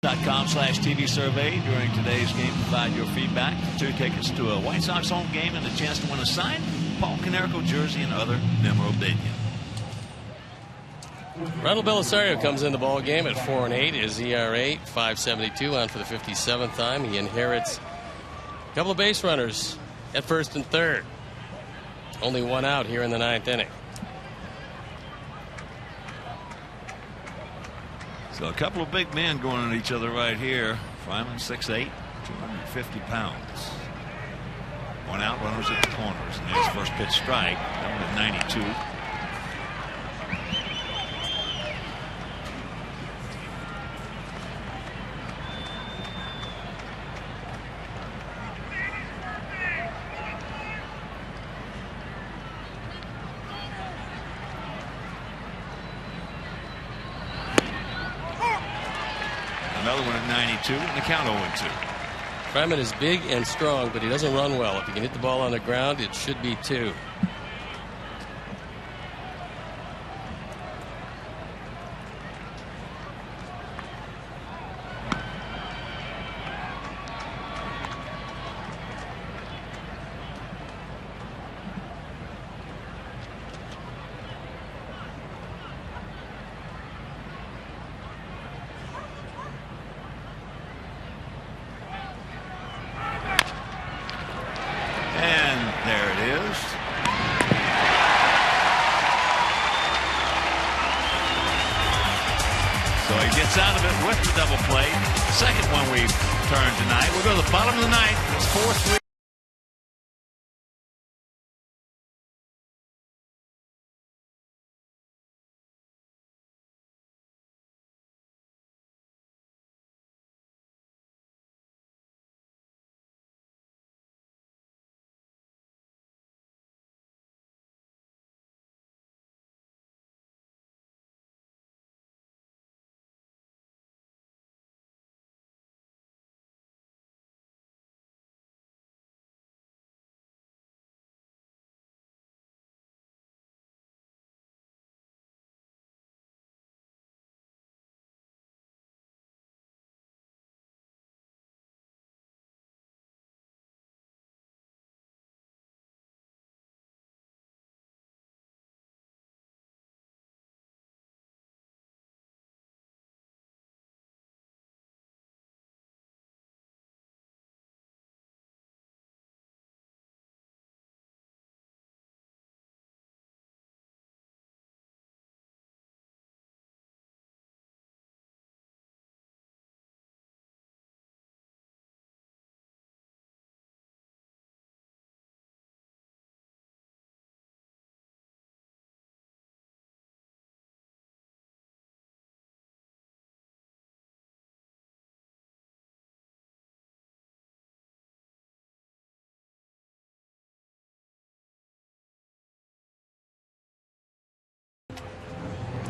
.com/TV survey during today's game. Provide your feedback. 2 tickets to a White Sox home game and a chance to win a signed Paul Konerko jersey and other memorabilia. Ronald Belisario comes in the ball game at 4-8. His ERA 5.72, on for the 57th time. He inherits a couple of base runners at first and third. Only 1 out here in the 9th inning. So a couple of big men going at each other right here. Fryman 6'8", 250 pounds. 1 out, runners at the corners. And there's first pitch strike. That one at 92. Another one at 92, and the count 0-2. Fryman is big and strong, but he doesn't run well. If he can hit the ball on the ground, it should be 2. Out of it with the double play. Second one we've turned tonight. We'll go to the bottom of the ninth. It's 4-3.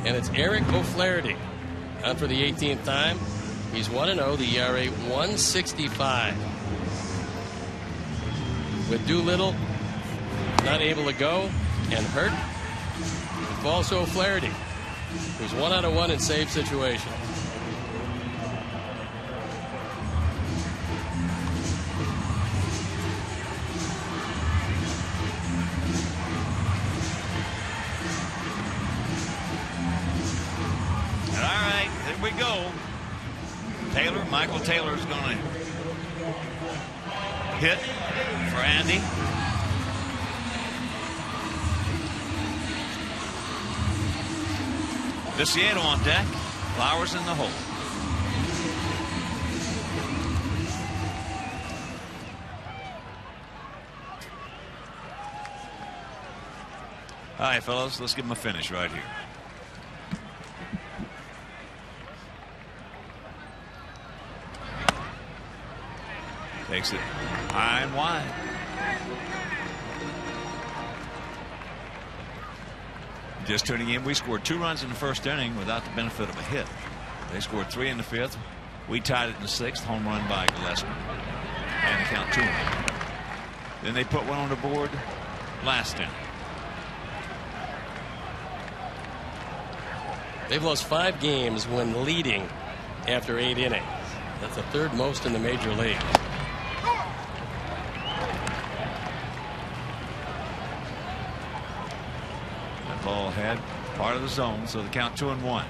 And it's Eric O'Flaherty on for the 18th time. He's 1-0, the ERA 1.65. With Doolittle not able to go and hurt, it falls to O'Flaherty, who's 1 out of 1 in save situations. We go. Michael Taylor's going to hit for Andy. Viciato on deck. Flowers in the hole. All right, fellas, let's give him a finish right here. Takes it high and wide. Just tuning in, we scored 2 runs in the first inning without the benefit of a hit. They scored 3 in the 5th. We tied it in the 6th. Home run by Gillespie. And the count 2-1. Then they put one on the board last inning. They've lost 5 games when leading after 8 innings. That's the third most in the major league. That ball had part of the zone, so the count 2-1.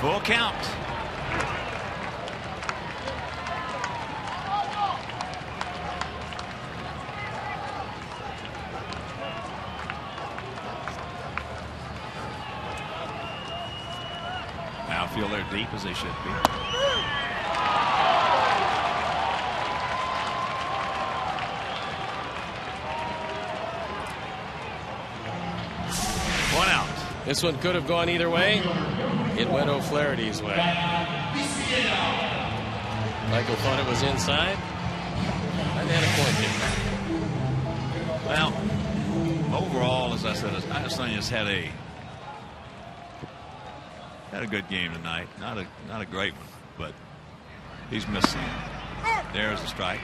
Full count. Now feel they're deep as they should be. One out. This one could have gone either way. It went O'Flaherty's way. Michael thought it was inside. And they had a coin kick. Well, overall, as I said, Adesanya had a good game tonight. Not a great one, but he's missing. There's a strike.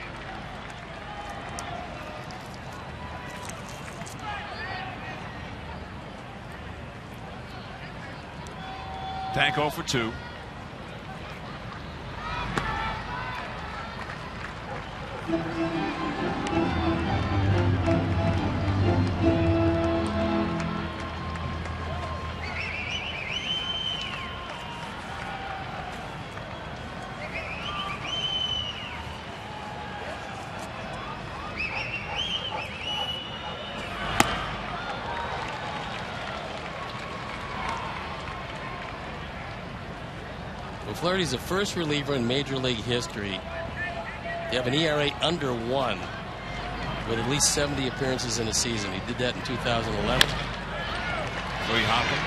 Tank 0 for 2. Flaherty's the first reliever in Major League history to have an ERA under 1 with at least 70 appearances in a season. He did that in 2011. Three hopping.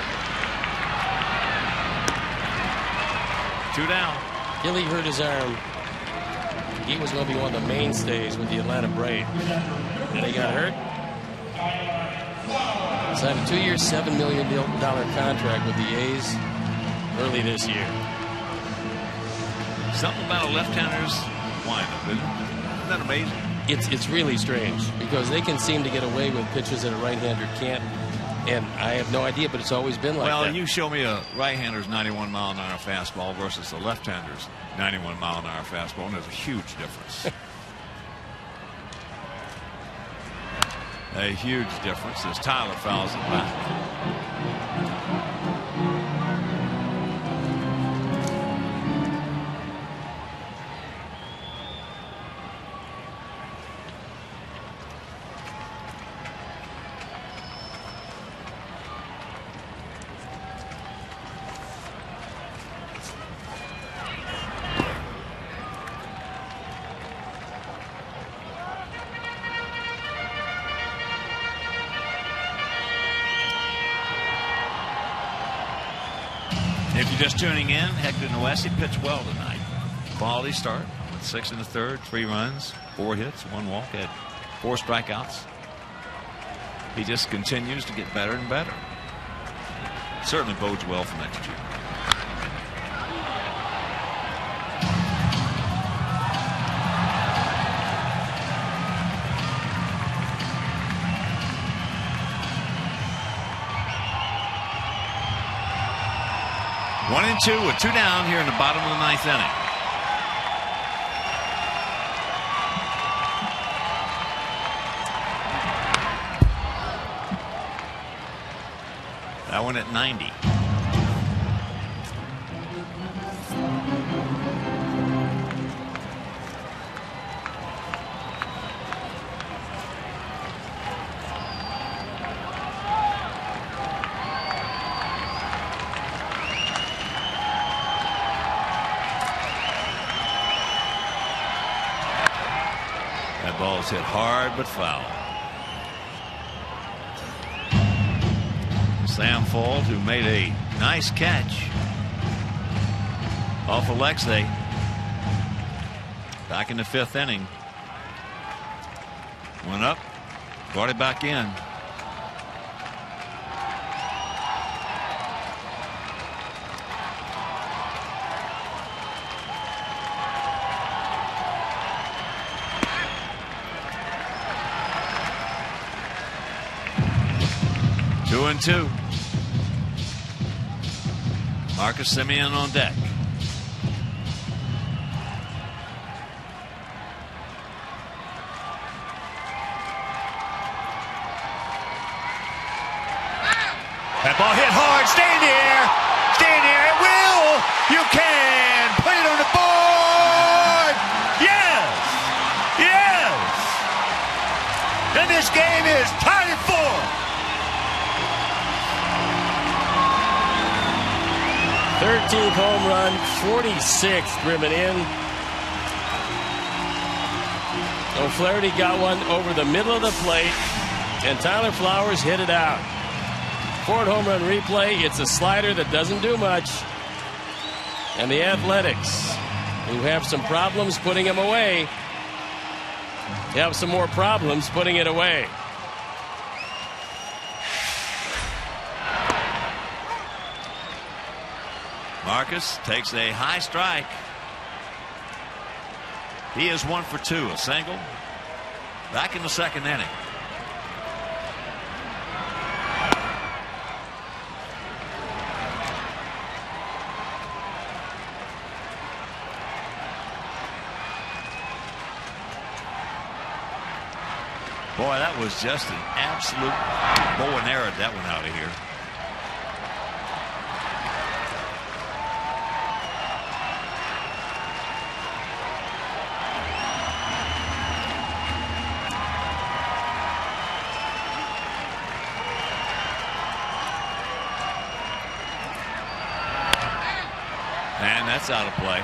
2 down. Gilly hurt his arm. He was going to be one of the mainstays with the Atlanta Braves. And he got hurt. Signed a 2-year, $7 million contract with the A's early this year. Something about a left-hander's windup, isn't that amazing? It's really strange because they can seem to get away with pitches that a right-hander can't, and I have no idea, but it's always been like that. Well, you show me a right-hander's 91-mile-an-hour fastball versus a left-hander's 91-mile-an-hour fastball, and there's a huge difference. A huge difference as Tyler fouls it back. If you're just tuning in, Hector Noesi pitched well tonight. Quality start with 6 in the third, 3 runs, 4 hits, 1 walk, had 4 strikeouts. He just continues to get better and better. Certainly bodes well for next year. One and 2 with 2 down here in the bottom of the 9th inning. That one at 90. Ball's hit hard but foul. Sam Fuld, who made a nice catch off Alexei, Back in the 5th inning. Went up, brought it back in. Two and two. Marcus Semien on deck. That ball hit hard. Stay in the air. Stay in the air. It will. You can put it on the board. Yes. Yes. And this game is tied at 4. th home run, 46th driven in. O'Flaherty got one over the middle of the plate, and Tyler Flowers hit it out. Ford home run replay. It's a slider that doesn't do much. And the Athletics, who have some problems putting him away, have some more problems putting it away. Marcus takes a high strike. He is 1 for 2, a single. Back in the 2nd inning. Boy, that was just an absolute bow and arrow, that one out of here. And that's out of play.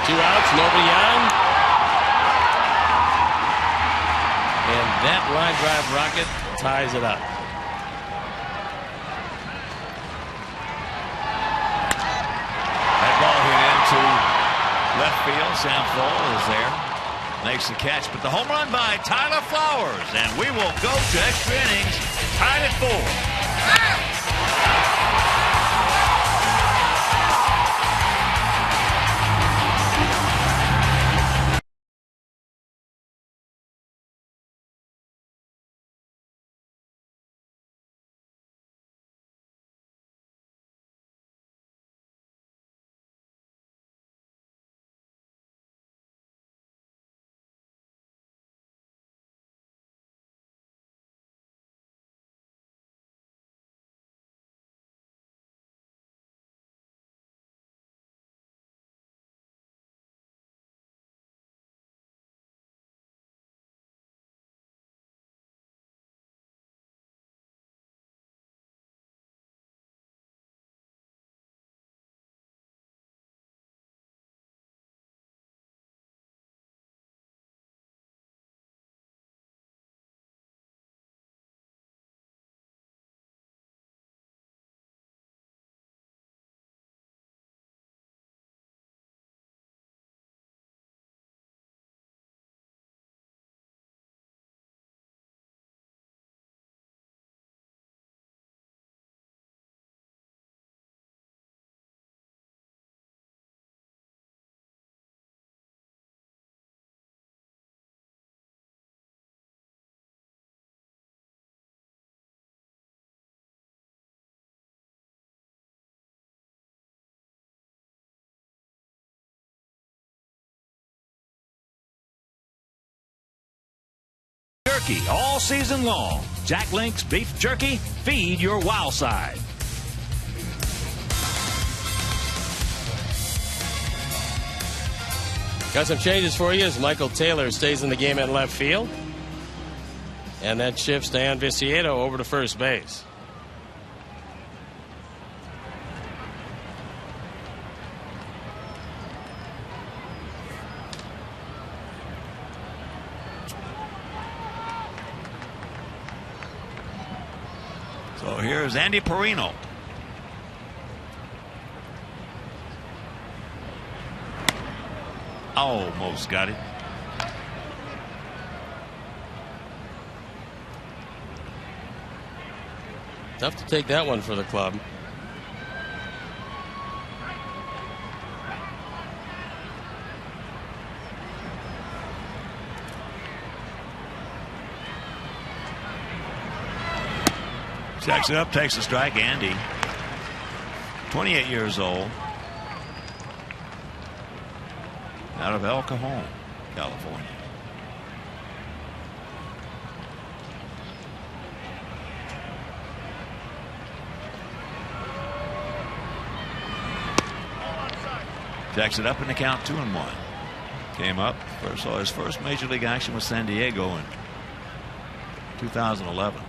2 outs, nobody on. And that line drive rocket ties it up. That ball hit into left field. Sam Fall is there. Makes the catch, but the home run by Tyler Flowers. And we will go to extra innings. Tied at 4. Jerky all season long. Jack Link's beef jerky. Feed your wild side. Got some changes for you as Michael Taylor stays in the game at left field. And that shifts Dan Viciedo over to first base. So here's Andy Perino. Almost got it. Tough to take that one for the club. Checks it up, takes a strike. Andy, 28 years old, out of El Cajon, California. Jacks it up in the count, 2-1. Came up first, saw his first major league action with San Diego in 2011.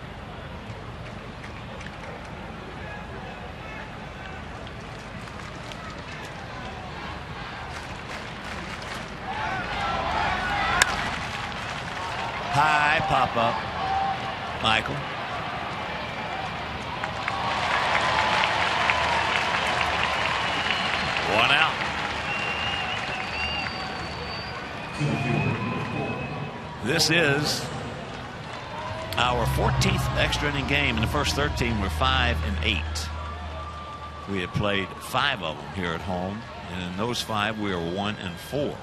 High pop up, Michael. One out. This is our 14th extra inning game. In the first 13, we're 5-8. We have played 5 of them here at home, and in those 5, we are 1-4.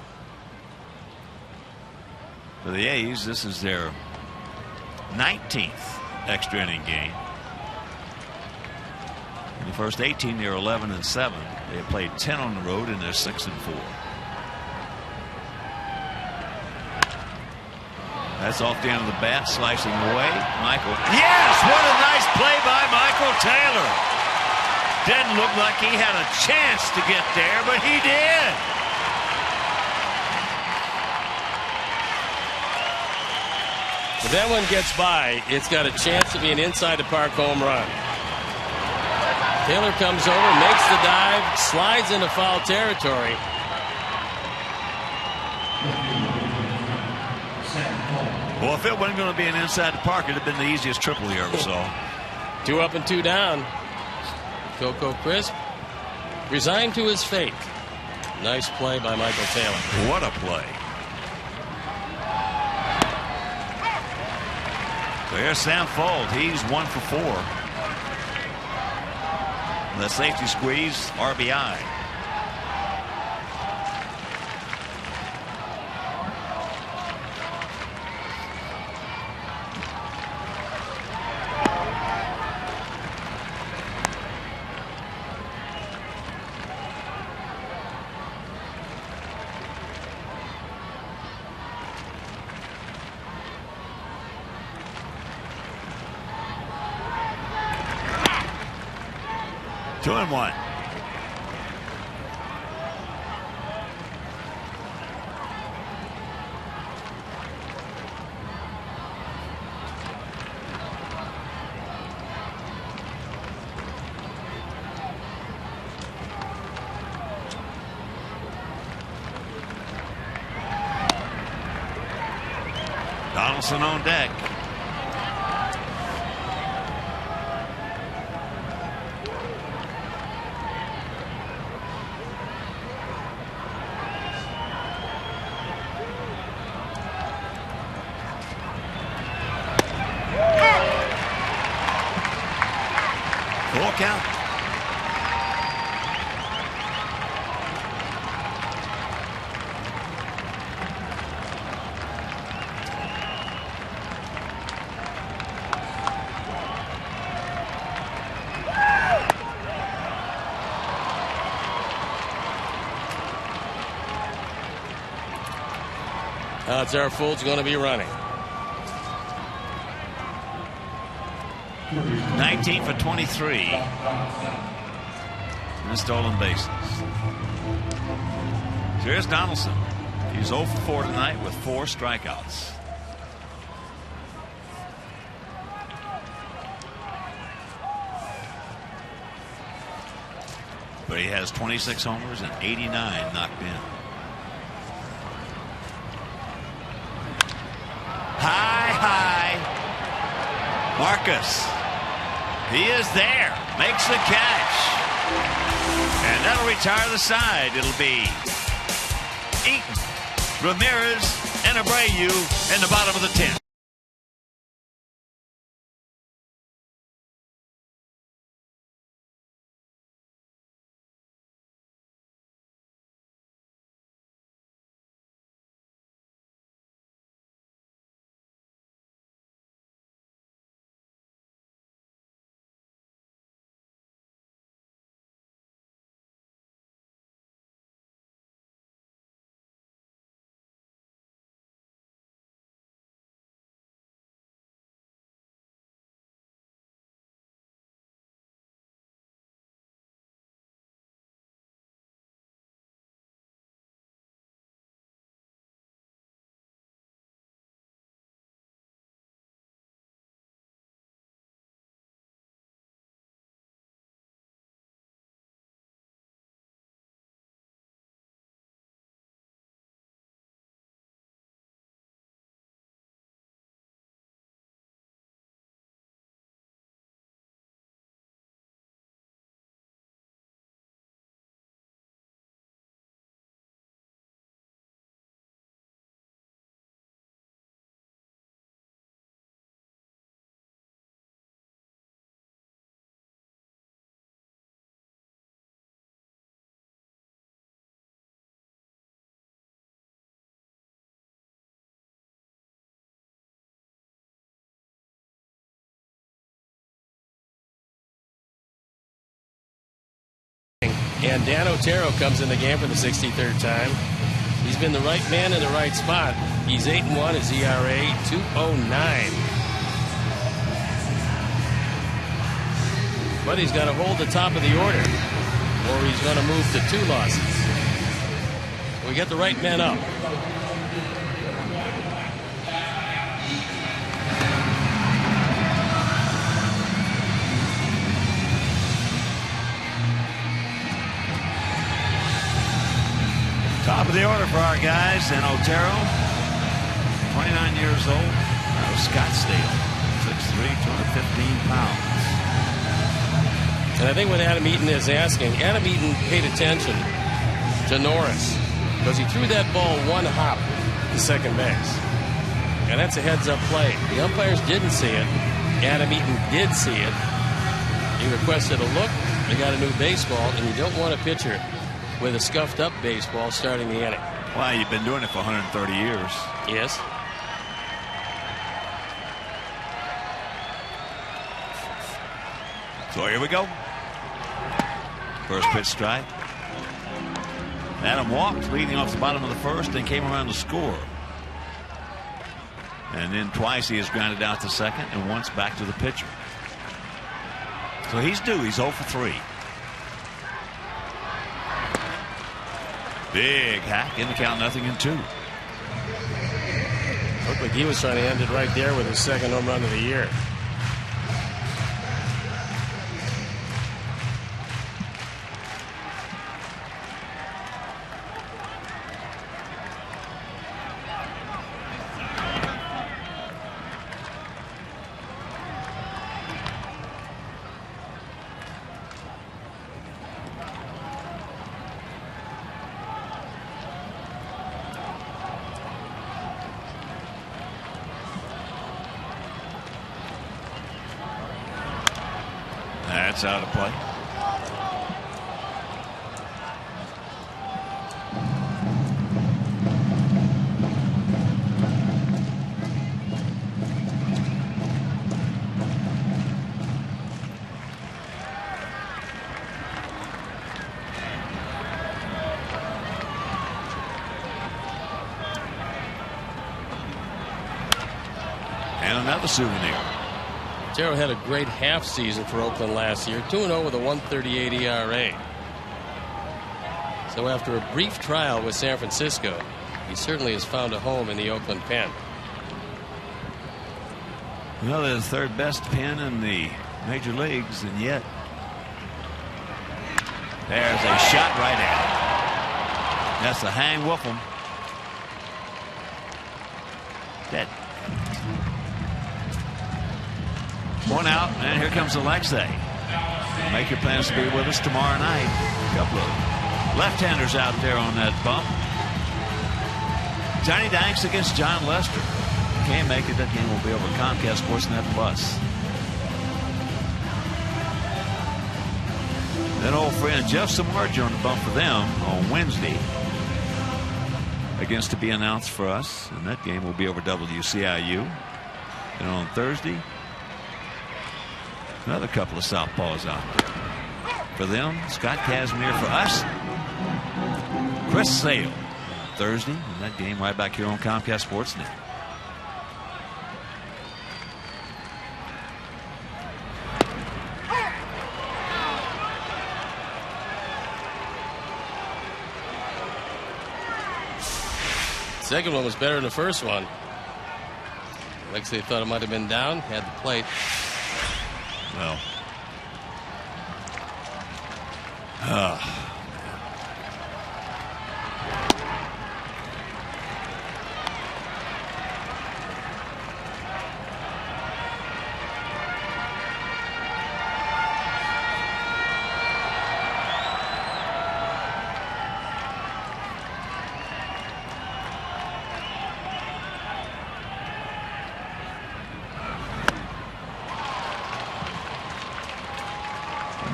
For the A's, this is their 19th extra inning game. In the first 18, they're 11-7. They have played 10 on the road, and they're 6-4. That's off the end of the bat, slicing away. Michael. Yes, what a nice play by Michael Taylor. Didn't look like he had a chance to get there, but he did. If that one gets by, it's got a chance to be an inside the park home run. Taylor comes over, makes the dive, slides into foul territory. Well, if it wasn't going to be an inside the park, it'd have been the easiest triple he ever saw. 2 up and 2 down. Coco Crisp resigned to his fate. Nice play by Michael Taylor. What a play. So here's Sam Fuld. He's 1 for 4. The safety squeeze, RBI. Two and one. Donaldson on deck. Full count. Odds are Fuld's going to be running. 19 for 23. And stolen bases. Here's Donaldson. He's 0 for 4 tonight with 4 strikeouts. But he has 26 homers and 89 knocked in. High. Marcus. He is there. Makes the catch. And that'll retire the side. It'll be Eaton Ramirez and Abreu in the bottom of the 10th. And Dan Otero comes in the game for the 63rd time. He's been the right man in the right spot. He's 8-1. His ERA 2.09. But he's got to hold the top of the order, or he's going to move to 2 losses. We get the right men up. Top of the order for our guys. And Otero, 29 years old, out of Scottsdale, 6'3", 215 pounds. And I think what Adam Eaton is asking, Adam Eaton paid attention to Norris because he threw that ball 1 hop to second base. And that's a heads-up play. The umpires didn't see it. Adam Eaton did see it. He requested a look. They got a new baseball, and you don't want a pitcher with a scuffed-up baseball starting the inning. Wow, you've been doing it for 130 years. Yes. So here we go. First pitch strike. Adam walked, leading off the bottom of the first, then came around to score. And then twice he has grounded out to second, and once back to the pitcher. So he's due. He's 0 for 3. Big hack in the count, 0-2. Looked like he was trying to end it right there with his second home run of the year. That's out of play. And another souvenir. Otero had a great half season for Oakland last year, 2-0 with a 1.38 ERA. So after a brief trial with San Francisco, he certainly has found a home in the Oakland pen. Well, they're the third best pen in the major leagues, and yet there's a shot right at it. That's the hang Wolfham. Dead. One out, and here comes Alexei. Make your plans to be with us tomorrow night. A couple of left-handers out there on that bump. Johnny Danks against John Lester. Can't make it. That game will be over Comcast Sportsnet Plus. Then old friend Jeff Samardzija on the bump for them on Wednesday. Against to be announced for us. And that game will be over WCIU. And on Thursday, another couple of southpaws out there. For them, Scott Kazmir. For us, Chris Sale. Thursday, and that game right back here on Comcast Sportsnet. Second one was better than the first one. Alexei thought it might have been down, had the plate. Well.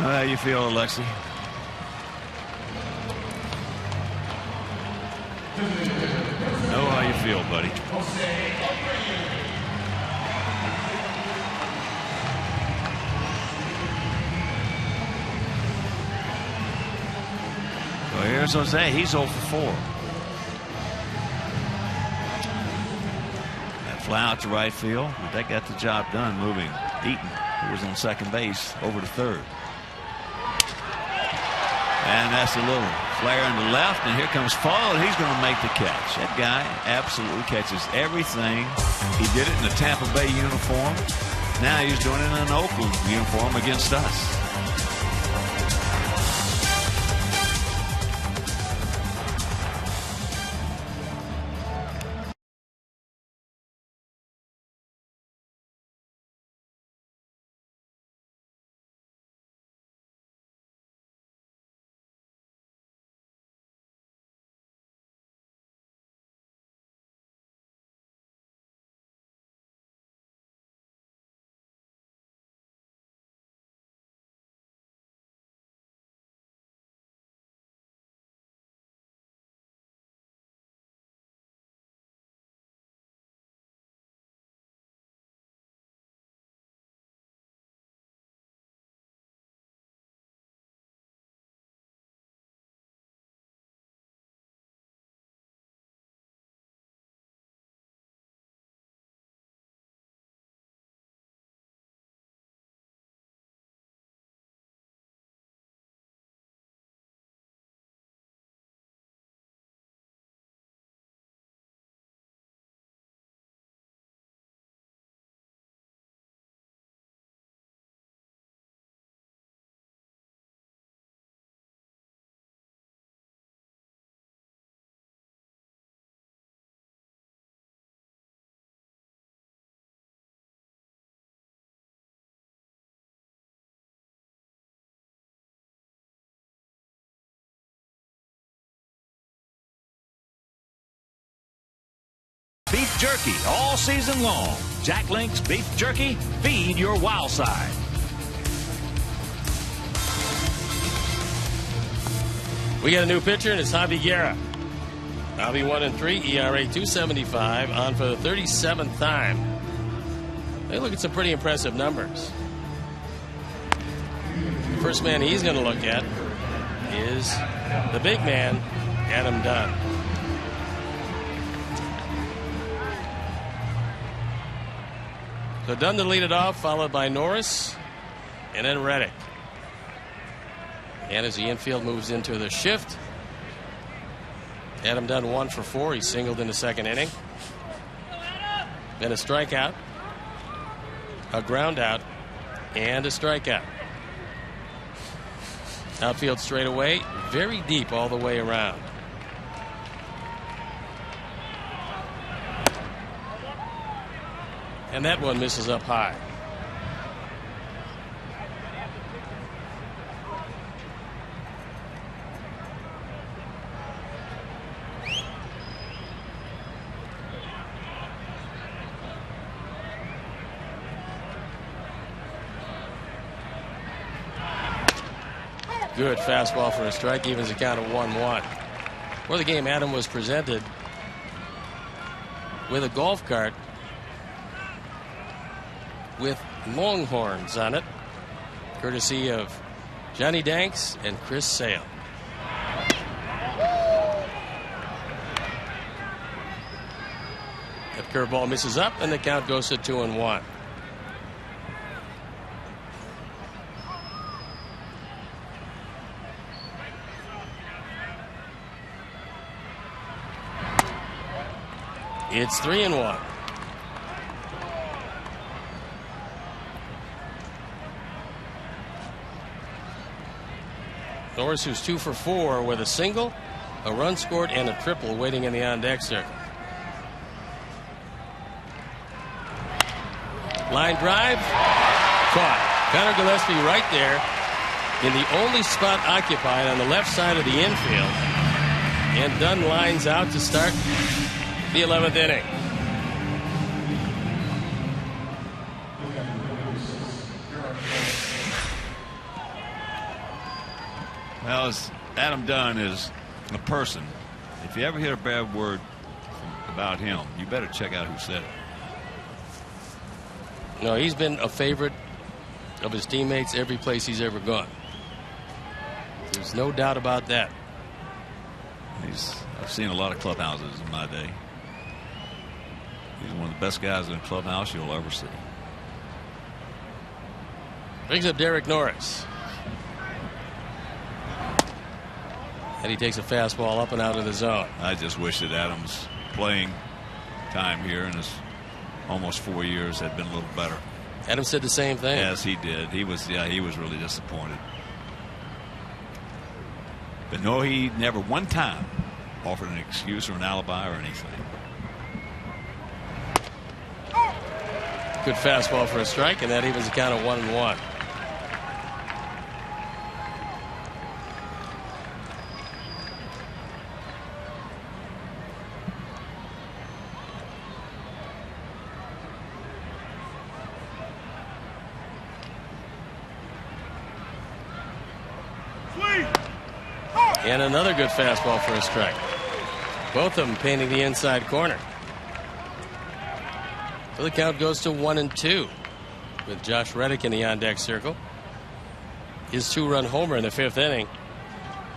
How you feel, Alexei? Know how you feel, buddy. Well, here's Jose. He's 0 for 4. That fly out to right field, but that got the job done, moving Eaton, who was on second base, over to third. And that's a little flare in the left, and here comes Fall. He's going to make the catch. That guy absolutely catches everything. He did it in the Tampa Bay uniform. Now he's doing it in an Oakland uniform against us. Beef jerky all season long. Jack Link's Beef Jerky. Feed your wild side. We got a new pitcher, and it's Javi Guerra. Javi 1-3, ERA 2.75, on for the 37th time. They look at some pretty impressive numbers. The first man he's going to look at is the big man, Adam Dunn. So Dunn to lead it off, followed by Norris, and then Reddick. And as the infield moves into the shift, Adam Dunn 1 for 4. He singled in the second inning. Then a strikeout, a ground out, and a strikeout. Outfield straight away, very deep all the way around. And that one misses up high. Good fastball for a strike, evens the count of 1-1. For the game, Adam was presented with a golf cart with Longhorns on it, courtesy of Johnny Danks and Chris Sale. That curveball misses up, and the count goes to 2-1. It's 3-1. Norris, who's 2 for 4 with a single, a run scored, and a triple waiting in the on-deck circle. Line drive, caught. Connor Gillespie right there in the only spot occupied on the left side of the infield. And Dunn lines out to start the 11th inning. Well, Adam Dunn is a person. If you ever hear a bad word about him, you better check out who said it. No, he's been a favorite of his teammates every place he's ever gone. There's no doubt about that. I've seen a lot of clubhouses in my day. He's one of the best guys in a clubhouse you'll ever see. Brings up Derek Norris. And he takes a fastball up and out of the zone. I just wish that Adam's playing time here in his almost 4 years had been a little better. Adam said the same thing. Yes, he did. He was really disappointed. But no, he never one time offered an excuse or an alibi or anything. Good fastball for a strike, and that evens the count of 1-1. And another good fastball for a strike. Both of them painting the inside corner. So the count goes to 1-2 with Josh Reddick in the on-deck circle. His 2-run homer in the 5th inning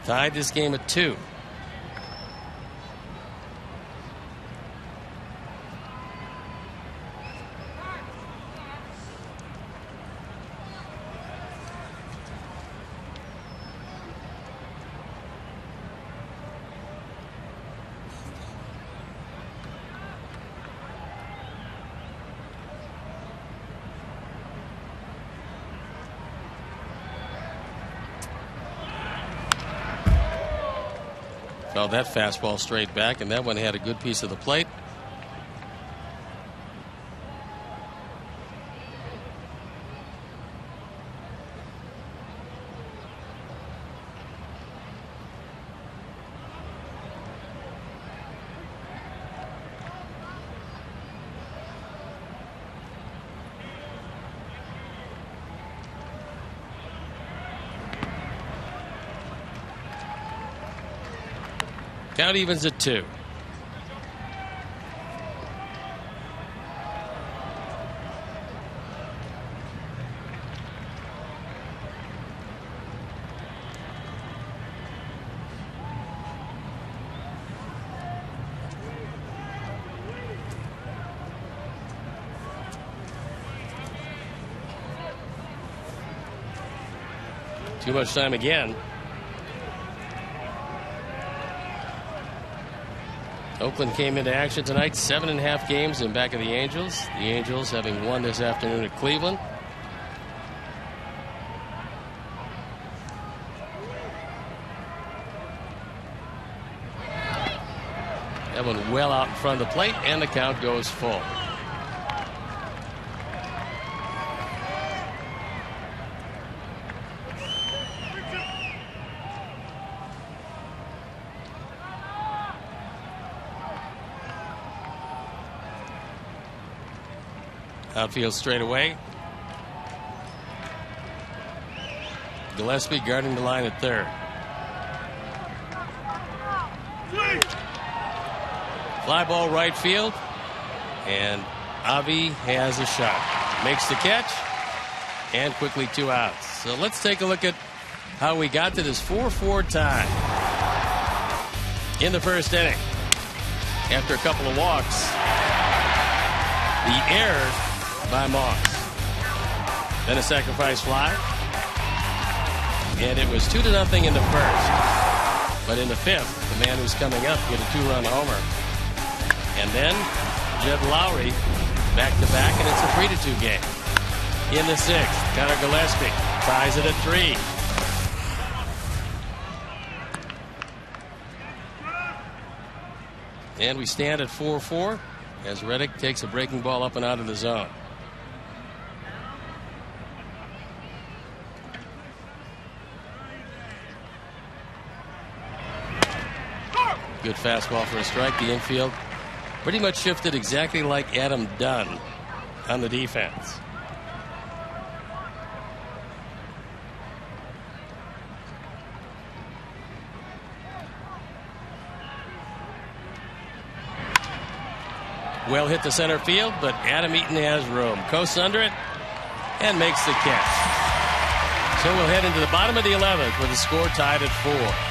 tied this game at 2. Well, that fastball straight back, and that one had a good piece of the plate. Count evens at 2. Too much time again. Oakland came into action tonight, 7.5 games in back of the Angels. The Angels having won this afternoon at Cleveland. That one well out in front of the plate, and the count goes full. Outfield straight away. Gillespie guarding the line at third. Fly ball right field, and Avi has a shot. Makes the catch, and quickly 2 outs. So let's take a look at how we got to this 4-4 tie in the first inning. After a couple of walks, the error by Moss. Then a sacrifice fly, and it was 2-0 in the first. But in the fifth, the man who's coming up with a 2-run homer. And then Jed Lowry back-to-back, and it's a 3-2 game. In the sixth, Connor Gillespie ties it at 3. And we stand at 4-4 as Reddick takes a breaking ball up and out of the zone. Good fastball for a strike. The infield pretty much shifted exactly like Adam Dunn on the defense. Well hit to center field, but Adam Eaton has room. Coasts under it and makes the catch. So we'll head into the bottom of the 11th with the score tied at 4.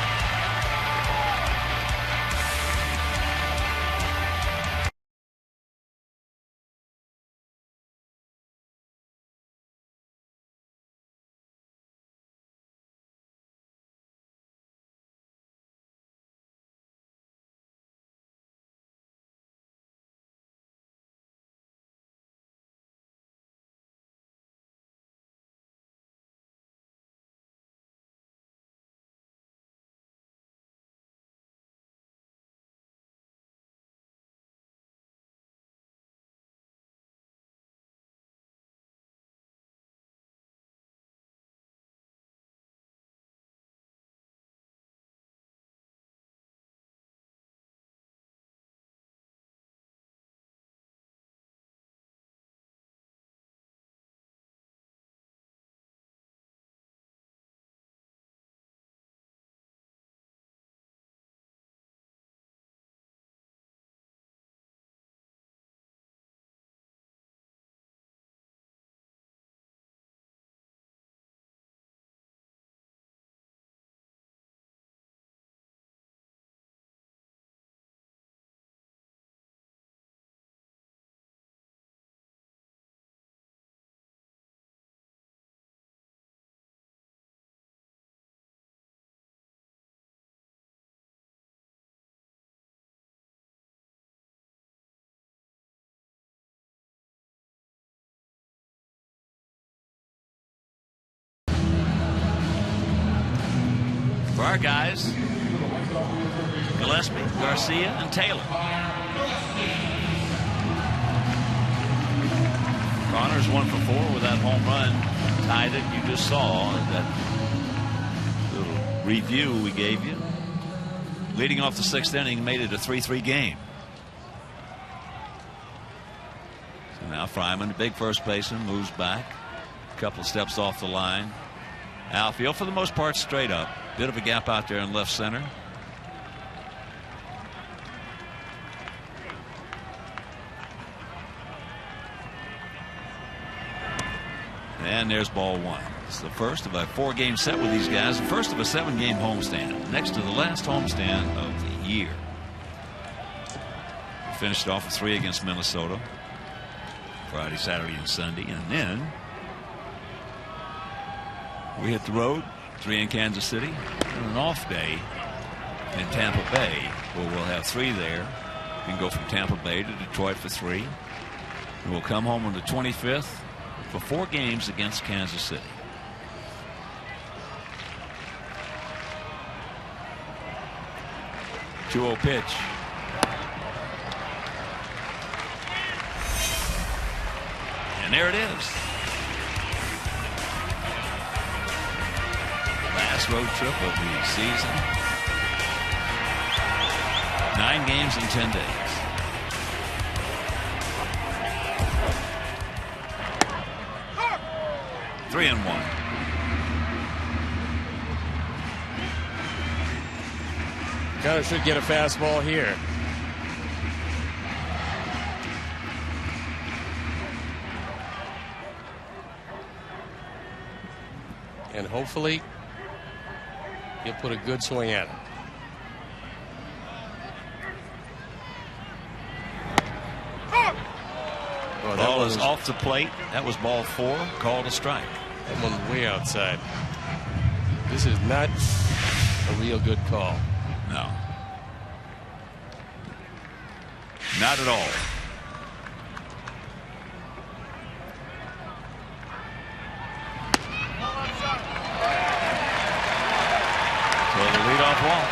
For our guys, Gillespie, Garcia, and Taylor. Connor's 1 for 4 with that home run. Tied it. You just saw that little review we gave you. Leading off the 6th inning, made it a 3-3 game. So now Fryman, the big first baseman, moves back. A couple steps off the line. Outfield, for the most part, straight up. Bit of a gap out there in left center. And there's ball 1. It's the first of a 4-game set with these guys. The first of a 7-game homestand. Next to the last homestand of the year. We finished off with 3 against Minnesota. Friday, Saturday, and Sunday. And then we hit the road. 3 in Kansas City, and an off day in Tampa Bay, where we'll have 3 there. We can go from Tampa Bay to Detroit for 3. And we'll come home on the 25th for 4 games against Kansas City. Two-0 pitch. And there it is. Last road trip of the season. 9 games in 10 days. Three and 1. Connor should get a fastball here. And hopefully he'll put a good swing at it. Oh, that was off the plate. That was ball 4. Called a strike. That one way outside. This is not a real good call. No. Not at all. So the leadoff walk.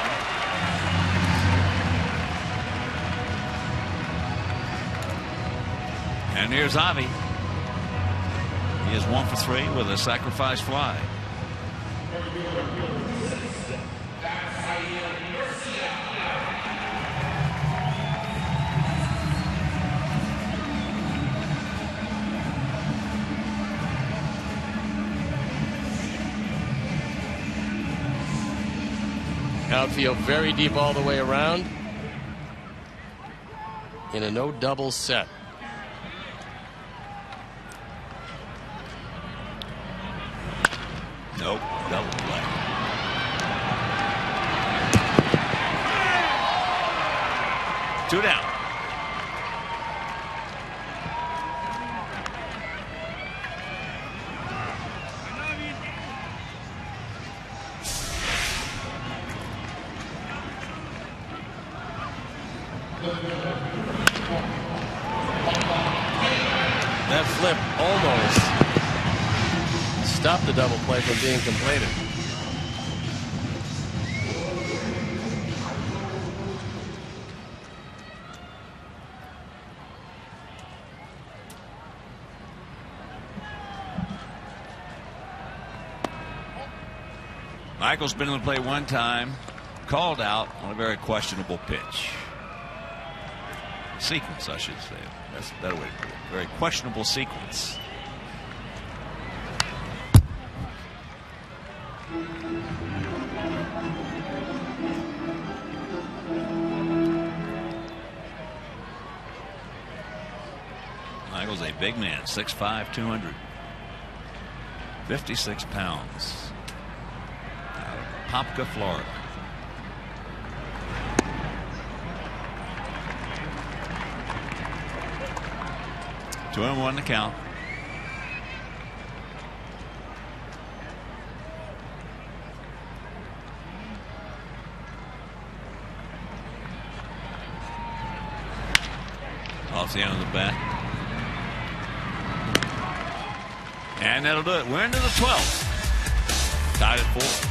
And here's Avi. He is 1 for 3 with a sacrifice fly. Outfield very deep all the way around in a no double set. Nope, double play. Two down. That flip almost stopped the double play from being completed. Michael's been in the play one time, called out on a very questionable pitch. Sequence, I should say. That's a better way to put it. Very questionable sequence. Michael's a big man, 6'5", 256 pounds. Out of Popka, Florida. Two and one to count. Off the end of the bat. And that'll do it. We're into the 12th. Tied at 4.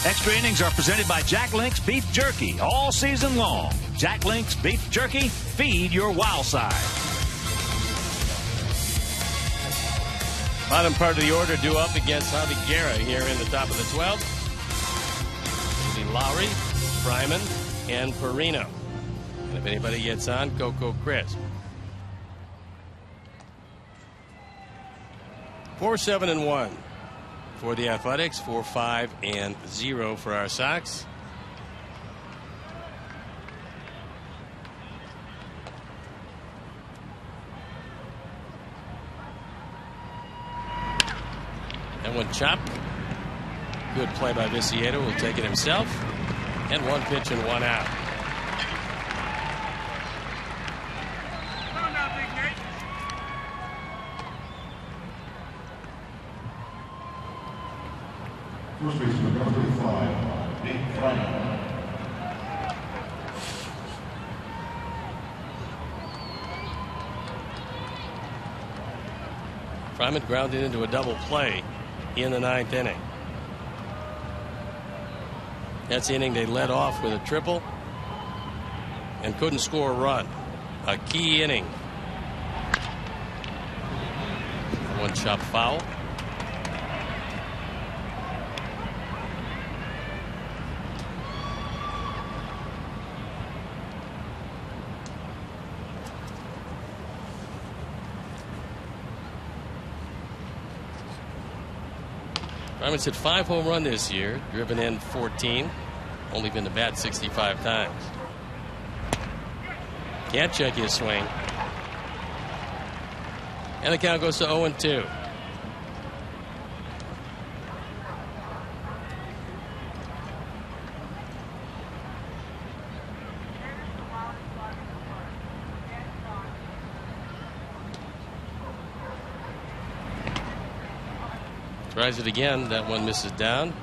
Extra innings are presented by Jack Link's Beef Jerky all season long. Jack Link's Beef Jerky, feed your wild side. Bottom part of the order due up against Javi Guerra here in the top of the 12th. It'll be Lowry, Fryman, and Perino. And if anybody gets on, Coco Crisp. 4-7-1 for the Athletics. 4-5-0 for our Sox. That one chopped. Good play by Viciedo. Will take it himself. And one pitch and one out. First baseman, number 35, Nate Fryman. Fryman grounded into a double play in the 9th inning. That's the inning they led off with a triple and couldn't score a run. A key inning. One chop foul. Fryman's hit 5 home runs this year, driven in 14, only been to bat 65 times. Can't check his swing. And the count goes to 0-2. Tries it again. That one misses down.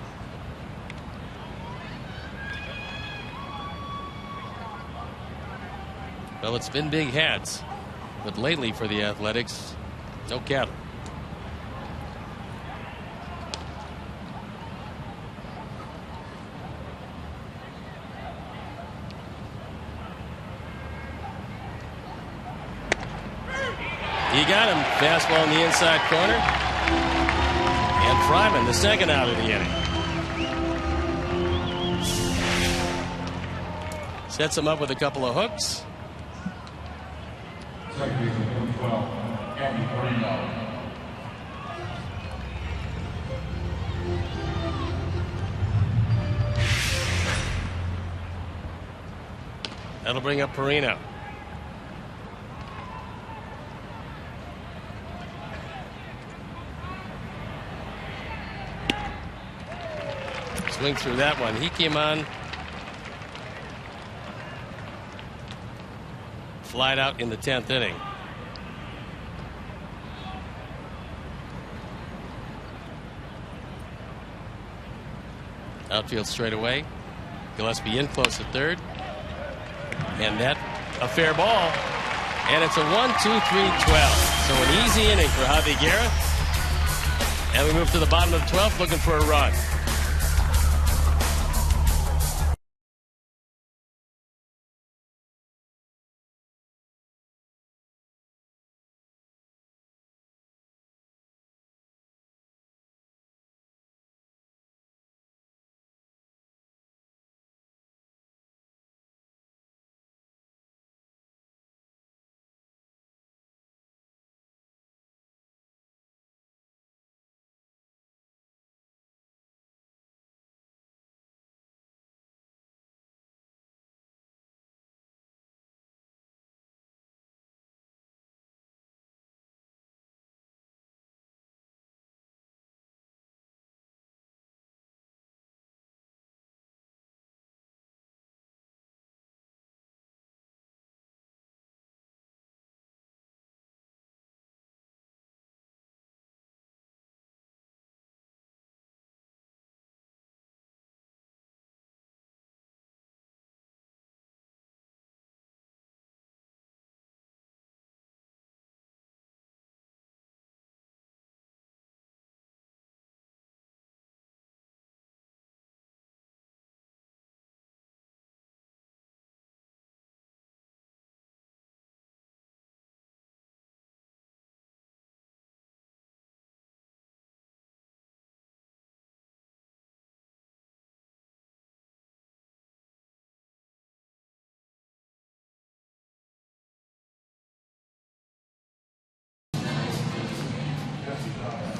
Well, it's been big hats, but lately for the Athletics, no cattle. He got him. Fastball in the inside corner. And Fryman, the second out of the inning. Sets him up with a couple of hooks. Second baseman, number 12, Andy Perino. That'll bring up Perino. Swing through that one. He came on. Flied out in the 10th inning. Outfield straight away. Gillespie in close to third. And that a fair ball. And it's a 1-2-3-12. So an easy inning for Javi Guerra. And we move to the bottom of the 12th looking for a run.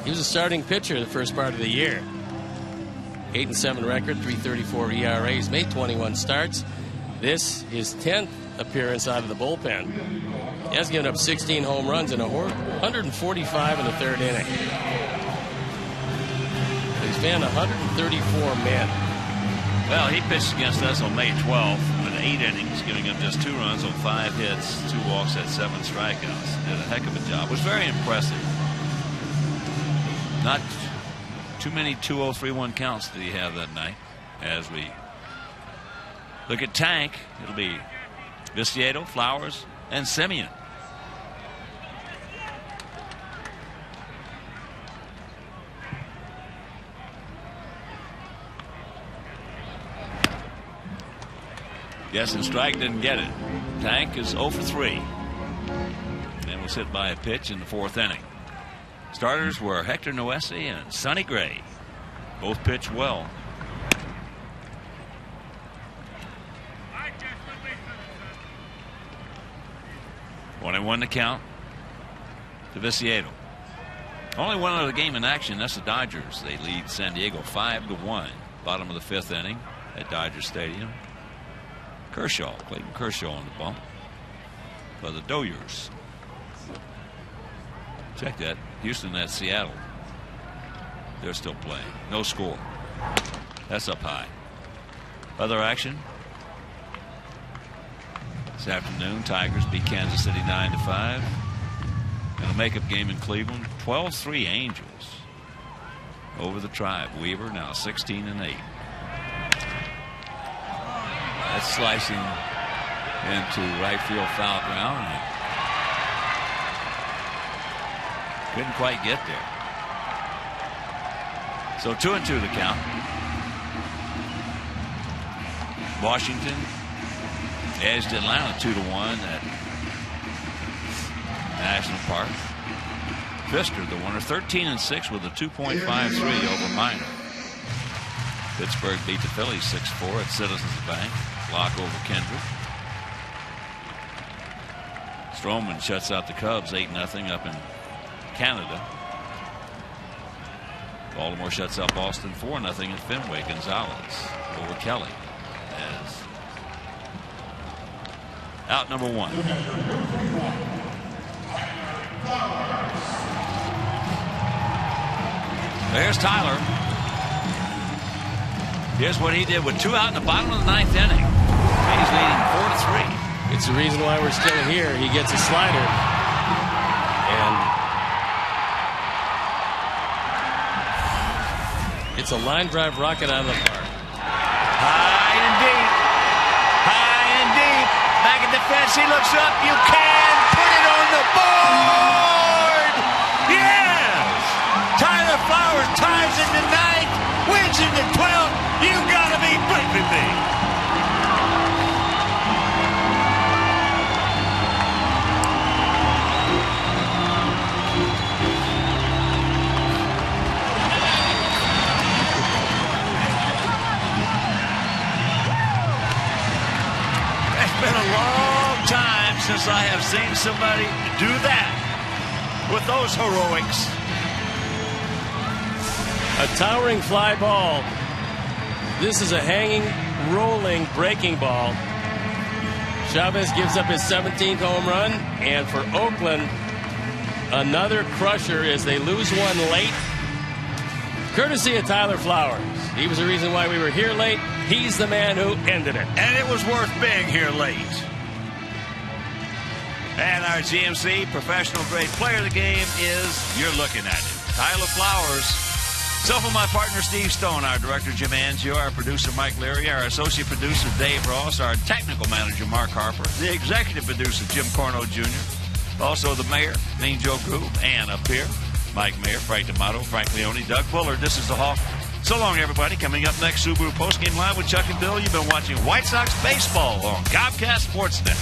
He was a starting pitcher the first part of the year. 8-7 record, 3.34 ERA. He's made 21 starts. This is 10th appearance out of the bullpen. He has given up 16 home runs and 145 in the third inning. He's been 134 men. Well, he pitched against us on May 12th in 8 innings, giving up just 2 runs on 5 hits, 2 walks, had 7 strikeouts. Did a heck of a job. It was very impressive. Not too many 2-0-3-1 counts did he have that night. As we look at Tank, it'll be Viciedo, Flowers, and Semien. Yes, and strike didn't get it. Tank is 0 for 3. And was hit by a pitch in the 4th inning. Starters were Hector Noesi and Sonny Gray. Both pitched well. One and 1 to count to Viciedo. Only one other game in action. That's the Dodgers. They lead San Diego 5-1. Bottom of the 5th inning at Dodger Stadium. Clayton Kershaw on the bump for the Dodgers. Check that. Houston at Seattle. They're still playing. No score. That's up high. Other action. This afternoon, Tigers beat Kansas City 9-5. And a makeup game in Cleveland. 12-3 Angels over the Tribe. Weaver now 16-8. That's slicing into right field foul ground. Couldn't quite get there. So 2-2 the count. Washington edged Atlanta 2-1 at National Park. Pfister, the winner, 13-6 with a 2.53 over Minor. Pittsburgh beat the Phillies 6-4 at Citizens Bank. Lock over Kendrick. Stroman shuts out the Cubs 8-0 up in Canada. Baltimore shuts out Boston 4-0 at Fenway. Gonzalez over Kelly as out number 1. There's Tyler. Here's what he did with 2 out in the bottom of the 9th inning. He's leading 4-3. It's the reason why we're still here. He gets a slider. And it's a line drive rocket out of the park. High and deep. High and deep. Back at the fence. He looks up. You can put it on the board. Yes. Tyler Flowers ties in the 9th. Wins in the 12th. You gotta be believing me. It's been a long time since I have seen somebody do that with those heroics. A towering fly ball. This is a hanging, rolling, breaking ball. Chavez gives up his 17th home run. And for Oakland, another crusher as they lose one late. Courtesy of Tyler Flowers. He was the reason why we were here late. He's the man who ended it. And it was worth being here late. And our GMC professional grade player of the game is, you're looking at it, Tyler Flowers. So for my partner Steve Stone, our director Jim Angio, our producer Mike Leary, our associate producer Dave Ross, our technical manager Mark Harper, the executive producer Jim Corno Jr., also the mayor, Mean Joe Groove, and up here, Mike Mayer, Frank D'Amato, Frank Leone, Doug Bullard. This is the Hawk. So long, everybody. Coming up next, Subaru Postgame Live with Chuck and Bill. You've been watching White Sox baseball on Comcast Sportsnet.